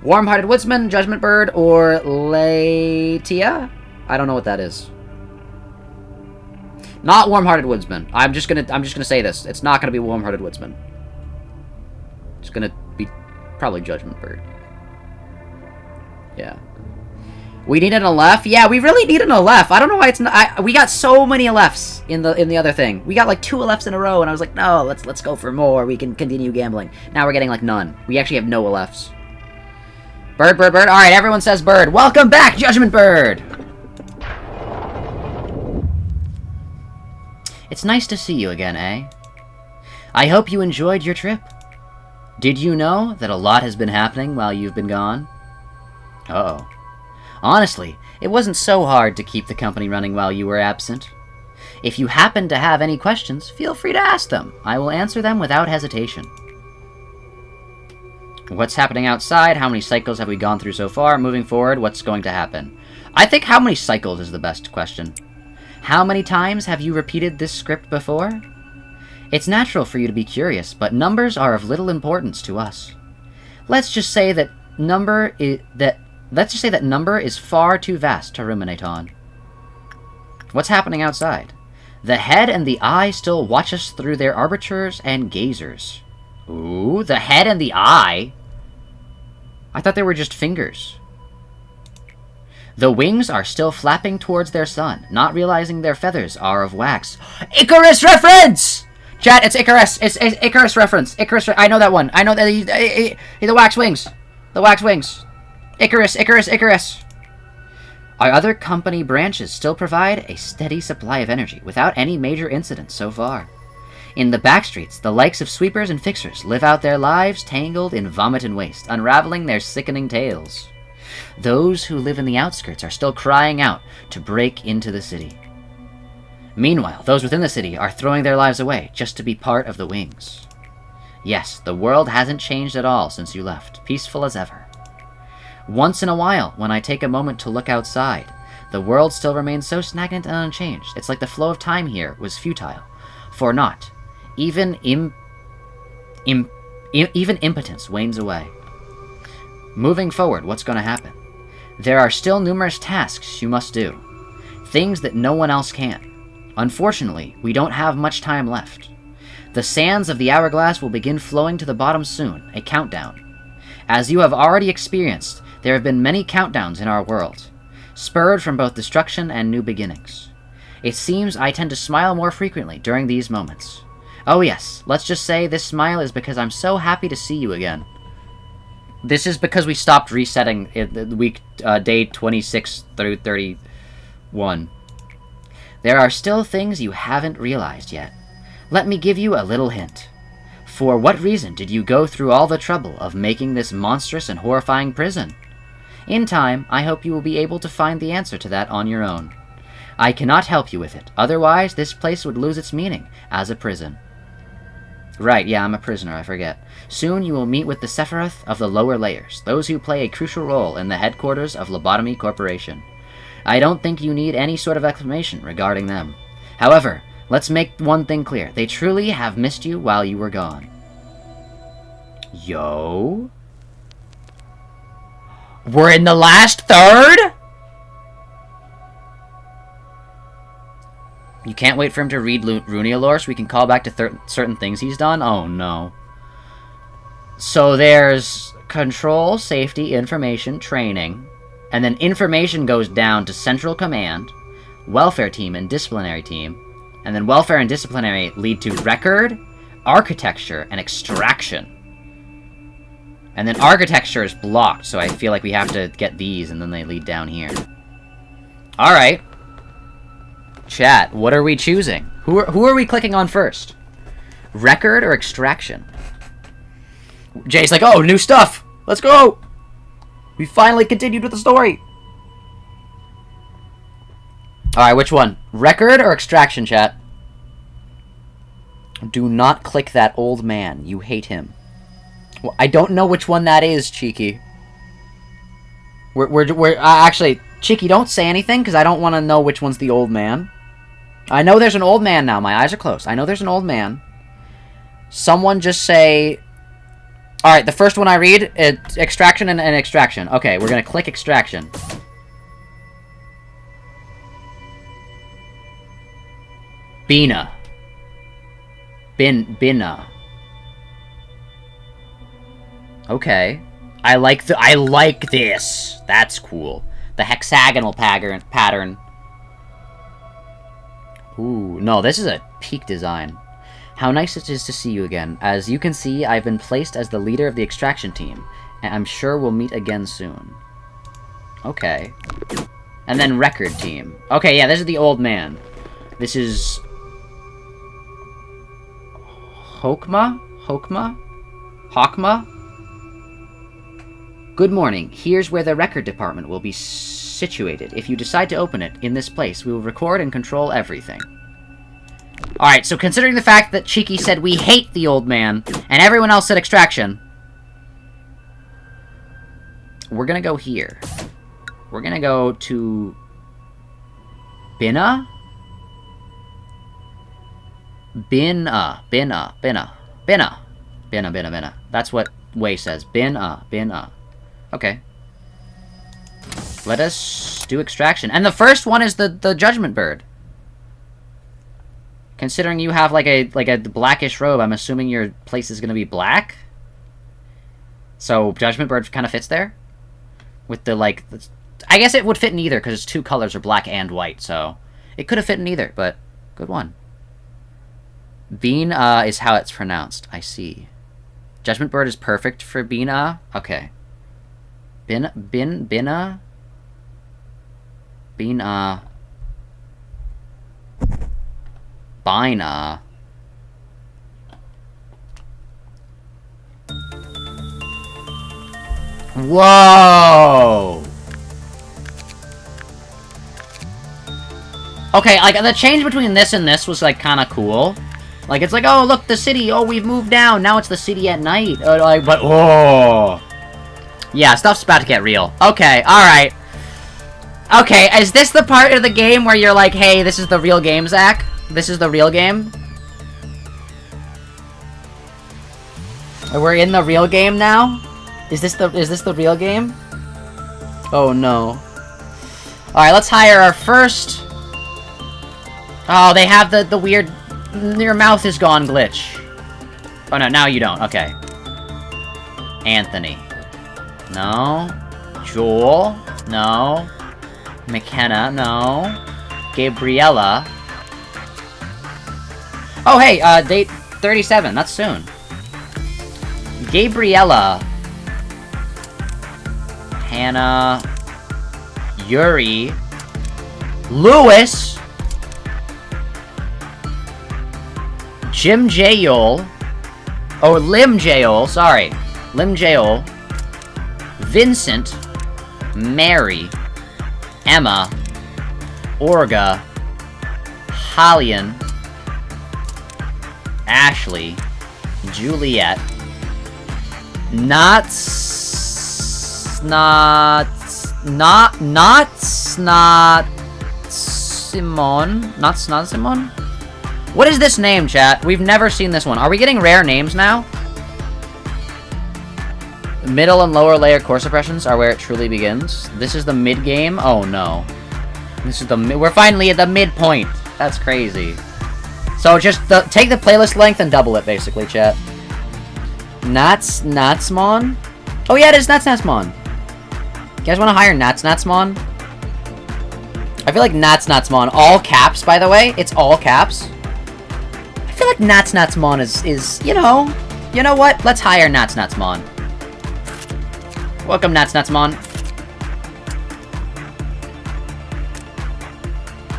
Warm-Hearted Woodsman, Judgment Bird, or Latia? I don't know what that is. Not Warm-Hearted Woodsman. I'm just gonna say this. It's not gonna be Warm-Hearted Woodsman. It's gonna be probably Judgment Bird. Yeah. We need an Aleph? Yeah, we really need an Aleph. I don't know why it's not... we got so many Alephs in the other thing. We got like 2 Alephs in a row, and I was like, no, let's go for more. We can continue gambling. Now we're getting like none. We actually have no Alephs. Bird, bird, bird. Alright, everyone says bird. Welcome back, Judgment Bird! It's nice to see you again, eh? I hope you enjoyed your trip. Did you know that a lot has been happening while you've been gone? Uh-oh. Honestly, it wasn't so hard to keep the company running while you were absent. If you happen to have any questions, feel free to ask them. I will answer them without hesitation. What's happening outside? How many cycles have we gone through so far? Moving forward, what's going to happen? I think how many cycles is the best question. How many times have you repeated this script before? It's natural for you to be curious, but numbers are of little importance to us. Let's just say that number is far too vast to ruminate on. What's happening outside? The head and the eye still watch us through their arbiters and gazers. Ooh, the head and the eye? I thought they were just fingers. The wings are still flapping towards their sun, not realizing their feathers are of wax. Icarus reference! Chat, it's Icarus. It's Icarus reference. I know that one. I know that the wax wings. The wax wings. Icarus, Icarus, Icarus. Our other company branches still provide a steady supply of energy without any major incidents so far. In the backstreets, the likes of sweepers and fixers live out their lives tangled in vomit and waste, unraveling their sickening tales. Those who live in the outskirts are still crying out to break into the city. Meanwhile, those within the city are throwing their lives away just to be part of the wings. Yes, the world hasn't changed at all since you left, peaceful as ever. Once in a while, when I take a moment to look outside, the world still remains so stagnant and unchanged. It's like the flow of time here was futile. For naught. Even impotence wanes away. Moving forward, what's going to happen? There are still numerous tasks you must do. Things that no one else can. Unfortunately, we don't have much time left. The sands of the hourglass will begin flowing to the bottom soon, a countdown. As you have already experienced, there have been many countdowns in our world, spurred from both destruction and new beginnings. It seems I tend to smile more frequently during these moments. Oh yes, let's just say this smile is because I'm so happy to see you again. This is because we stopped resetting day 26 through 31. There are still things you haven't realized yet. Let me give you a little hint. For what reason did you go through all the trouble of making this monstrous and horrifying prison? In time, I hope you will be able to find the answer to that on your own. I cannot help you with it, otherwise this place would lose its meaning as a prison. Right, yeah, I'm a prisoner, I forget. Soon you will meet with the Sephiroth of the lower layers, those who play a crucial role in the headquarters of Lobotomy Corporation. I don't think you need any sort of explanation regarding them. However, let's make one thing clear. They truly have missed you while you were gone. Yo? We're in the last third? You can't wait for him to read Runia lore so we can call back to certain things he's done? Oh, no. So there's control, safety, information, training, and then information goes down to Central Command, Welfare Team, and Disciplinary Team, and then Welfare and Disciplinary lead to Record, Architecture, and Extraction. And then Architecture is blocked, so I feel like we have to get these, and then they lead down here. Alright. Chat, what are we choosing? Who are we clicking on first? Record or Extraction? Jay's like, oh, new stuff! Let's go! We finally continued with the story! Alright, which one? Record or Extraction, chat? Do not click that old man. You hate him. Well, I don't know which one that is, Cheeky. We're actually, Cheeky, don't say anything, because I don't want to know which one's the old man. I know there's an old man now. My eyes are closed. I know there's an old man. Someone just say... Alright, the first one I read, it's Extraction and Extraction. Okay, we're going to click Extraction. Bina. Bina. Okay. I like this. That's cool. The hexagonal pattern. Ooh, no, this is a peak design. How nice it is to see you again. As you can see, I've been placed as the leader of the extraction team, and I'm sure we'll meet again soon. Okay. And then record team. Okay, yeah, this is the old man. This is... Hokma? Hokma? Good morning. Here's where the record department will be situated. If you decide to open it in this place, we will record and control everything. Alright, so considering the fact that Cheeky said we hate the old man, and everyone else said extraction, we're gonna go here. We're gonna go to... Bina? Bina. That's what Wei says. Bina. Okay. Let us do extraction. And the first one is the Judgment Bird. Considering you have like a blackish robe, I'm assuming your place is gonna be black. So Judgment Bird kind of fits there. With the I guess it would fit in either because its two colors are black and white. So it could have fit in either, but good one. Bean is how it's pronounced. I see. Judgment Bird is perfect for Bina. Okay. Bina. Bina. Whoa! Okay, like, the change between this and this was, like, kind of cool. Like, it's like, oh, look, the city, oh, we've moved down, now it's the city at night. Like, but, oh. Yeah, stuff's about to get real. Okay, alright. Okay, is this the part of the game where you're like, hey, this is the real game, Zach? This is the real game? We're in the real game now? Is this the real game? Oh, no. Alright, let's hire our first... Oh, they have the weird... Your mouth is gone glitch. Oh, no, now you don't. Okay. Anthony. No. Joel. No. McKenna. No. Gabriella. Oh, hey, date 37. That's soon. Gabriella. Hannah. Yuri. Lewis. Jim Jayol. Oh, Lim Jayol, sorry. Lim Jayol. Vincent. Mary. Emma. Orga. Halion. Ashley. Juliet. Not Simon. Not Simon? What is this name, chat? We've never seen this one. Are we getting rare names now? Middle and lower layer core suppressions are where it truly begins. This is the mid game? Oh no. This is we're finally at the midpoint. That's crazy. So just take the playlist length and double it, basically, chat. Natsmon? Oh yeah, it is Natsmon. You guys want to hire Natsmon? I feel like Natsmon, all caps, by the way. It's all caps. I feel like Natsmon is, you know what? Let's hire Natsmon. Welcome, Natsmon.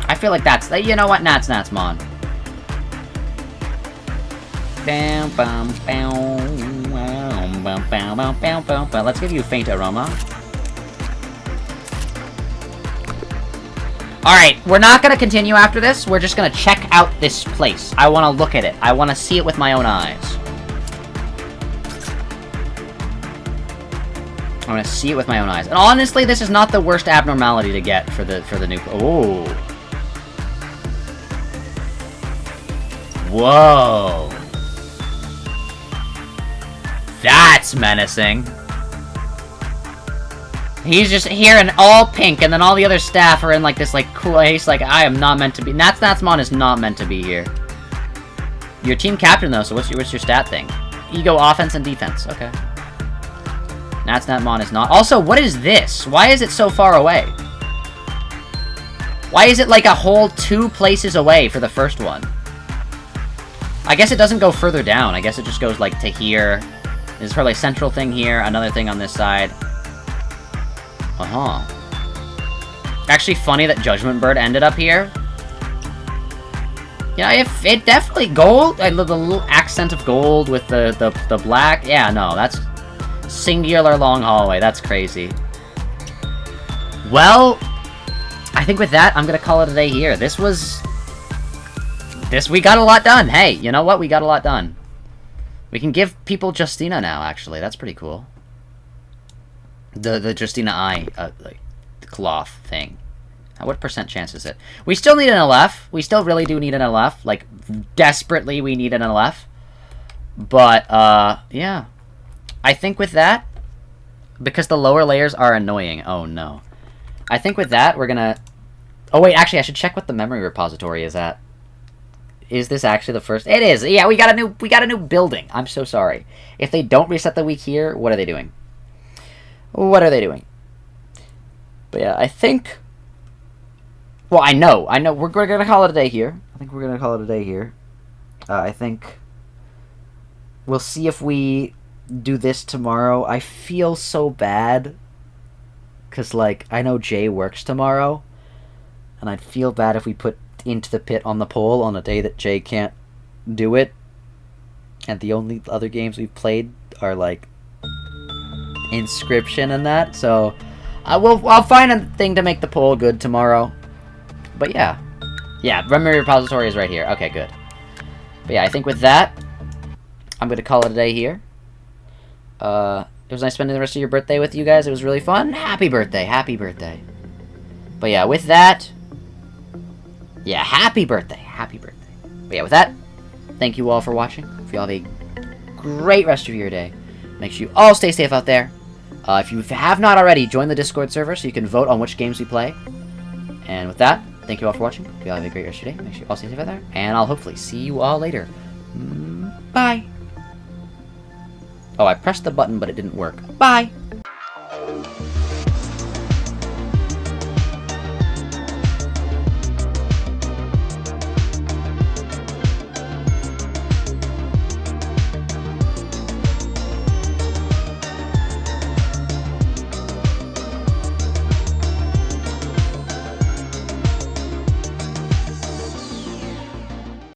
I feel like that's, you know what? Natsmon. Let's give you faint aroma. Alright, we're not gonna continue after this. We're just gonna check out this place. I wanna look at it. I wanna see it with my own eyes. I wanna see it with my own eyes. And honestly, this is not the worst abnormality to get for the new... Oh. Whoa. That's menacing. He's just here in all pink, and then all the other staff are in, like, this, like, cool... He's like, I am not meant to be... Natsmon is not meant to be here. You're team captain, though, so what's your stat thing? Ego, offense, and defense. Okay. Natsmon is not... Also, what is this? Why is it so far away? Why is it, like, a whole 2 places away for the first one? I guess it doesn't go further down. I guess it just goes, like, to here. There's probably a central thing here, another thing on this side. Uh-huh. Actually funny that Judgment Bird ended up here. Yeah, if it definitely gold, the little accent of gold with the black. Yeah, no, that's singular long hallway. That's crazy. Well, I think with that, I'm gonna call it a day here. We got a lot done. Hey, you know what? We got a lot done. We can give people Justina now, actually. That's pretty cool. The Justina Eye, like, cloth thing. What percent chance is it? We still need an LF. We still really do need an LF. Like, desperately we need an LF. But, yeah. I think with that, because the lower layers are annoying. Oh, no. I think with that, we're gonna... Oh, wait, actually, I should check what the memory repository is at. Is this actually the first? It is! Yeah, we got a new building. I'm so sorry. If they don't reset the week here, what are they doing? What are they doing? But yeah, I think... Well, I know. We're gonna call it a day here. I think we're gonna call it a day here. I think... We'll see if we do this tomorrow. I feel so bad. Because, like, I know Jay works tomorrow. And I'd feel bad if we put Into the Pit on the poll on a day that Jay can't do it. And the only other games we've played are, like... Inscription and that, so I'll find a thing to make the poll good tomorrow. But yeah, memory repository is right here. Okay, good. But yeah, I think with that, I'm going to call it a day here. It was nice spending the rest of your birthday with you guys. It was really fun. Happy birthday. Happy birthday. But yeah, with that... Yeah, happy birthday. Happy birthday. But yeah, with that, thank you all for watching. Hope you all have a great rest of your day. Make sure you all stay safe out there. If you have not already, join the Discord server so you can vote on which games we play. And with that, thank you all for watching. Hope you all have a great rest of your day. Make sure you all stay safe out there. And I'll hopefully see you all later. Bye. Oh, I pressed the button, but it didn't work. Bye!